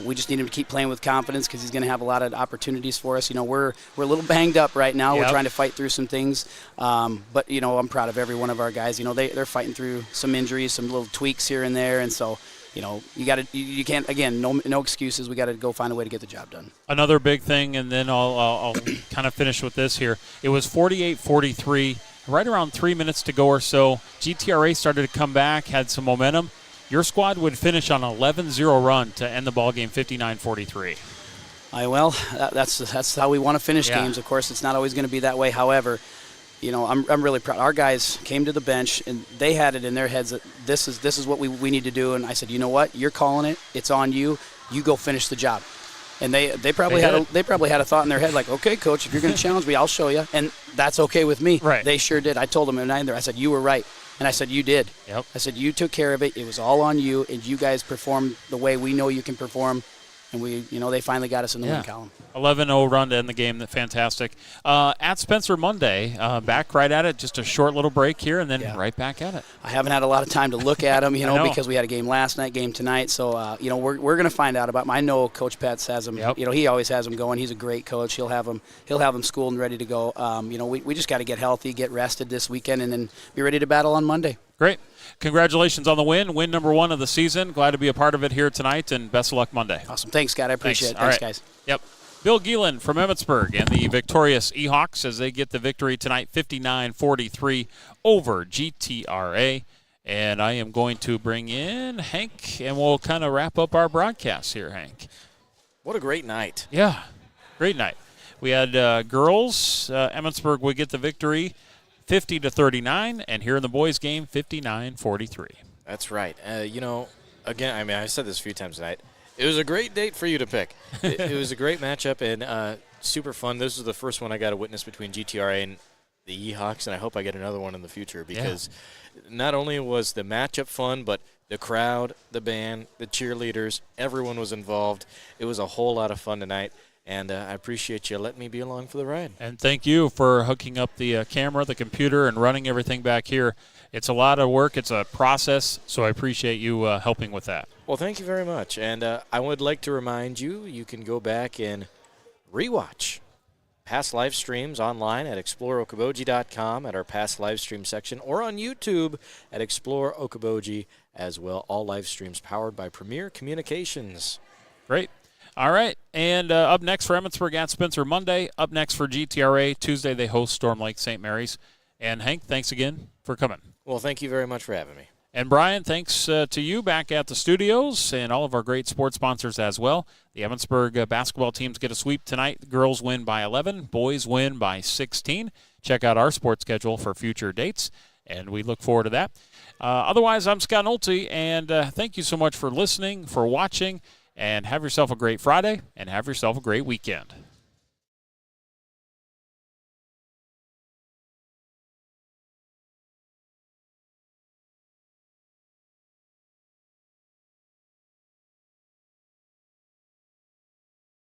We just need him to keep playing with confidence because he's going to have a lot of opportunities for us. We're a little banged up right now. We're trying to fight through some things, but I'm proud of every one of our guys. They're fighting through some injuries, some little tweaks here and there, and so. You can't, again, no excuses. We got to go find a way to get the job done. Another big thing, and then I'll kind of finish with this here. It was 48-43, right around 3 minutes to go or so. GTRA started to come back, had some momentum. Your squad would finish on an 11-0 run to end the ball game 59-43. Well, that's how we want to finish games. Of course, it's not always going to be that way. However, I'm really proud. Our guys came to the bench, and they had it in their heads that this is what we need to do. And I said, you know what? You're calling it. It's on you. You go finish the job. And they probably had a thought in their head like, okay, coach, if you're going to challenge me, I'll show you. And that's okay with me. Right. They sure did. I told them I said, you were right. And I said, you did. Yep. I said, you took care of it. It was all on you, and you guys performed the way we know you can perform. And they finally got us in the win column. 11-0 run to end the game. Fantastic. At Spencer Monday, back right at it. Just a short little break here, and then right back at it. I haven't had a lot of time to look at them, because we had a game last night, game tonight. So, we're going to find out about them. I know Coach Petz has them. Yep. He always has them going. He's a great coach. He'll have them schooled and ready to go. We just got to get healthy, get rested this weekend, and then be ready to battle on Monday. Great. Congratulations on the win number 1 of the season. Glad to be a part of it here tonight, and best of luck Monday. Awesome. Thanks, Scott. I appreciate it. Thanks, guys. Yep. Bill Geelan from Emmetsburg and the victorious Ehawks as they get the victory tonight, 59-43 over GTRA. And I am going to bring in Hank, and we'll kind of wrap up our broadcast here, Hank. What a great night. Yeah, great night. We had girls. Emmetsburg would get the victory, 50-39, and here in the boys' game, 59-43. That's right. Again, I said this a few times tonight. It was a great date for you to pick. It was a great matchup and super fun. This was the first one I got to witness between GTRA and the Ehawks, and I hope I get another one in the future because not only was the matchup fun, but the crowd, the band, the cheerleaders, everyone was involved. It was a whole lot of fun tonight. And I appreciate you letting me be along for the ride. And thank you for hooking up the camera, the computer, and running everything back here. It's a lot of work. It's a process, so I appreciate you helping with that. Well, thank you very much. And I would like to remind you, you can go back and rewatch past live streams online at exploreokoboji.com at our past live stream section or on YouTube at Explore Okoboji as well. All live streams powered by Premier Communications. Great. All right, and up next for Emmetsburg at Spencer Monday. Up next for GTRA Tuesday, they host Storm Lake St. Mary's. And Hank, thanks again for coming. Well, thank you very much for having me. And Brian, thanks to you back at the studios and all of our great sports sponsors as well. The Emmetsburg basketball teams get a sweep tonight. The girls win by 11, boys win by 16. Check out our sports schedule for future dates, and we look forward to that. Otherwise, I'm Scott Nolte, and thank you so much for listening, for watching. And have yourself a great Friday, and have yourself a great weekend.